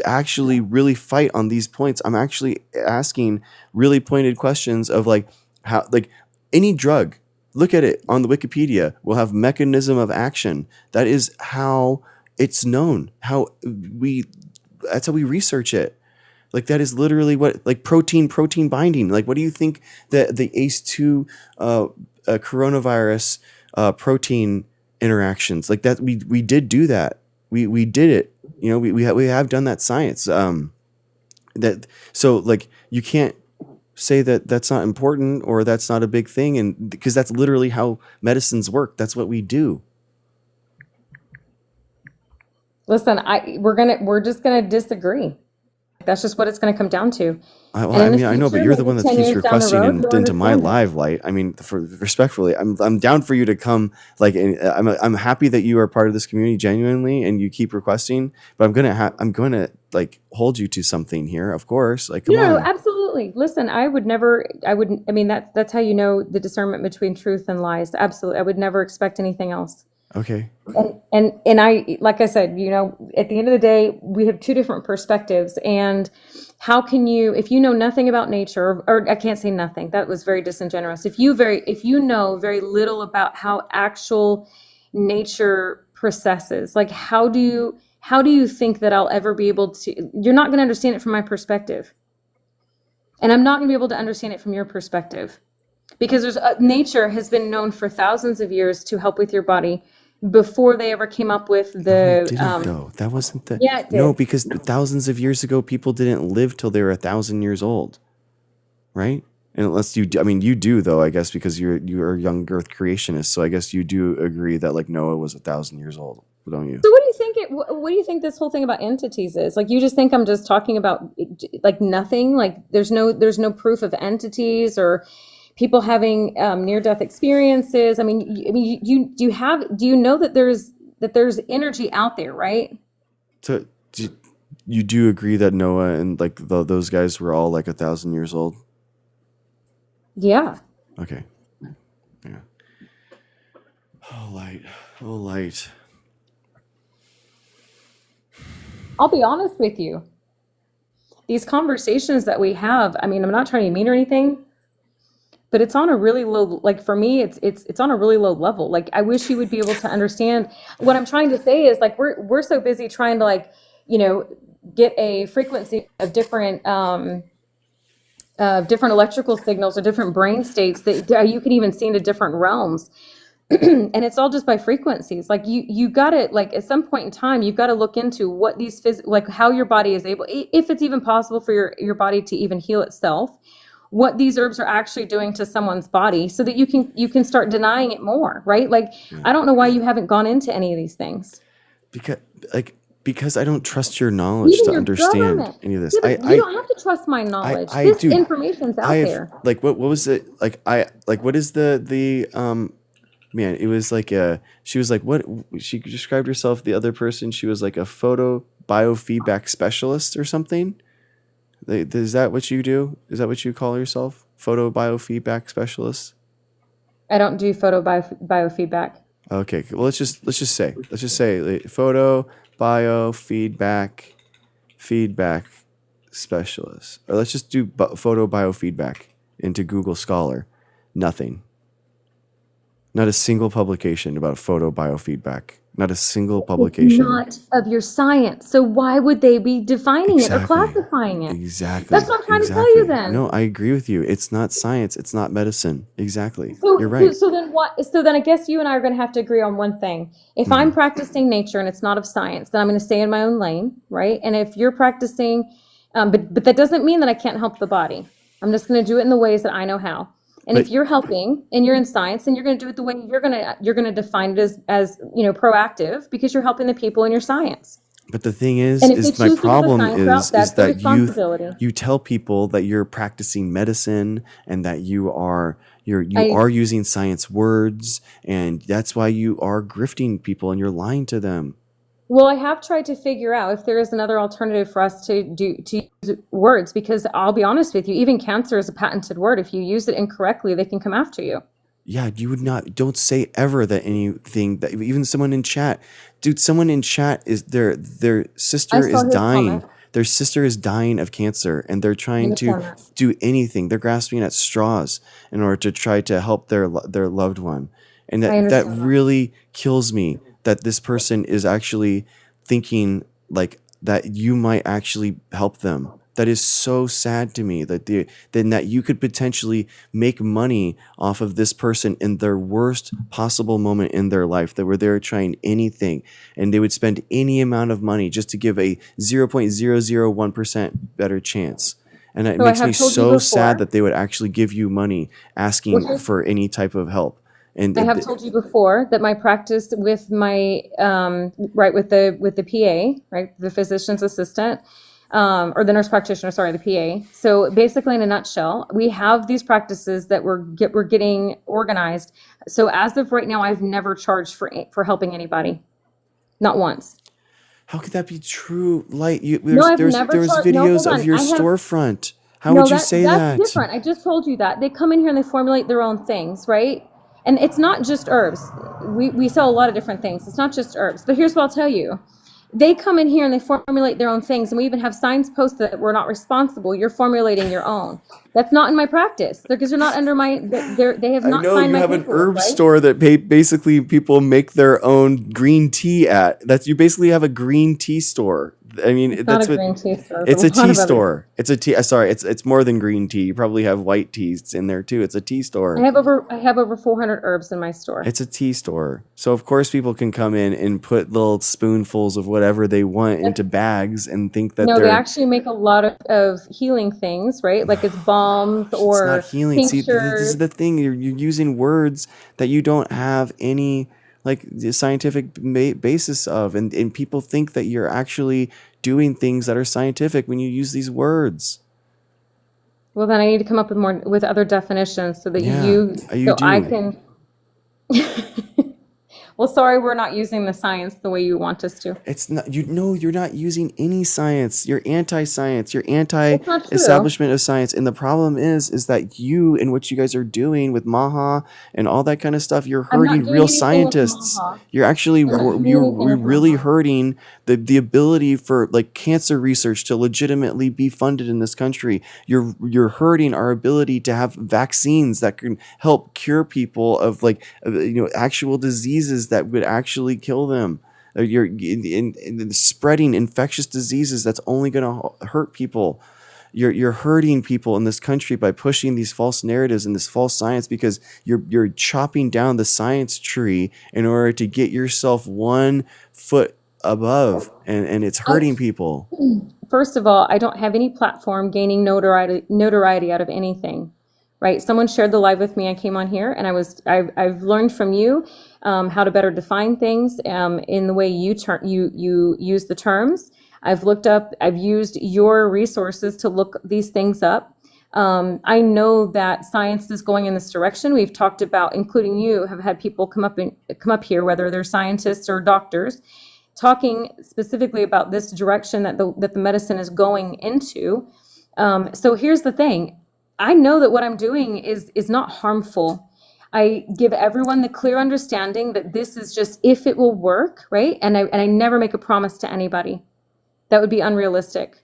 actually really fight on these points. I'm actually asking really pointed questions of like how, like, any drug, look at it on the Wikipedia, will have mechanism of action. That is how it's known. That's how we research it. Like, that is literally what, like, protein binding. Like, what do you think that the ACE2 coronavirus protein interactions like that. We did do that. We did it. You know, we have done that science. That so like you can't say that that's not important or that's not a big thing, and because that's literally how medicines work. That's what we do. Listen, we're just gonna disagree. That's just what it's gonna come down to. I And in the mean, I know, but future, you're the maybe one that 10 keeps years down the requesting road, you'll into my understand it. live light. I mean, for respectfully, I'm down for you to come. Like, and I'm happy that you are part of this community genuinely, and you keep requesting. But I'm gonna like hold you to something here, of course. Like, come No, on. absolutely. Listen, I wouldn't, I mean, that's how you know the discernment between truth and lies. Absolutely. I would never expect anything else. Okay. And I, like I said, you know, at the end of the day, we have two different perspectives. And how can you, if you know nothing about nature, or I can't say nothing, that was very disingenuous. If you know very little about how actual nature processes, like how do you think that I'll ever be able to, you're not going to understand it from my perspective. And I'm not going to be able to understand it from your perspective. Because nature has been known for thousands of years to help with your body before they ever came up with No, it the didn't though. That wasn't the yeah, it no, did. because thousands of years ago, people didn't live till they were 1,000 years old, right? And unless I mean, you do though, I guess, because you're a young Earth creationist. So I guess you do agree that like Noah was 1,000 years old, don't you? So what do you think this whole thing about entities is? Like you just think I'm just talking about like nothing? Like there's no proof of entities or people having near-death experiences. I mean, do you know that there's energy out there, right? So you do agree that Noah and like those guys were all like 1,000 years old? Yeah. Okay. Yeah. Oh light. Oh light. I'll be honest with you. These conversations that we have, I mean, I'm not trying to be mean or anything, but it's on a really low, like for me, it's on a really low level. Like I wish you would be able to understand what I'm trying to say is like we're so busy trying to like, you know, get a frequency of different electrical signals or different brain states that you can even see into different realms. And it's all just by frequencies. Like you gotta, like at some point in time, you've got to look into what these like how your body is able, if it's even possible for your body to even heal itself, what these herbs are actually doing to someone's body, so that you can start denying it more, right? Like I don't know why you haven't gone into any of these things. Because I don't trust your knowledge Even to your understand government. any of this. Yeah, but you don't have to trust my knowledge. This dude, information's out there. like what was it like? What is the man? It was like she was like what she described herself. The other person, she was like a photo biofeedback specialist or something. Is that what you do? Is that what you call yourself? Photo biofeedback specialist? I don't do photo biofeedback. Okay, well let's just say like, photo biofeedback specialist, or let's just do photo biofeedback into Google Scholar. Nothing. Not a single publication about photo biofeedback. Not a single publication. It's not of your science. So why would they be defining it or Exactly. classifying it? Exactly. That's what I'm trying to tell you then. No, I agree with you. It's not science. It's not medicine. Exactly. So, You're right. So then what? So then I guess you and I are going to have to agree on one thing. If I'm practicing nature and it's not of science, then I'm going to stay in my own lane, right? And if you're practicing, but that doesn't mean that I can't help the body. I'm just going to do it in the ways that I know how. And if you're helping and you're in science, then you're going to do it the way you're going to define it as you know, proactive, because you're helping the people in your science. But the thing is And if they my choose to go the problem science route, is that's their that responsibility. you tell people that you're practicing medicine and that you are using science words, and that's why you are grifting people and you're lying to them. Well, I have tried to figure out if there is another alternative for us to use words, because I'll be honest with you, even cancer is a patented word. If you use it incorrectly, they can come after you. Yeah, you would not. Don't say ever that anything that even someone in chat, dude. Someone in chat is their sister I saw is his dying. comment. Their sister is dying of cancer, and they're trying to Understand that. do anything. They're grasping at straws in order to try to help their loved one, and I that understand that. really kills me. That this person is actually thinking like that you might actually help them. That is so sad to me that that you could potentially make money off of this person in their worst possible moment in their life, that where they're trying anything and they would spend any amount of money just to give a 0.001% better chance. And it So I makes me have told you so sad before. that they would actually give you money asking Okay. for any type of help. And I have told you before that my practice with my right with the PA, right, the physician's assistant, or the nurse practitioner, sorry, the PA. So basically, in a nutshell, we have these practices that we're getting organized. So as of right now, I've never charged for helping anybody, not once. how could that be true? Like No, I've there never was charged. No, videos hold of on. your I have storefront. How no. would you say That's that? different. I just told you that they come in here and they formulate their own things, right? And it's not just herbs. We sell a lot of different things. It's not just herbs. But here's what I'll tell you. They come in here and they formulate their own things, and we even have signs posted that we're not responsible. You're formulating your own. That's not in my practice because they're not under my. They have I not know signed you my have an paperwork, herb right? store that basically people make their own green tea at. You basically have a green tea store. I mean, It's not that's a what green tea store. it's There's a a lot tea of other. store. It's a tea. Sorry, it's more than green tea. You probably have white teas in there too. It's a tea I store. have over 400 herbs in my store. It's a tea store. So of course people can come in and put little spoonfuls of whatever they want into bags and think that No, they they're actually make a lot of healing things, right? Like it's balms it's or not healing. See, this is tinctures. the thing. You're using words that you don't have any like the scientific basis of, and people think that you're actually doing things that are scientific when you use these words. Well, then I need to come up with other definitions so that Yeah, you I do. can. Well, sorry, we're not using the science the way you want us to. It's not you. No, you're not using any science. You're anti-science. You're It's not true. anti-establishment of science. And the problem is that you and what you guys are doing with Maha and all that kind of stuff, you're I'm not hurting doing real anything with scientists. Maha. You're actually I'm not doing you're anything with really Maha. hurting the ability for like cancer research to legitimately be funded in this country. You're hurting our ability to have vaccines that can help cure people of actual diseases that would actually kill them. You're in spreading infectious diseases that's only going to hurt people. You're hurting people in this country by pushing these false narratives and this false science because you're chopping down the science tree in order to get yourself 1 foot above, and it's hurting people. First of all, I don't have any platform gaining notoriety out of anything, right? Someone shared the live with me. I came on here, and I've learned from you how to better define things in the way you use the terms. I've used your resources to look these things up. I know that science is going in this direction. We've talked about, including you, have had people come up here, whether they're scientists or doctors, talking specifically about this direction that the medicine is going into. So here's the thing. I know that what I'm doing is not harmful. I give everyone the clear understanding that this is just if it will work, right? And I never make a promise to anybody. That would be unrealistic.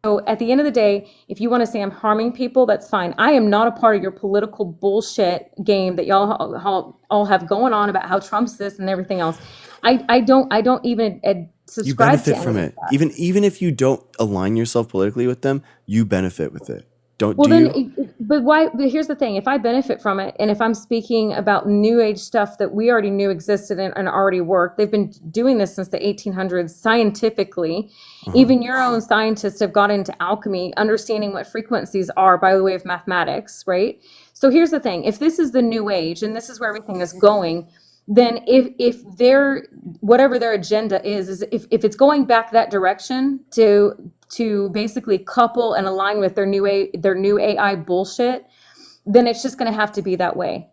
So at the end of the day, if you want to say I'm harming people, that's fine. I am not a part of your political bullshit game that y'all all have going on about how Trump's this and everything else. I don't even You subscribe to benefit any from of it. that. Even if you don't align yourself politically with them, you benefit with it. Well, Do then, you? but why? But here's the thing: if I benefit from it, and if I'm speaking about New Age stuff that we already knew existed and already worked, they've been doing this since the 1800s scientifically. Even your own scientists have got into alchemy, understanding what frequencies are by the way of mathematics, right? So here's the thing: if this is the New Age and this is where everything is going, then if their whatever their agenda is if it's going back that direction to basically couple and align with their new AI bullshit, then it's just going to have to be that way.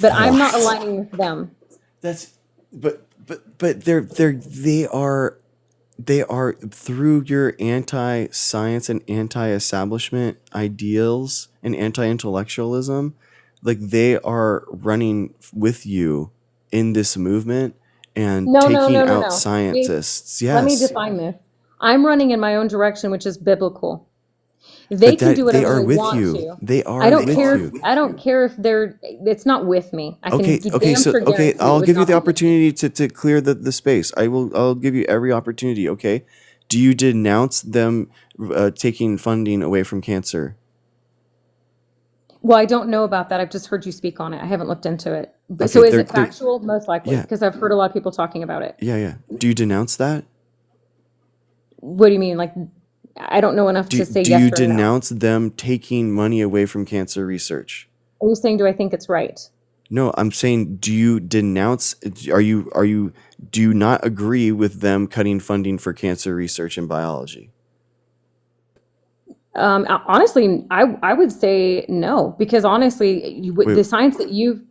But I'm not What? aligning with them. That's but they are through your anti-science and anti-establishment ideals and anti-intellectualism, like they are running with you in this movement and No, taking out no. Wait, scientists. let me Yes, define this. I'm running in my own direction, which is biblical. They but can do they whatever are they with want you. to. They I are don't with care. you. I don't care if it's not with me. I can Okay, damn so sure guarantee it I'll would give you not the be with me. opportunity to clear the space. I'll give you every opportunity, okay? do you denounce them taking funding away from cancer? Well, I don't know about that. I've just heard you speak on it. I haven't looked into it. Okay, So is they're- it factual? Most likely, Yeah. because I've heard a lot of people talking about it. Yeah. Do you denounce that? What do you mean? Like, I don't know enough to say Do yes you or no. denounce them taking money away from cancer research? Are you saying, do I think it's right? No, I'm saying, do you denounce? Do you not agree with them cutting funding for cancer research in biology? Honestly, I would say no, because honestly, Wait. the science that you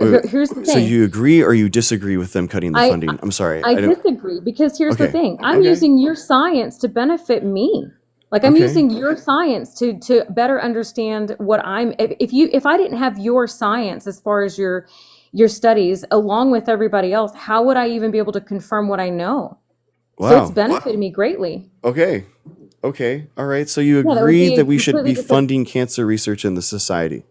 Wait, here's the thing. So you agree or you disagree with them cutting the I- funding? I'm sorry. I don't- disagree, because here's the Okay. thing. I'm Okay. using your science to benefit me. Like, I'm Okay. using your science to better understand what if I didn't have your science as far as your studies along with everybody else, how would I even be able to confirm what I know? So Wow. it's benefited me greatly. Okay. All right. So you that would agree be that we should completely be different- funding cancer research in the society?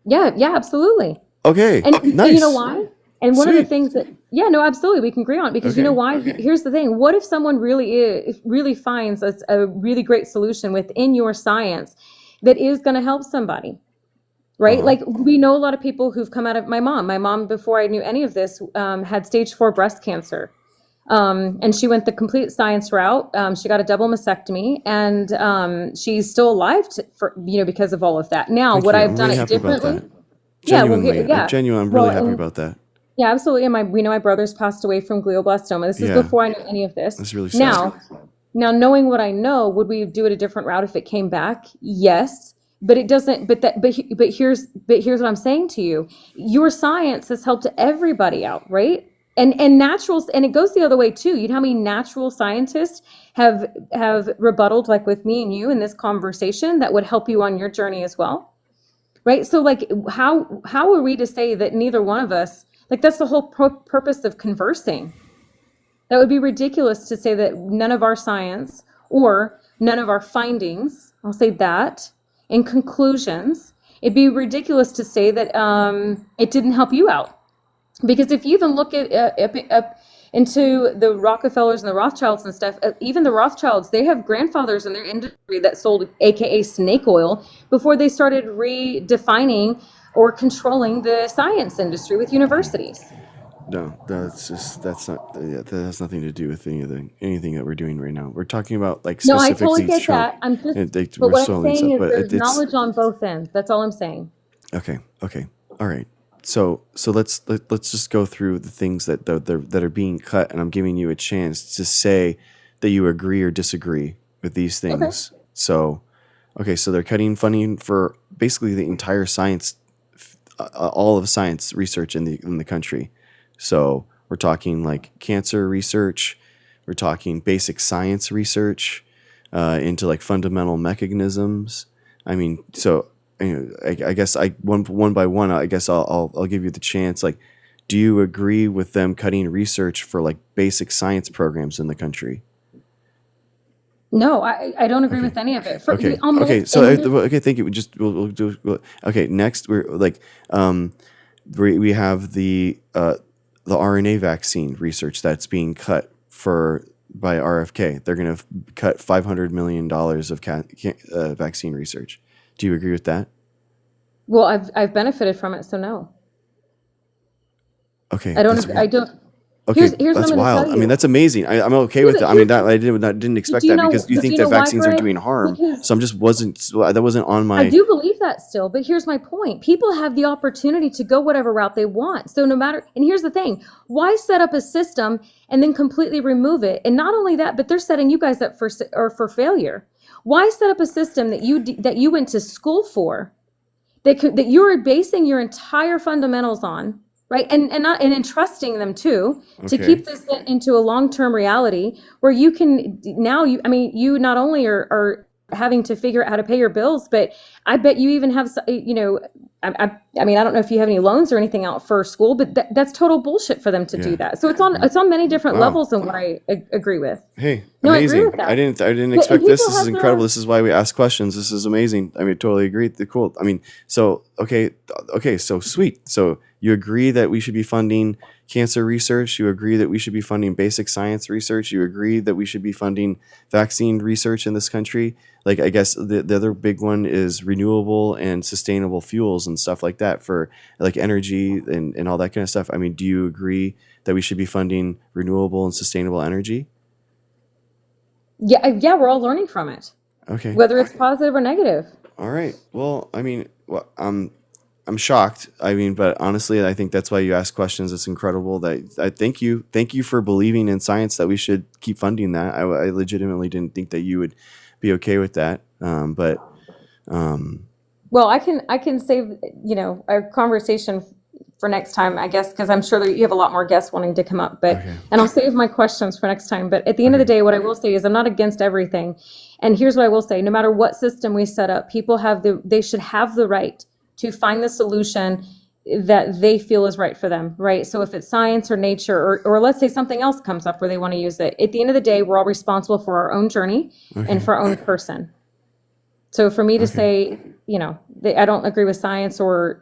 Yeah, absolutely. Okay. And nice. you know why? And one of the Sweet. things that, yeah, no, absolutely, we can agree on it, because you know Okay. why? Here's the thing. What if someone really finds a really great solution within your science that is going to help somebody, right? Uh-huh. Like, we know a lot of people who've come out of my mom, before I knew any of this, had stage 4 breast cancer. And she went the complete science route. She got a double mastectomy, and she's still alive because of all of that. Now, Thank would you. I have I'm done really it happy about differently? that. Yeah, well, Genuinely, yeah. I'm Well, really happy and- about that. Yeah, absolutely. And we know my brother's passed away from glioblastoma. This is Yeah. before I knew any of this. That's really sad. Now knowing what I know, would we do it a different route if it came back? Yes. But it doesn't. But here's what I'm saying to you. Your science has helped everybody out, right? And naturals, and it goes the other way too. You know how many natural scientists have rebutted, like with me and you in this conversation, that would help you on your journey as well, right? So like, how are we to say that neither one of us, like, that's the whole purpose of conversing? That would be ridiculous to say that none of our science or none of our findings, I'll say that, and conclusions, it'd be ridiculous to say that it didn't help you out. Because if you even look at up into the Rockefellers and the Rothschilds and stuff, even the Rothschilds, they have grandfathers in their industry that sold AKA snake oil before they started redefining or controlling the science industry with universities. No, that has nothing to do with anything that we're doing right now. We're talking about like No, I specifics totally each get Trump. that. I'm just, and they- but we're what I'm solving saying stuff, but is there's it's knowledge on both ends. That's all I'm saying. okay. All right. So let's just go through the things that are being cut, and I'm giving you a chance to say that you agree or disagree with these things. So they're cutting funding for basically the entire science, all of science research in the country. So we're talking like cancer research, we're talking basic science research into like fundamental mechanisms. I mean, so. I guess one by one, I guess I'll give you the chance. Like, do you agree with them cutting research for like basic science programs in the country? No, I don't agree with any of it. Okay. Thank you. We'll do. Okay. Next, we're like, we have the RNA vaccine research that's being cut by RFK. They're going to cut $500 million of vaccine research. Do you agree with that? Well, I've benefited from it, so no. Okay. I don't. Okay, Here's what that's I'm gonna wild. tell I mean, you. that's amazing. I'm okay Yeah, with but it. I mean, that I didn't expect do you that know- because you but think do you that know why, vaccines are Greg? doing harm. Because- So that wasn't on my. I do believe that still, but here's my point. People have the opportunity to go whatever route they want. So no matter, and here's the thing, why set up a system and then completely remove it? And not only that, but they're setting you guys up for failure. Why set up a system that you went to school for, that you're basing your entire fundamentals on, right? And entrusting them to Okay. keep this into a long-term reality where you can now, you not only are having to figure out how to pay your bills, but I bet you even have, I mean, I don't know if you have any loans or anything out for school, but that's total bullshit for them to Yeah. do that. So it's on many different Wow. levels than what I agree with. Hey, No, I agree amazing! with that. I didn't But expect this. people This is have their incredible. own- This is why we ask questions. This is amazing. I mean, totally agree. Cool. I mean, so okay. So sweet. So you agree that we should be funding cancer research. You agree that we should be funding basic science research. You agree that we should be funding vaccine research in this country. Like, I guess the other big one is renewable and sustainable fuels and stuff like that for like energy and all that kind of stuff. I mean, do you agree that we should be funding renewable and sustainable energy? Yeah, we're all learning from it, Okay. whether it's positive or negative. All right. Well, I mean, I'm shocked. I mean, but honestly, I think that's why you ask questions. It's incredible that I thank you for believing in science that we should keep funding that. I legitimately didn't think that you would be okay with that. But Well, I can save, a conversation for next time, I guess, because I'm sure that you have a lot more guests wanting to come up, but, Okay. and I'll save my questions for next time. But at the end of the day, what I will say is I'm not against everything. And here's what I will say, no matter what system we set up, people they should have the right to find the solution that they feel is right for them, right? So if it's science or nature, or let's say something else comes up where they want to use it, at the end of the day, we're all responsible for our own journey and for our own person. So for me to say, I don't agree with science or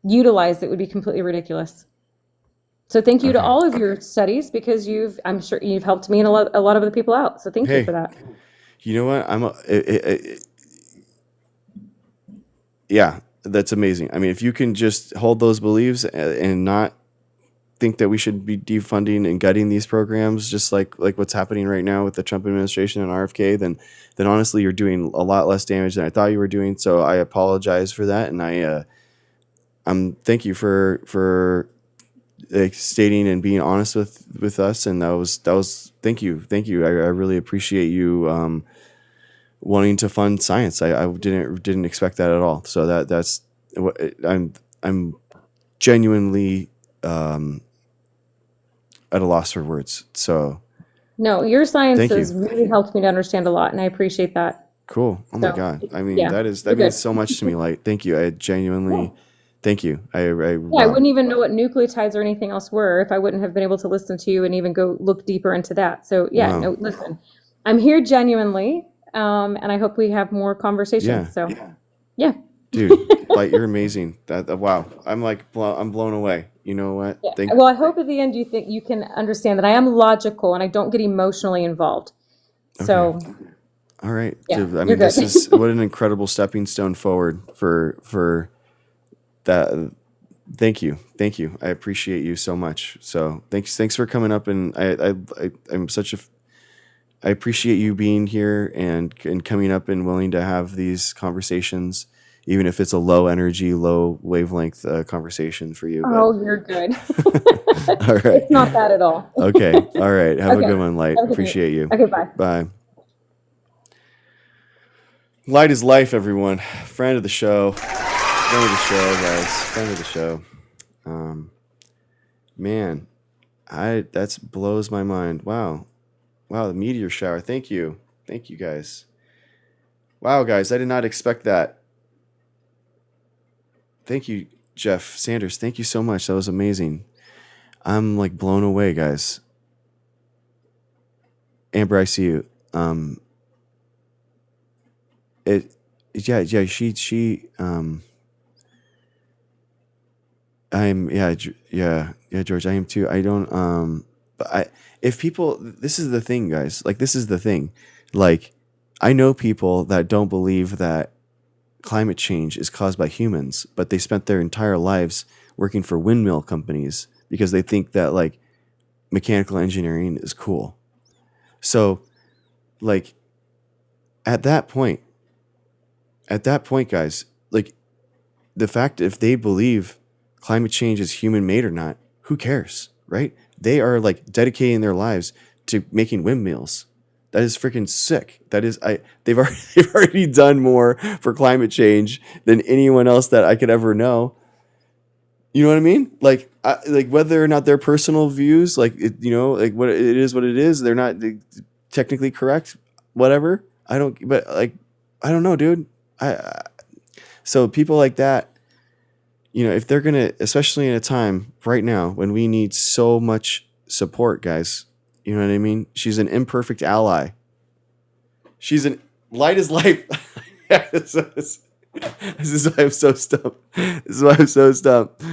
utilize it would be completely ridiculous. So thank you to all of your studies, because I'm sure you've helped me and a lot of other people out. So thank you for that. You know what? Yeah, that's amazing. I mean, if you can just hold those beliefs and not think that we should be defunding and gutting these programs, just like what's happening right now with the Trump administration and RFK, then honestly, you're doing a lot less damage than I thought you were doing. So I apologize for that, and thank you for stating and being honest with us. And that was thank you. I really appreciate you wanting to fund science. I didn't expect that at all. So that's what I'm genuinely at a loss for words. So no, your science Thank has you. really helped me to understand a lot, and I appreciate that. cool. Oh my So, God. I mean, yeah, that you're means good. so much to me. Like, thank you. I genuinely thank you. Yeah, I wow. wouldn't even know what nucleotides or anything else were if I wouldn't have been able to listen to you and even go look deeper into that. So yeah, Wow. no, listen, I'm here genuinely, and I hope we have more conversations. Yeah. So yeah. Dude, like, you're amazing. Wow. I'm blown away. You know what? Yeah. Well, I hope at the end you think you can understand that I am logical and I don't get emotionally involved. So All right. Yeah, Dude, I you're mean, this good. is what an incredible stepping stone forward for that. Thank you. I appreciate you so much. So thanks for coming up, and I appreciate you being here and coming up and willing to have these conversations, even if it's a low energy, low wavelength conversation for you. Oh, you're good. All right. It's not that at all. Okay. All right. Have a Okay. good one, Light. Have a good Appreciate you. Okay, bye. Bye. Light is life, everyone. Friend of the show. Friend of the show, guys. Friend of the show. Man, that blows my mind. Wow, the meteor shower. Thank you, guys. Wow, guys, I did not expect that. Thank you, Jeff Sanders. Thank you so much. That was amazing. I'm like blown away, guys. Amber, I see you. George, I am too. I don't, but if people, this is the thing, guys, like, this is the thing. Like, I know people that don't believe that climate change is caused by humans, but they spent their entire lives working for windmill companies because they think that, like, mechanical engineering is cool. So, like, at that point, guys, like, the fact if they believe climate change is human made or not, who cares, right? They are, like, dedicating their lives to making windmills. That is freaking sick. They've already done more for climate change than anyone else that I could ever know. You know what I mean? Like, whether or not their personal views, like, what it is, they're not technically correct, whatever. I don't know, dude. So people like that, if they're going to, especially in a time right now when we need so much support, guys, you know what I mean? She's an imperfect ally. Light is life. This is why I'm so stumped.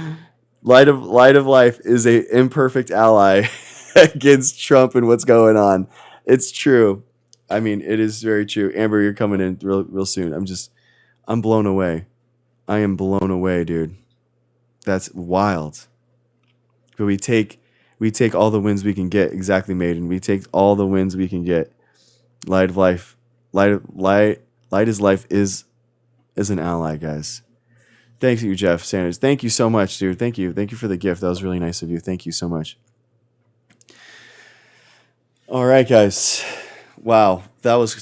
Light of Life is a imperfect ally against Trump and what's going on. It's true. I mean, it is very true. Amber, you're coming in real soon. I'm blown away. I am blown away, dude. That's wild. But we take all the wins we can get. Exactly, Maiden. We take all the wins we can get. Light of Life, light is life is an ally, guys. Thank you, Jeff Sanders. Thank you so much, dude. Thank you for the gift. That was really nice of you. Thank you so much. All right, guys. Wow, that was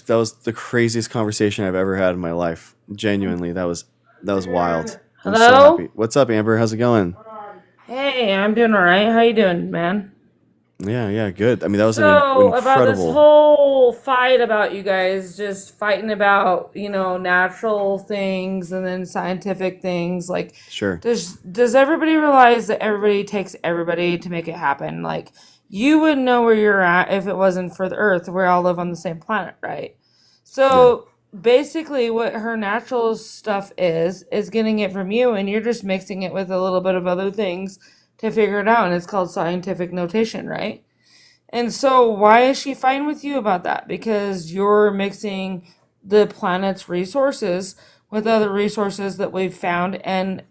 the craziest conversation I've ever had in my life. Genuinely, that was wild. I'm so Hello? happy. What's up, Amber? How's it going? Hey, I'm doing all right. How you doing, man? Yeah, good. I mean, that was an So, about this incredible. whole fight about you guys just fighting about, natural things and then scientific things, like, Sure. does everybody realize that everybody takes everybody to make it happen? Like, you wouldn't know where you're at if it wasn't for the Earth. We all live on the same planet, right? So, basically, what her natural stuff is getting it from you, and you're just mixing it with a little bit of other things to figure it out, and it's called scientific notation, right? And so why is she fine with you about that? Because you're mixing the planet's resources with other resources that we've found and,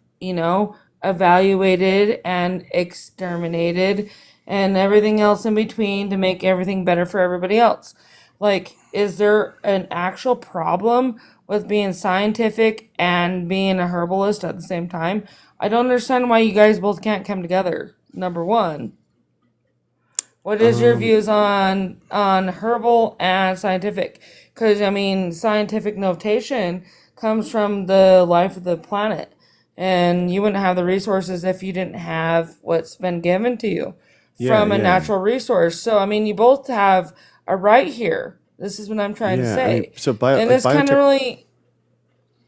evaluated and exterminated and everything else in between to make everything better for everybody else. Like, is there an actual problem with being scientific and being a herbalist at the same time? I don't understand why you guys both can't come together. Number one, what is your views on herbal and scientific? Because scientific notation comes from the life of the planet, and you wouldn't have the resources if you didn't have what's been given to you from a natural resource. So you both have a right here. This is what I'm trying to say. And this kind of really.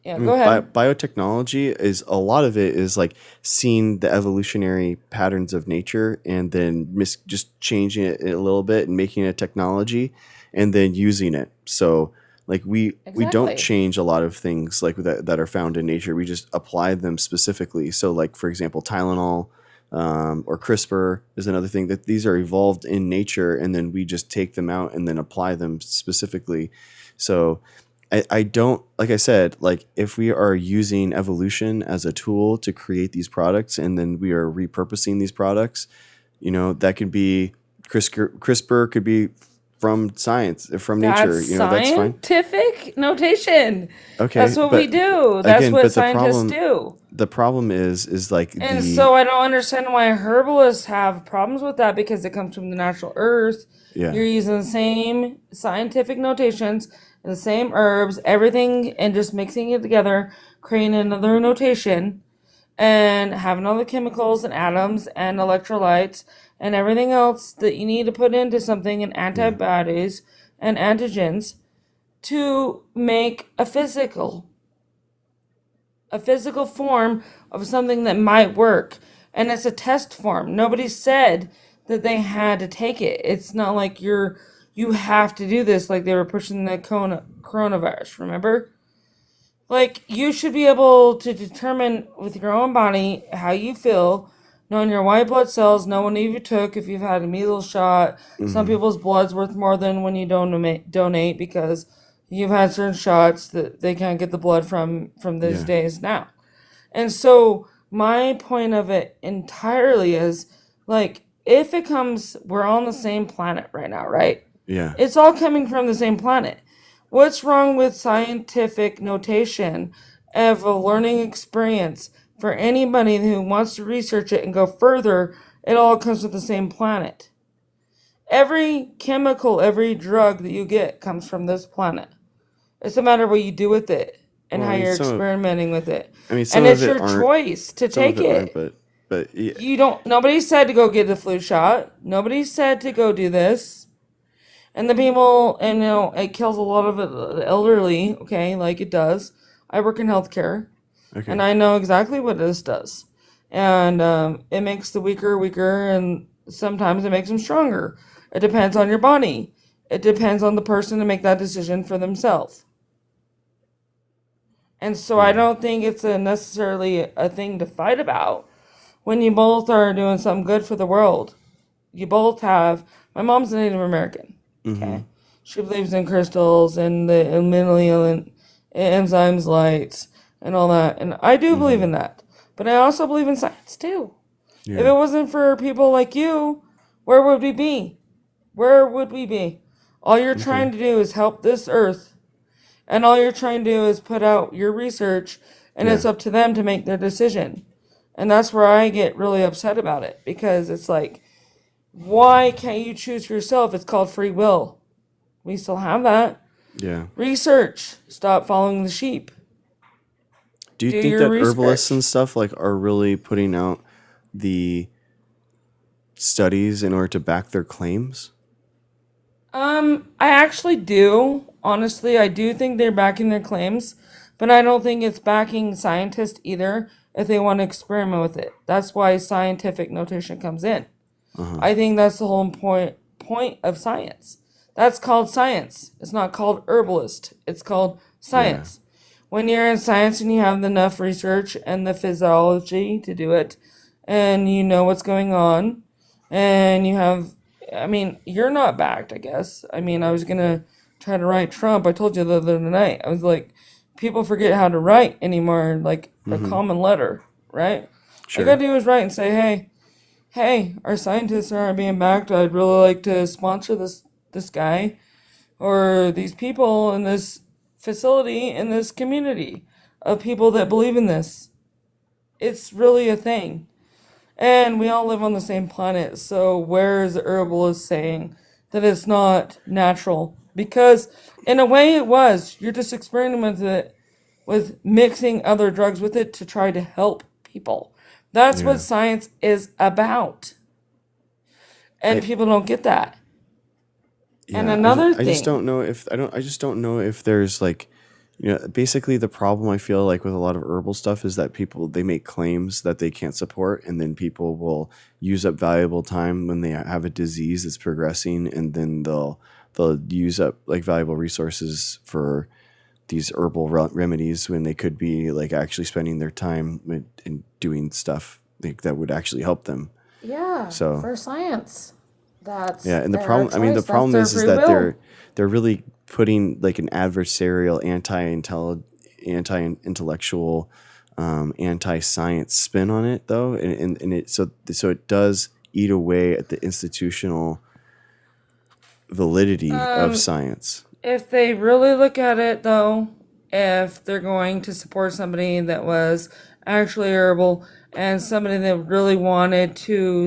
Yeah, go ahead. Biotechnology is a lot of it is like seeing the evolutionary patterns of nature and then just changing it a little bit and making it a technology and then using it. So like we don't Exactly. change a lot of things like that are found in nature. We just apply them specifically. So like for example, Tylenol or CRISPR is another thing that these are evolved in nature and then we just take them out and then apply them specifically. So I don't, like I said, like if we are using evolution as a tool to create these products and then we are repurposing these products, that could be CRISPR could be from science, from nature, That's that's fine. scientific notation. Okay. That's what we do. That's again, what but scientists do. the problem is like And so I don't understand why herbalists have problems with that because it comes from the natural earth. yeah. You're using the same scientific notations and the same herbs, everything, and just mixing it together, creating another notation, and having all the chemicals and atoms and electrolytes and everything else that you need to put into something and antibodies and antigens to make a physical form of something that might work. And it's a test form. Nobody said that they had to take it. It's not like you have to do this like they were pushing the coronavirus, remember? Like, you should be able to determine with your own body how you feel, knowing your white blood cells, know what you took, if you've had a measles shot. Some people's blood's worth more than when you donate because you've had certain shots that they can't get the blood from these days now. And so my point of it entirely is, like, if it comes, we're all on the same planet right now, right? Yeah. It's all coming from the same planet. What's wrong with scientific notation of a learning experience for anybody who wants to research it and go further? It all comes from the same planet. Every chemical, every drug that you get comes from this planet. It's a matter of what you do with it and Well, how I mean, you're some of- experimenting with it. I mean, And some it's of it your aren't. choice to Some take of it it. aren't, but yeah. You don't. Nobody said to go get the flu shot. Nobody said to go do this. And the people, and it kills a lot of the elderly. Okay, like it does. I work in healthcare, Okay. and I know exactly what this does. And it makes the weaker, and sometimes it makes them stronger. It depends on your body. It depends on the person to make that decision for themselves. And so I don't think it's necessarily a thing to fight about. when you both are doing something good for the world. You both have. My mom's a Native American. Okay, she believes in crystals and the mineral enzymes, lights, and all that. And I do believe in that, but I also believe in science too. If it Yeah. wasn't for people like you, where would we be? Where would we be? All you're trying to do is help this earth, and all you're trying to do is put out your research, and it's Yeah. up to them to make their decision. And that's where I get really upset about it, because it's like, why can't you choose for yourself? It's called free will. We still have that. Yeah. Research. Stop following the sheep. Do you Do think your that herbalists research. and stuff like are really putting out the studies in order to back their claims? I actually do. Honestly, I do think they're backing their claims, but I don't think it's backing scientists either if they want to experiment with it. That's why scientific notation comes in. I think that's the whole point of science. That's called science. It's not called herbalist. It's called science. When you're in science and you have enough research and the physiology to do it, and you know what's going on, and you have, I mean, you're not backed, I guess. I mean, I was gonna try to write Trump. I told you the other night. I was like, people forget how to write anymore, like a common letter, right? All you gotta do is write and say, hey, our scientists aren't being backed. I'd really like to sponsor this guy or these people in this facility in this community of people that believe in this. It's really a thing. And we all live on the same planet, so where is the herbalist saying that it's not natural? Because in a way it was. You're just experimenting with mixing other drugs with it to try to help people. That's Yeah. what science is about. And people don't get that. And another I just thing. don't know if I just don't know if there's like, basically the problem I feel like with a lot of herbal stuff is that people they make claims that they can't support, and then people will use up valuable time when they have a disease that's progressing, and then they'll use up like valuable resources for these herbal remedies when they could be like actually spending their time in doing stuff like, that would actually help them. Yeah, So for science. That's yeah, and the their problem, I mean, the choice. That's problem their is free that will. they're really putting like an adversarial, anti-intellectual, anti-science spin on it, though, and it so it does eat away at the institutional validity of science. If they really look at it, though, if they're going to support somebody that was actually herbal and somebody that really wanted to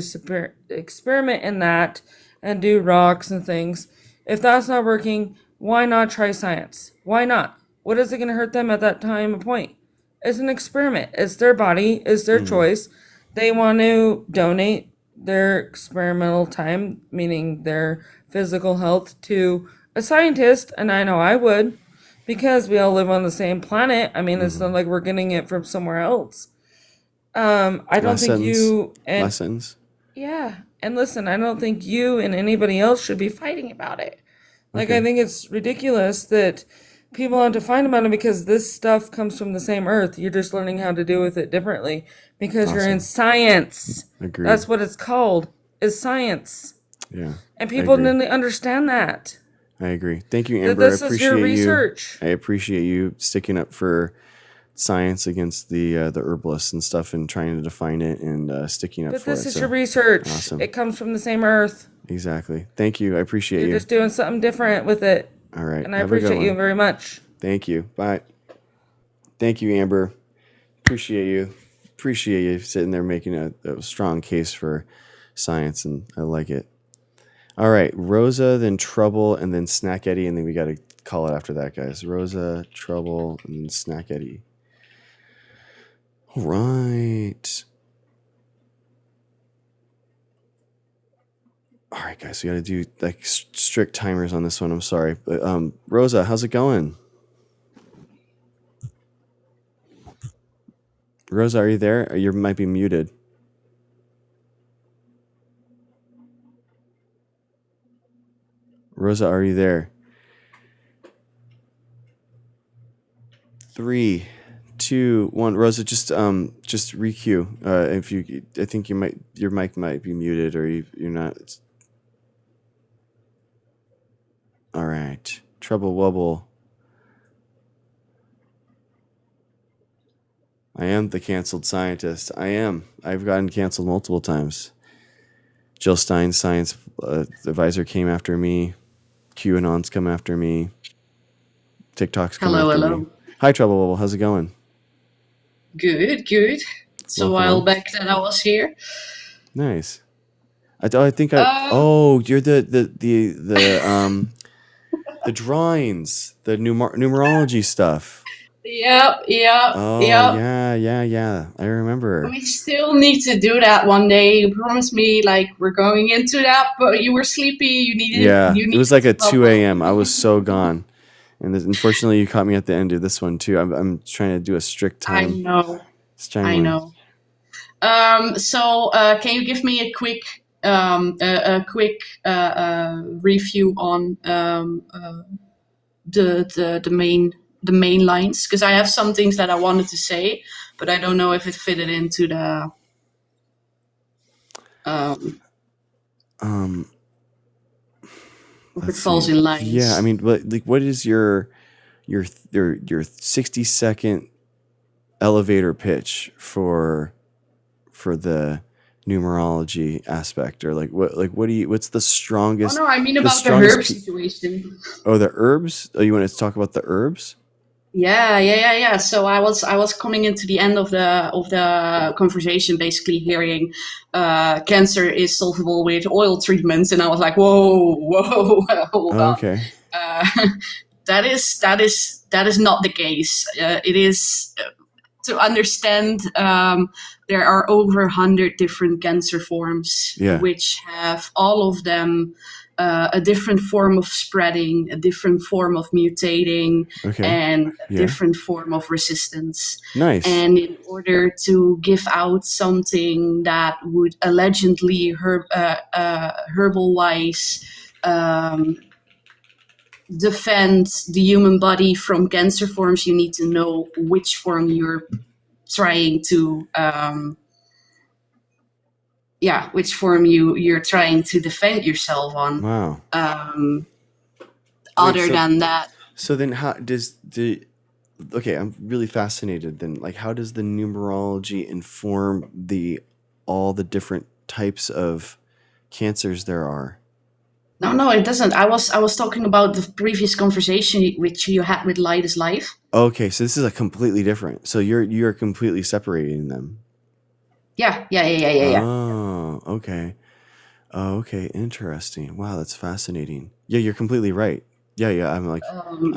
experiment in that and do rocks and things, if that's not working, why not try science? Why not? What is it going to hurt them at that time and point? It's an experiment. It's their body. It's their choice. They want to donate their experimental time, meaning their physical health, to a scientist, and I know I would, because we all live on the same planet. I mean, it's not like we're getting it from somewhere else. I don't think you and Lessons. yeah, and listen, I don't think you and anybody else should be fighting about it. Like, I think it's ridiculous that people have to fight about it, because this stuff comes from the same earth. You're just learning how to deal with it differently because you're in science. Agreed. That's what it's called, is science. Yeah. And people agree. didn't understand that. I agree. Thank you, That Amber. this I is appreciate your you. research. I appreciate you sticking up for science against the herbalists and stuff, and trying to define it and sticking up But for it. this is So, your research. awesome. It comes from the same earth. Exactly. Thank you. I appreciate You're you. just doing something different with it. All right. And I Have a good appreciate you one. very much. Thank you. Bye. Thank you, Amber. Appreciate you. Appreciate you sitting there making a strong case for science, and I like it. All right, Rosa, then Trouble, and then Snack Eddie, and then we got to call it after that, guys. Rosa, Trouble, and then Snack Eddie. All right. All right, guys, we got to do like strict timers on this one. I'm sorry, but Rosa, how's it going? Rosa, are you there? You might be muted. Rosa, are you there? 3, 2, 1. Rosa, just re-queue. If you, I think your mic might be muted, or you're not. All right. Trouble wubble. I am the canceled scientist. I am. I've gotten canceled multiple times. Jill Stein's science advisor came after me. QAnon's come after me. TikTok's come after me. Hi, Trouble wubble. How's it going? Good. It's a while back that I was here. Nice. I think you're the drawings, the numerology stuff. Yep. Oh, yeah. I remember. We still need to do that one day. You promised me, like, we're going into that, but you were sleepy. You needed. Yeah, it was like at 2 a.m. I was so gone, and unfortunately, you caught me at the end of this one too. I'm trying to do a strict time. I know. So, can you give me a quick review on the main lines? Because I have some things that I wanted to say, but I don't know if it fitted into the. If it falls in lines. Yeah, I mean, like, what is your 60-second elevator pitch for the numerology aspect, or what's the strongest? Oh no, I mean about the herb situation. Oh, the herbs. Oh, you want to talk about the herbs? Yeah. So I was coming into the end of the conversation, basically hearing cancer is solvable with oil treatments, and I was like, whoa, hold on. Okay. That is not the case. It is to understand. There are over 100 different cancer forms, which have all of them a different form of spreading, a different form of mutating, and a different form of resistance. Nice. And in order to give out something that would allegedly herbal-wise defend the human body from cancer forms, you need to know which form you're trying to which form you're trying to defend yourself on. Wow. Than that. So then how does I'm really fascinated then, like, how does the numerology inform all the different types of cancers there are? No, it doesn't. I was talking about the previous conversation which you had with Light is Life. Okay, so this is a completely different. So you're completely separating them. Yeah. Oh, okay. Oh, okay, interesting. Wow, that's fascinating. Yeah, you're completely right. Yeah. I'm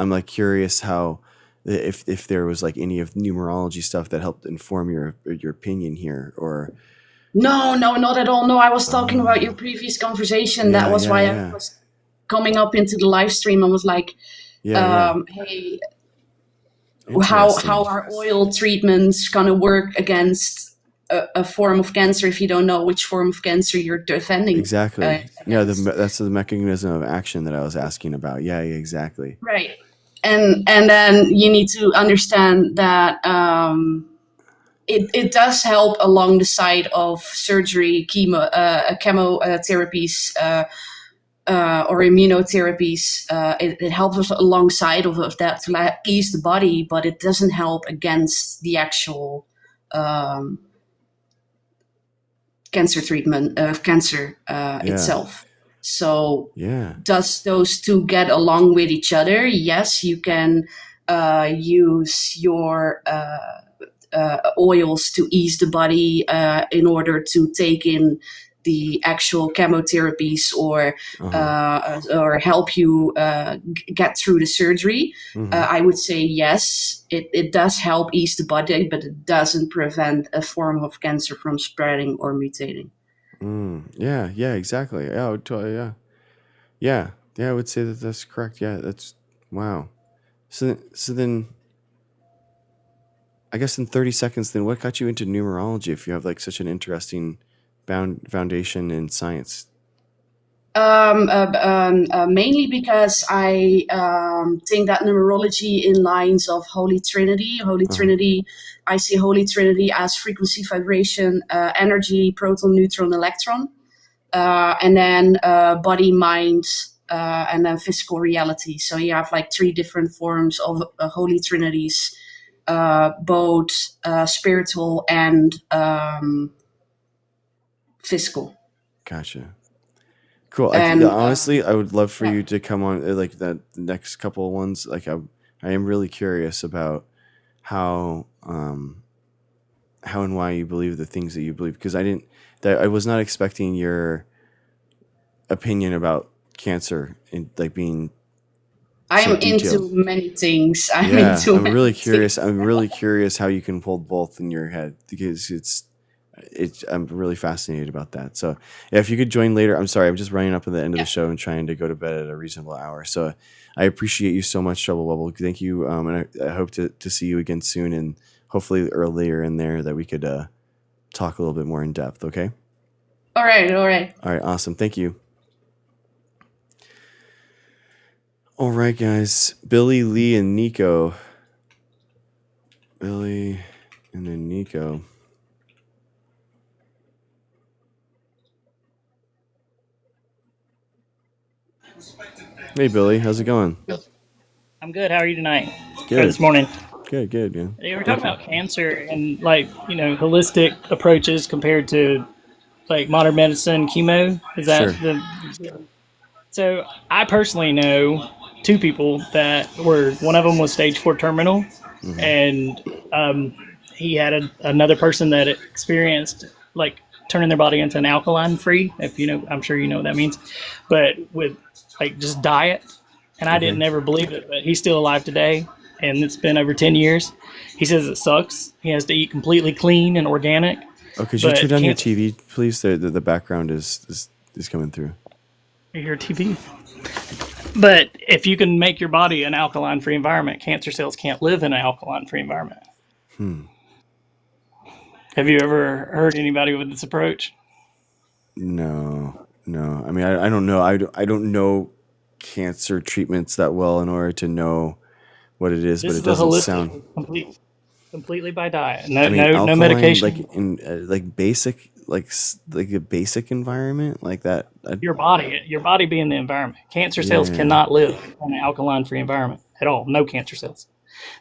like curious how if there was like any of numerology stuff that helped inform your opinion here, or. No, not at all. No, I was talking about your previous conversation. That was why I was coming up into the live stream and was like, hey, how are oil treatments gonna work against a form of cancer if you don't know which form of cancer you're defending? Exactly. That's the mechanism of action that I was asking about. Yeah, exactly. Right. And then you need to understand that it does help along the side of surgery, chemotherapies, or immunotherapies. It helps us alongside of that to ease the body, but it doesn't help against the actual cancer treatment of cancer itself. So does those two get along with each other? Yes, you can use your oils to ease the body in order to take in the actual chemotherapies or help you get through the surgery. I would say yes, it does help ease the body, but it doesn't prevent a form of cancer from spreading or mutating. Yeah, exactly. Yeah, I would say that's correct. Yeah, that's wow. So then, I guess in 30 seconds, then what got you into numerology if you have like such an interesting foundation in science? Mainly because I think that numerology in lines of Holy Trinity. Holy Trinity, I see Holy Trinity as frequency, vibration, energy, proton, neutron, electron, and then body, mind, and then physical reality. So you have like 3 different forms of Holy Trinities, both spiritual and physical. Gotcha. Cool. And Honestly, I would love for you to come on like the next couple of ones. Like I am really curious about how and why you believe the things that you believe, because I was not expecting your opinion about cancer and like being I'm so detailed. into many things. I'm really curious. I'm really curious how you can hold both in your head, because I'm really fascinated about that. So yeah, if you could join later. I'm sorry, I'm just running up at the end of the show and trying to go to bed at a reasonable hour. So I appreciate you so much, Trouble Bubble. Thank you. And I hope to see you again soon, and hopefully earlier in there that we could talk a little bit more in depth. Okay. All right. Awesome. Thank you. All right, guys. Billy, Lee, and Nico. Billy, and then Nico. Hey, Billy. How's it going? I'm good. How are you tonight? Good. Or this morning? Good, man. You were talking about cancer and like, holistic approaches compared to like modern medicine, chemo. Is that Sure. So I personally know 2 people that one of them was stage 4 terminal, and he had another person that experienced like turning their body into an alkaline free, I'm sure you know what that means, but with like just diet. And I didn't ever believe it, but he's still alive today, and it's been over 10 years. He says it sucks. He has to eat completely clean and organic. Oh, could you turn down your TV, please? The background is coming through. Your TV. But if you can make your body an alkaline-free environment, cancer cells can't live in an alkaline-free environment. Have you ever heard anybody with this approach? No. I mean, I don't know. I don't know cancer treatments that well in order to know what it is, This but is it doesn't holistic, sound completely by diet. No, I mean, no alkaline, medication. like in like basic, like a basic environment like that. Your body being the environment. Cancer cells cannot live in an alkaline-free environment at all. No cancer cells.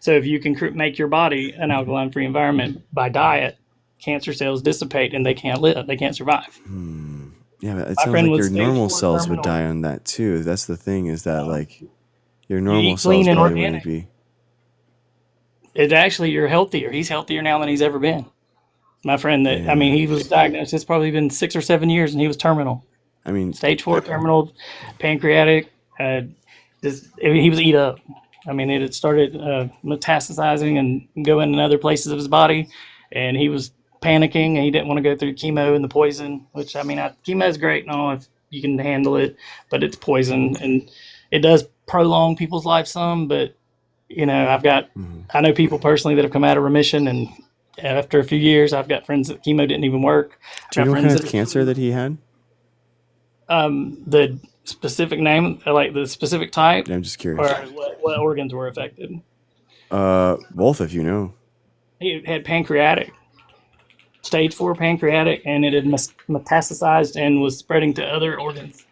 So if you can make your body an alkaline-free environment by diet, cancer cells dissipate and they can't live. They can't survive. Yeah, but it sounds like your normal cells would die on that too. That's the thing, is that like your normal cells probably wouldn't be. It's actually, you're healthier. He's healthier now than he's ever been. My friend he was diagnosed, it's probably been 6 or 7 years, and he was terminal. I mean, stage 4 terminal, pancreatic. He was eat up. I mean, it had started metastasizing and going in other places of his body, and he was panicking, and he didn't want to go through chemo and the poison, which, chemo is great and all if you can handle it, but it's poison, and it does prolong people's life some, but, I know people personally that have come out of remission, and after a few years, I've got friends that chemo didn't even work. Do you know what kind of cancer that he had? The specific name, like the specific type? Yeah, I'm just curious. Or what organs were affected? Both, if you know. He had pancreatic. Stage 4 pancreatic, and it had metastasized and was spreading to other organs.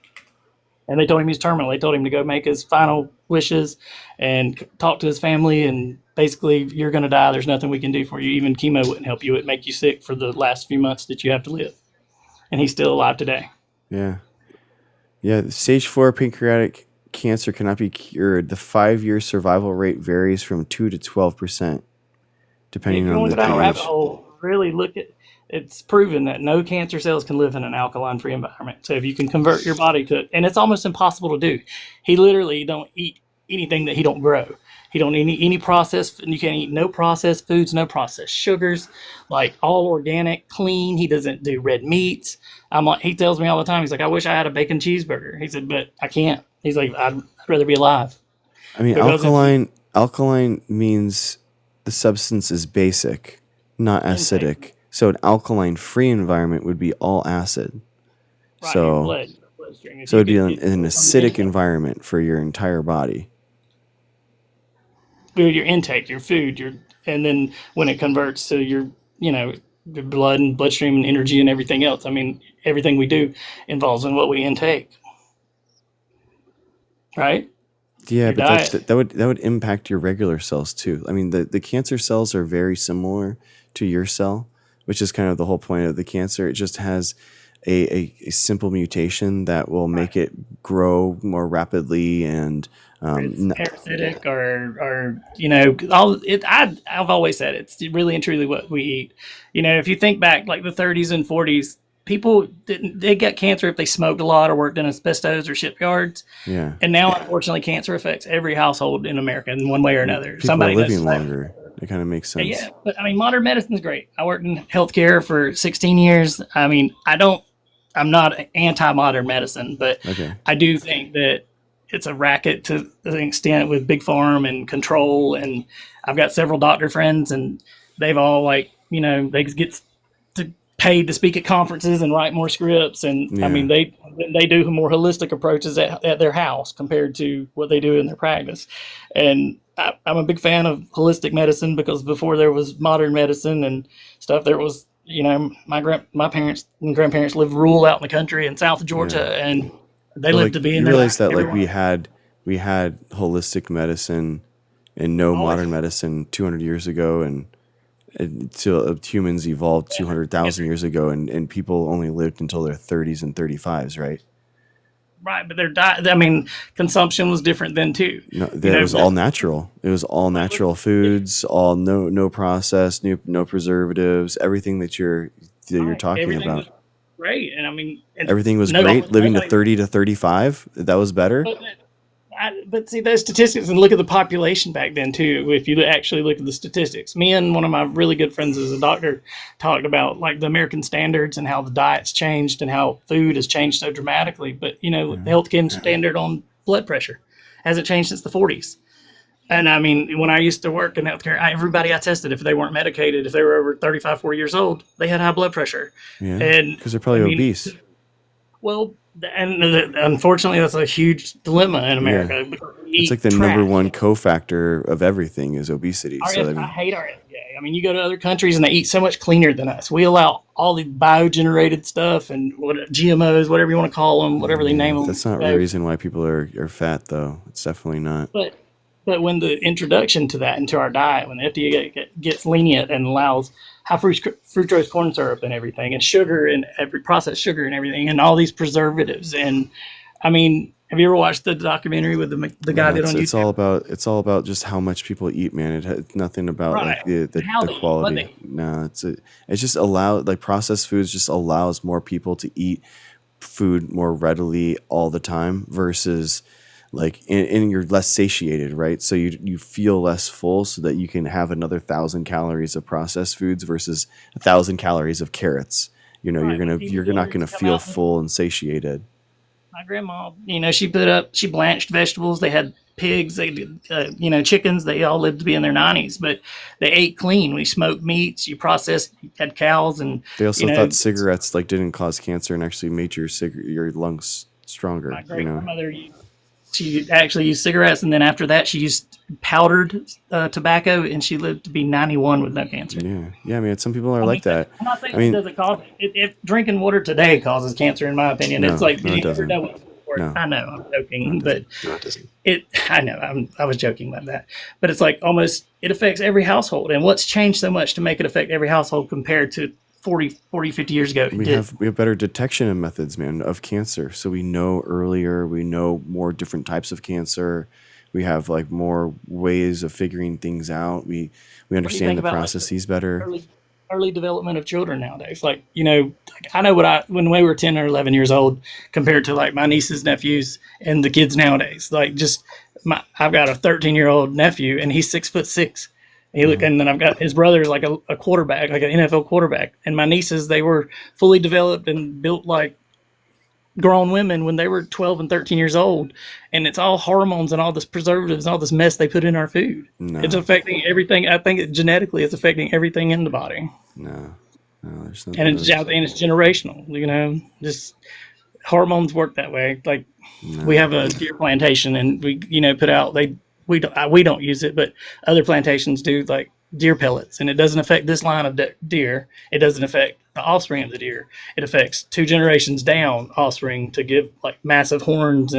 And they told him he's terminal. They told him to go make his final wishes and talk to his family, and basically, you're going to die. There's nothing we can do for you. Even chemo wouldn't help you. It'd make you sick for the last few months that you have to live. And he's still alive today. Yeah. Stage 4 pancreatic cancer cannot be cured. The 5-year survival rate varies from 2 to 12%, depending on the rabbit hole. Really look at. It's proven that no cancer cells can live in an alkaline-free environment. So if you can convert your body to it, and it's almost impossible to do. He literally don't eat anything that he don't grow. He don't eat any processed, and you can't eat no processed foods, no processed sugars, like all organic, clean. He doesn't do red meats. He tells me all the time, he's like, I wish I had a bacon cheeseburger. He said, but I can't. He's like, I'd rather be alive. I mean, alkaline means the substance is basic, not acidic. So an alkaline-free environment would be all acid. Right, so blood. bloodstream. If So you it'd be could an acidic environment for your entire body. your intake, your food, and then when it converts to your, your blood and bloodstream and energy and everything else. I mean, everything we do involves in what we intake, right? Yeah, Your but diet. that would impact your regular cells too. I mean, the cancer cells are very similar to your cell, which is kind of the whole point of the cancer. It just has a simple mutation that will make it grow more rapidly and It's parasitic or all it. I've always said it's really and truly what we eat. If you think back like the 30s and 40s, people they got cancer if they smoked a lot or worked in asbestos or shipyards. yeah. And now, unfortunately, cancer affects every household in America in one way or another. People Somebody are living knows. longer. It kind of makes sense. Yeah, but I mean, modern medicine's great. I worked in healthcare for 16 years. I mean, I'm not anti-modern medicine, but Okay. I do think that it's a racket to an extent with big farm and control. And I've got several doctor friends, and they've all they get paid to speak at conferences and write more scripts. And I mean, they do more holistic approaches at their house compared to what they do in their practice. And I'm a big fan of holistic medicine because before there was modern medicine and stuff, there was, my parents and grandparents lived rural out in the country in South Georgia, and they lived to be in you there. realize that we had holistic medicine and no modern medicine 200 years ago, and until humans evolved 200,000 years ago, and people only lived until their 30s and 35s, right? Right, but their diet, I mean, consumption was different then too. No, it was all natural. It was all natural foods, all no processed, no preservatives, everything that you're talking Everything about. was great, and I mean, Everything was no- great. Living to nobody- 30 to 35, that was better. But see those statistics and look at the population back then too. If you actually look at the statistics, me and one of my really good friends as a doctor talked about like the American standards and how the diet's changed and how food has changed so dramatically. But the healthcare standard on blood pressure hasn't changed since the 40s. And I mean, when I used to work in healthcare, everybody I tested, if they weren't medicated, if they were over 35, 40 years old, they had high blood pressure. Yeah, And because they're probably obese. well, and unfortunately, that's a huge dilemma in America. because we It's eat like the trash. number one cofactor of everything is obesity. Our So I hate our FDA. I mean, you go to other countries and they eat so much cleaner than us. We allow all the biogenerated stuff and GMOs, whatever you want to call them, whatever they name them. that's not the reason why people are fat, though. It's definitely not. But when the introduction to that into our diet, when the FDA gets lenient and allows high fructose corn syrup and everything, and sugar and every processed sugar and everything, and all these preservatives, and I mean, have you ever watched the documentary with the guy did on YouTube? It's all about just how much people eat, man. It has nothing about Right. like the How they eat, what quality. they eat. No, it's just processed foods just allows more people to eat food more readily all the time versus like and you're less satiated, right? So you feel less full so that you can have another 1,000 calories of processed foods versus 1,000 calories of carrots. You're not gonna feel full and satiated. My grandma, she blanched vegetables. They had pigs, they did, chickens. They all lived to be in their 90s, but they ate clean. We smoked meats. You had cows, and They also thought cigarettes didn't cause cancer and actually made your lungs stronger. My great grandmother, she actually used cigarettes, and then after that, she used powdered tobacco, and she lived to be 91 with no cancer. Yeah. I mean, some people are like that. I'm not saying it doesn't cause it. If drinking water today causes cancer, in my opinion, No, it's like no, it you never doesn't. know what's before. No. I know, I'm joking, but No, it doesn't. I know, I was joking about that, but it's like almost it affects every household. And what's changed so much to make it affect every household compared to 40, 50 years ago? We have better detection methods, man, of cancer. So we know earlier, we know more different types of cancer. We have more ways of figuring things out. We understand the about, processes better. Early development of children nowadays. I know when we were 10 or 11 years old compared to my nieces, nephews, and the kids nowadays. I've got a 13-year-old nephew, and he's 6'6". And then I've got his brother, a quarterback, like an NFL quarterback. And my nieces, they were fully developed and built like grown women when they were 12 and 13 years old. And it's all hormones and all this preservatives and all this mess they put in our food. No. It's affecting everything. I think genetically it's affecting everything in the body. No, there's And it's generational, hormones work that way. Like we have a deer plantation, and we put out we don't use it, but other plantations do, like deer pellets, and it doesn't affect this line of deer. It doesn't affect the offspring of the deer. It affects 2 generations down offspring to give like massive horns.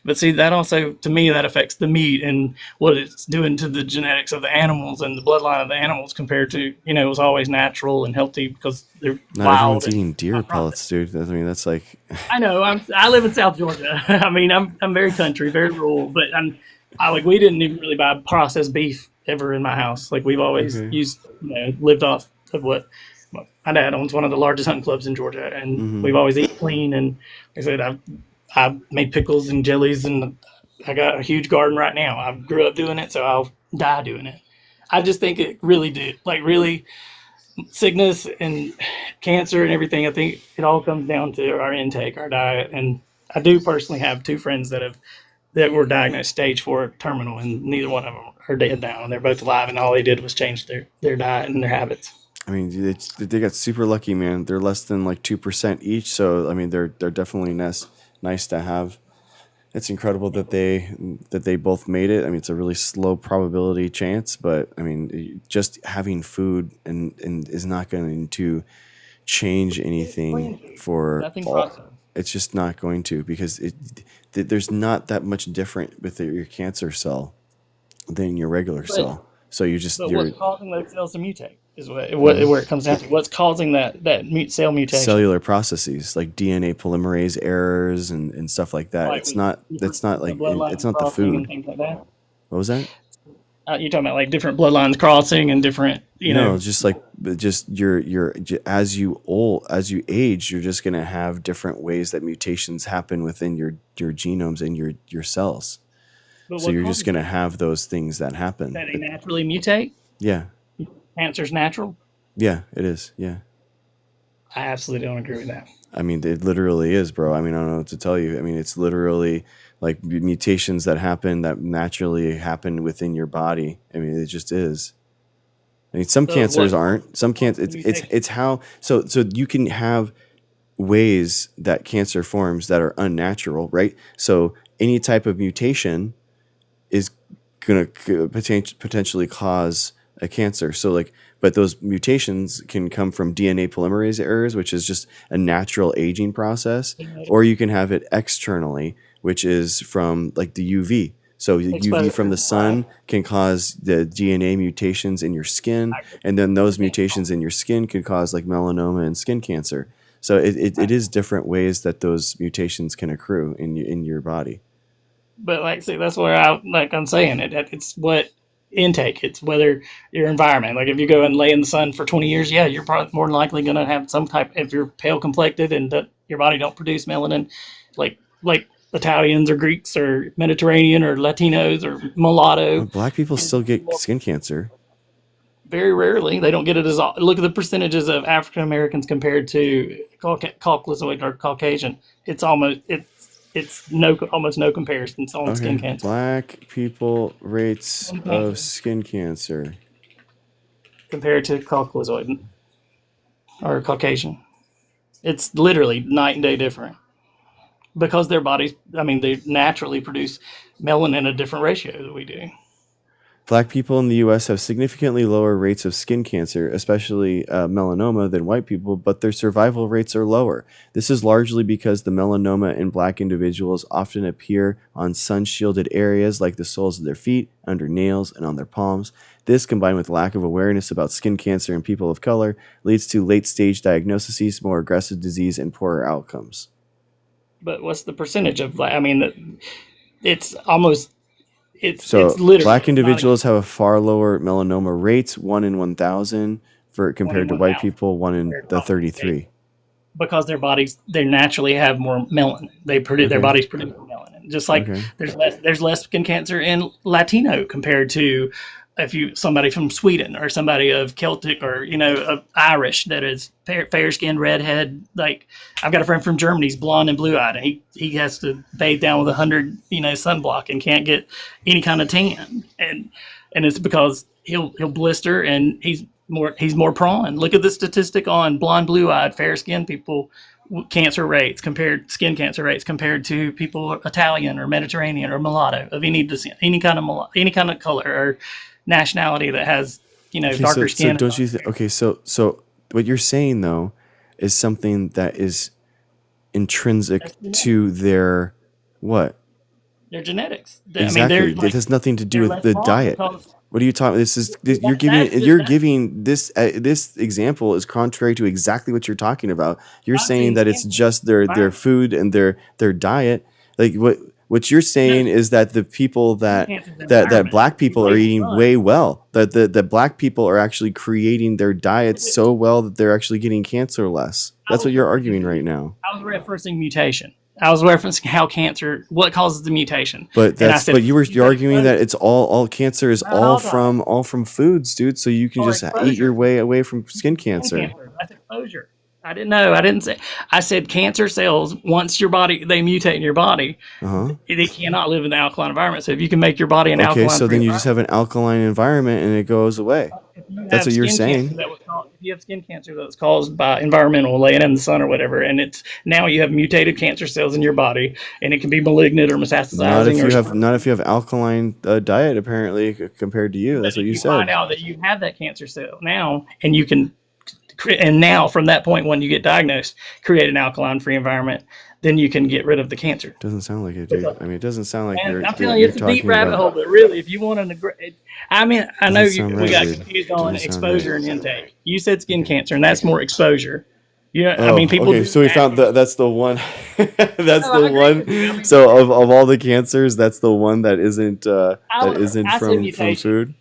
But see, that also, to me, that affects the meat and what it's doing to the genetics of the animals and the bloodline of the animals compared to, it was always natural and healthy because they're Not wild. everyone's eating deer pellets, dude. I mean, that's like. I know. I live in South Georgia. I mean, I'm very country, very rural, but we didn't even really buy processed beef ever in my house. Like we've always used, lived off of what my dad owns, one of the largest hunting clubs in Georgia, and we've always eaten clean. And like I said, I've made pickles and jellies, and I got a huge garden right now. I grew up doing it, so I'll die doing it. I just think it really did, like really, sickness and cancer and everything. I think it all comes down to our intake, our diet. And I do personally have 2 friends that were diagnosed stage 4 terminal, and neither one of them are dead now, and they're both alive, and all they did was change their diet and their habits. I mean, they got super lucky, man. They're less than like 2% each, so I mean, they're definitely nice to have. It's incredible that they both made it. I mean, it's a really slow probability chance, but I mean, just having food and is not going to change anything for all. It's just not going to, because there's not that much different with your cancer cell than your regular cell. So what's causing those cells to mutate is where it comes down to. What's causing that cell mutation? Cellular processes like DNA polymerase errors and stuff like that. It's not the food. And things like that. What was that? You're talking about like different bloodlines crossing and different, No, just as you age, you're just gonna have different ways that mutations happen within your genomes and your cells. So you're just gonna have those things that happen. That they naturally mutate? Yeah. Cancer's natural? Yeah, it is. Yeah. I absolutely don't agree with that. I mean, it literally is, bro. I mean, I don't know what to tell you. I mean, it's literally like mutations that naturally happen within your body. I mean, it just is. I mean, some cancers aren't. Some cancer. It's how. So you can have ways that cancer forms that are unnatural, right? So any type of mutation is gonna potentially cause a cancer. So but those mutations can come from DNA polymerase errors, which is just a natural aging process, or you can have it externally, which is from like the UV. So UV from the sun can cause the DNA mutations in your skin, and then those mutations in your skin can cause like melanoma and skin cancer. So it is different ways that those mutations can accrue in your body. But that's where I'm saying it's what intake. It's whether your environment, like if you go and lay in the sun for 20 years, yeah, you're probably more than likely going to have some type, if you're pale complected and your body don't produce melanin, like Italians or Greeks or Mediterranean or Latinos or mulatto. Black people still get skin cancer. Very rarely. They don't get it as often. Look at the percentages of African Americans compared to Caucasoid or Caucasian. It's almost no comparison on skin cancer. Black people rates of skin cancer compared to Caucasoid or Caucasian. It's literally night and day different because their bodies, they naturally produce melanin in a different ratio than we do. Black people in the U.S. have significantly lower rates of skin cancer, especially melanoma, than white people, but their survival rates are lower. This is largely because the melanoma in black individuals often appear on sun-shielded areas like the soles of their feet, under nails, and on their palms. This, combined with lack of awareness about skin cancer in people of color, leads to late-stage diagnoses, more aggressive disease, and poorer outcomes. But what's the percentage of black? It's almost... It's black individuals have a far lower melanoma rates, 1 in 1,000, compared to white people, 1 in the 33. Because they naturally have more melanin. Their bodies produce more melanin. Just like there's less skin cancer in Latino compared to somebody from Sweden or somebody of Celtic or of Irish that is fair skinned, redhead. Like I've got a friend from Germany, he's blonde and blue eyed, and he has to bathe down with 100 sunblock and can't get any kind of tan, and it's because he'll blister and he's more prone. Look at the statistic on blonde, blue eyed, fair skinned people cancer rates skin cancer rates compared to people Italian or Mediterranean or mulatto of any descent, any kind of color or nationality that has Okay, darker so skin. don't you think? Okay, so what you're saying though is something that is intrinsic to their what? Their genetics. Exactly. It has nothing to do with the diet. What are you talking? You're giving this this example is contrary to exactly what you're talking about. You're saying that it's just their food and their diet. Like what you're saying is that the people that black people are eating way well. That black people are actually creating their diets so well that they're actually getting cancer less. That's what you're arguing right now. I was referencing mutation. I was referencing what causes the mutation. But you're arguing that it's all cancer is all from foods, dude. So you can just eat your way away from skin cancer. That's exposure. I didn't know. I said cancer cells, once they mutate in your body, they cannot live in the alkaline environment. So if you can make your body an alkaline. Okay, so then you just have an alkaline environment and it goes away. That's what you're saying. If you have skin cancer that's caused by environmental, laying in the sun or whatever, and it's now you have mutated cancer cells in your body, and it can be malignant or metastasizing. Not if you have alkaline diet, apparently, compared to you. That's what you said. Find out that you have that cancer cell now, and you can, and now from that point when you get diagnosed, create an alkaline-free environment. Then you can get rid of the cancer. Doesn't sound like it, dude. I mean, it doesn't sound like I'm telling you, it's a deep rabbit hole. But really, if you want I know we got confused on exposure and intake. You said skin cancer, and that's more exposure. People. Okay, so we found that's the one. That's the one. So of all the cancers, that's the one that isn't from food.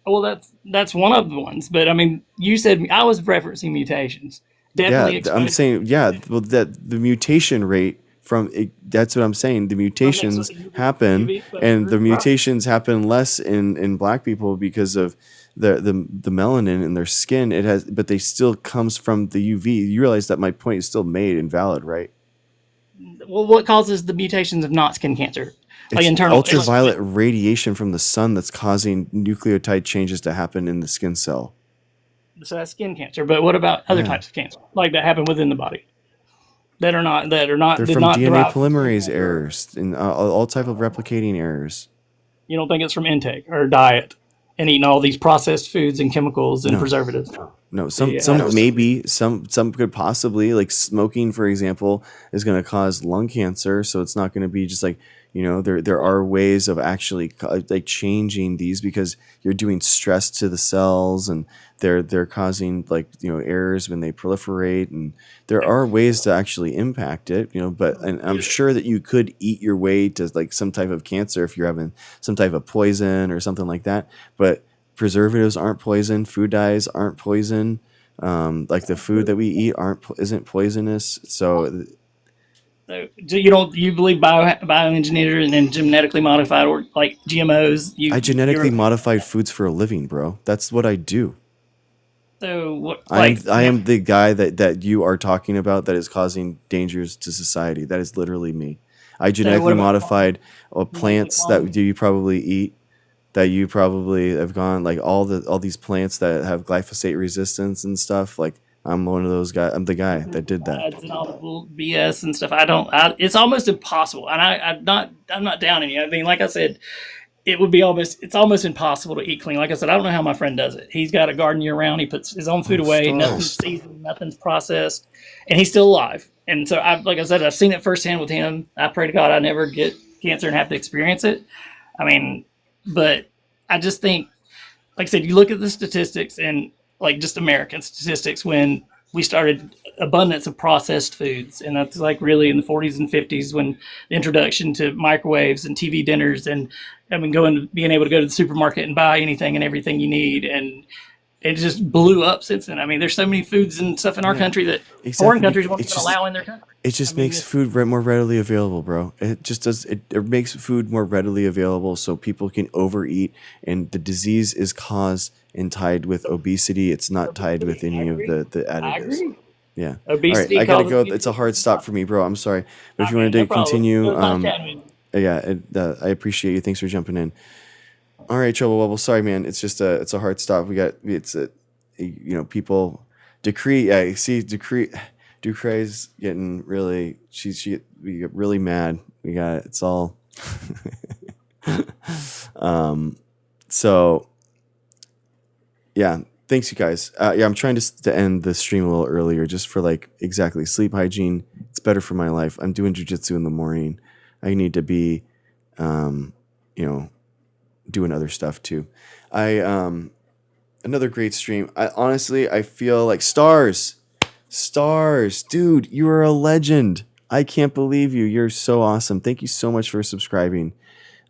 Well, that's one of the ones. But I mean, you said I was referencing mutations. Definitely I'm saying, well, that the mutation rate that's what I'm saying. The mutations happen, and the mutations happen less in black people because of the melanin in their skin. But they still comes from the UV. You realize that my point is still made and valid, right? Well, what causes the mutations of not skin cancer? Like internal ultraviolet radiation from the sun that's causing nucleotide changes to happen in the skin cell. So that's skin cancer. But what about other types of cancer, like that happen within the body, that are not? They're from DNA polymerase errors and all type of replicating errors. You don't think it's from intake or diet and eating all these processed foods and chemicals and preservatives? No, some maybe some could possibly, like smoking, for example, is going to cause lung cancer. So it's not going to be just like, there are ways of actually like changing these because you're doing stress to the cells and they're causing errors when they proliferate, and there are ways to actually impact it, and I'm sure that you could eat your way to like some type of cancer if you're having some type of poison or something like that. But preservatives aren't poison, food dyes aren't poison, like the food that we eat isn't poisonous. So you believe bioengineered and genetically modified, or like GMOs? I genetically modified foods for a living, bro. That's what I do. So what? I am the guy that you are talking about that is causing dangers to society. That is literally me. I genetically modified plants that you probably eat, that you probably have gone, like all these plants that have glyphosate resistance and stuff. Like I'm one of those guys. I'm the guy that did that. And all the BS and stuff. It's almost impossible. And I'm not downing you. I mean, like I said, it's almost impossible to eat clean. Like I said, I don't know how my friend does it. He's got a garden year round. He puts his own food away. Nothing's seasoned, nothing's processed, and he's still alive. And so like I said, I've seen it firsthand with him. I pray to God I never get cancer and have to experience it. I mean, but I just think, like I said, you look at the statistics and like just American statistics when we started abundance of processed foods. And that's like really in the 40s and 50s when the introduction to microwaves and TV dinners and being able to go to the supermarket and buy anything and everything you need. And it just blew up since then. I mean, there's so many foods and stuff in our country that foreign countries won't even allow in their country. It just makes food more readily available, bro. It just does. It makes food more readily available so people can overeat, and the disease is caused and tied with obesity. It's not tied with any of the additives. I agree. Yeah. Obesity. All right, I gotta go. It's a hard stop for me, bro. I'm sorry, but if you wanted to continue, I appreciate you. Thanks for jumping in. All right, Trouble Bubble. Sorry, man. It's just it's a hard stop. People decree. Ducre's getting really, we get really mad. It's all, so yeah, thanks you guys. Yeah, I'm trying to end the stream a little earlier just for like exactly sleep hygiene. It's better for my life. I'm doing jujitsu in the morning. I need to be, doing other stuff too. Another great stream. I feel like stars, dude, you are a legend. I can't believe you. You're so awesome. Thank you so much for subscribing.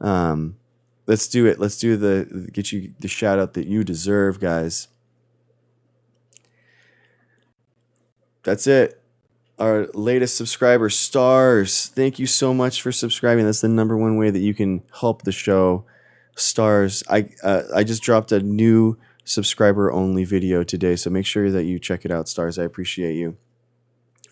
Let's do it. Let's get you the shout out that you deserve, guys. That's it. Our latest subscriber, Stars. Thank you so much for subscribing. That's the number one way that you can help the show. Stars. I just dropped a new subscriber only video today, so make sure that you check it out, Stars. I appreciate you.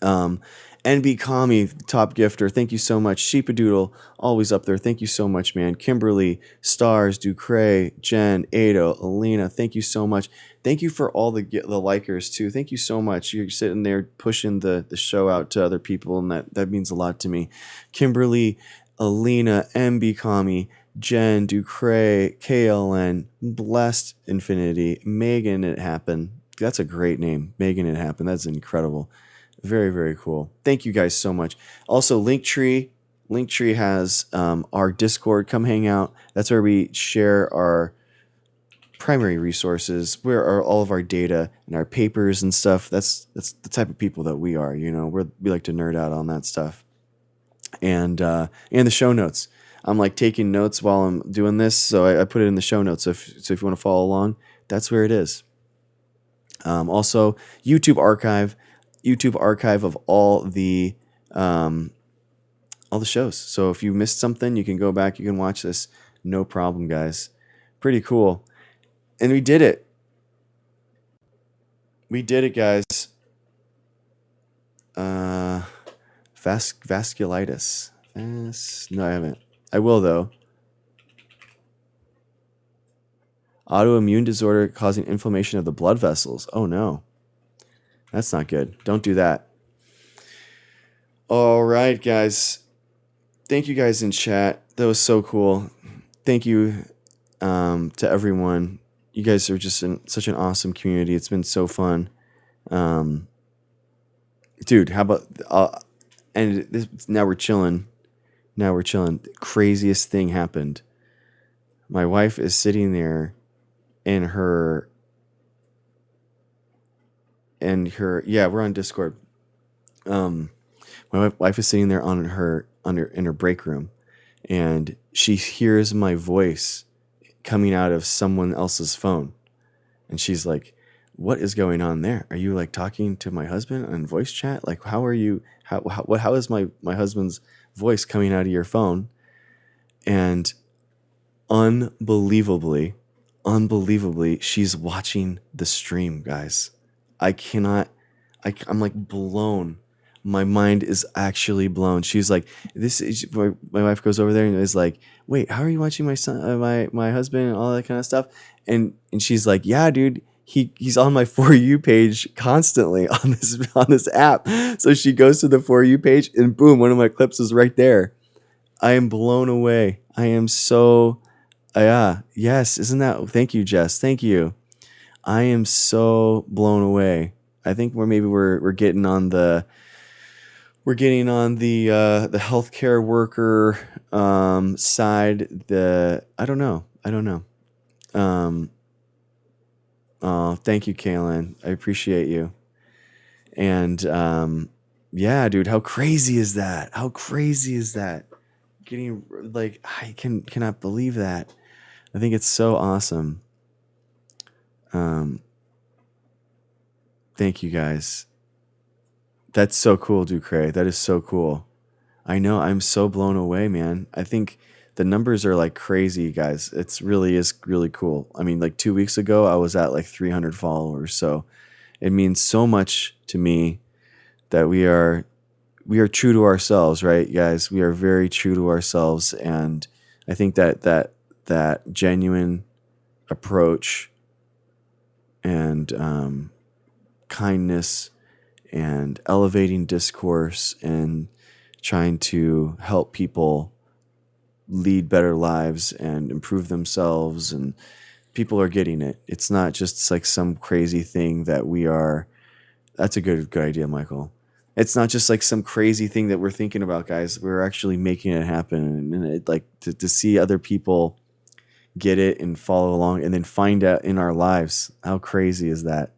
NB Kami, top gifter, thank you so much. Sheepadoodle, always up there, thank you so much, man. Kimberly, Stars, Ducre, Jen, Ado, Alina, thank you so much. Thank you for all the likers too. Thank you so much. You're sitting there pushing the show out to other people, and that means a lot to me. Kimberly, Alina, NB Kami, Jen, Ducre, KLN, Blessed Infinity, Megan It Happened. That's a great name. Megan It Happened. That's incredible. Very, very cool. Thank you guys so much. Also, Linktree has our Discord. Come hang out. That's where we share our primary resources, where are all of our data and our papers and stuff. That's the type of people that we are. We like to nerd out on that stuff. And the show notes. I'm like taking notes while I'm doing this, so I put it in the show notes. So if you want to follow along, that's where it is. Also, YouTube archive of all the shows. So if you missed something, you can go back, you can watch this, no problem, guys. Pretty cool. And we did it, guys. Vasculitis. No, I haven't. I will though. Autoimmune disorder causing inflammation of the blood vessels. Oh no. That's not good. Don't do that. All right, guys. Thank you guys in chat. That was so cool. Thank you to everyone. You guys are just such an awesome community. It's been so fun. Dude, how about... now we're chilling. The craziest thing happened. My wife is sitting there in her... yeah, we're on Discord. My wife is sitting there in her break room, and she hears my voice coming out of someone else's phone, and she's like, "What is going on there? Are you like talking to my husband on voice chat? Like, how are you? How is my husband's voice coming out of your phone?" And unbelievably, she's watching the stream, guys. I'm like blown. My mind is actually blown. She's like, my wife goes over there and is like, "Wait, how are you watching my son, my husband and all that kind of stuff?" And she's like, "Yeah, dude, he's on my For You page constantly on this app." So she goes to the For You page and boom, one of my clips is right there. I am blown away. I am so, yes, isn't that, thank you, Jess. Thank you. I am so blown away. I think we're getting on the healthcare worker side. I don't know. Thank you, Kaylin. I appreciate you. And yeah, dude, how crazy is that? Getting like, I cannot believe that. I think it's so awesome. Thank you guys. That's so cool, Ducre. That is so cool. I know. I'm so blown away, man. I think the numbers are like crazy, guys. It's really is really cool. I mean, like 2 weeks ago, I was at like 300 followers. So it means so much to me that we are true to ourselves, right, guys? We are very true to ourselves. And I think that genuine approach and kindness and elevating discourse and trying to help people lead better lives and improve themselves, and people are getting it. It's not just like some crazy thing that we are. That's a good idea, Michael. It's not just like some crazy thing that we're thinking about, guys. We're actually making it happen, and it, like to see other people get it and follow along and then find out in our lives. How crazy is that?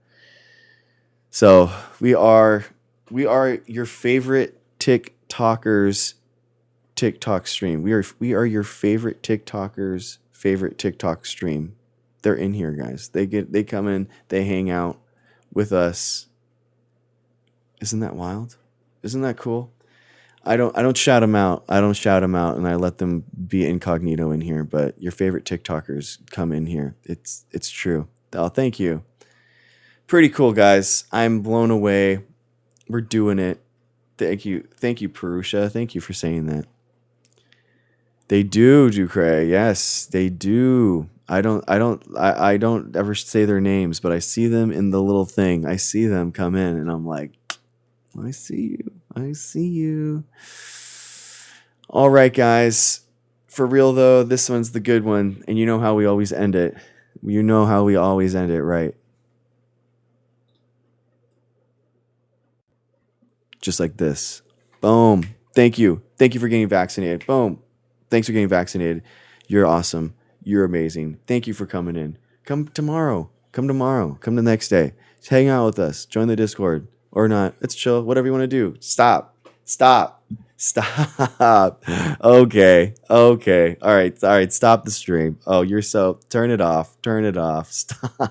So we are your favorite TikTokers TikTok stream. We are your favorite TikTokers favorite TikTok stream. They're in here, guys. They come in, they hang out with us. Isn't that wild? Isn't that cool? I don't shout them out. I don't shout them out, and I let them be incognito in here. But your favorite TikTokers come in here. It's true. Oh, thank you. Pretty cool, guys. I'm blown away. We're doing it. Thank you, Purusha. Thank you for saying that. They do, Ducray. Yes, they do. I don't ever say their names, but I see them in the little thing. I see them come in, and I'm like, I see you. I see you. All right, guys. For real, though, this one's the good one. And you know how we always end it. You know how we always end it, right? Just like this. Boom. Thank you. Thank you for getting vaccinated. Boom. Thanks for getting vaccinated. You're awesome. You're amazing. Thank you for coming in. Come tomorrow. Come tomorrow. Come the next day. Just hang out with us. Join the Discord. Or not. It's chill. Whatever you want to do. Stop. Okay. All right. Stop the stream. Oh, you're so... Turn it off. Stop.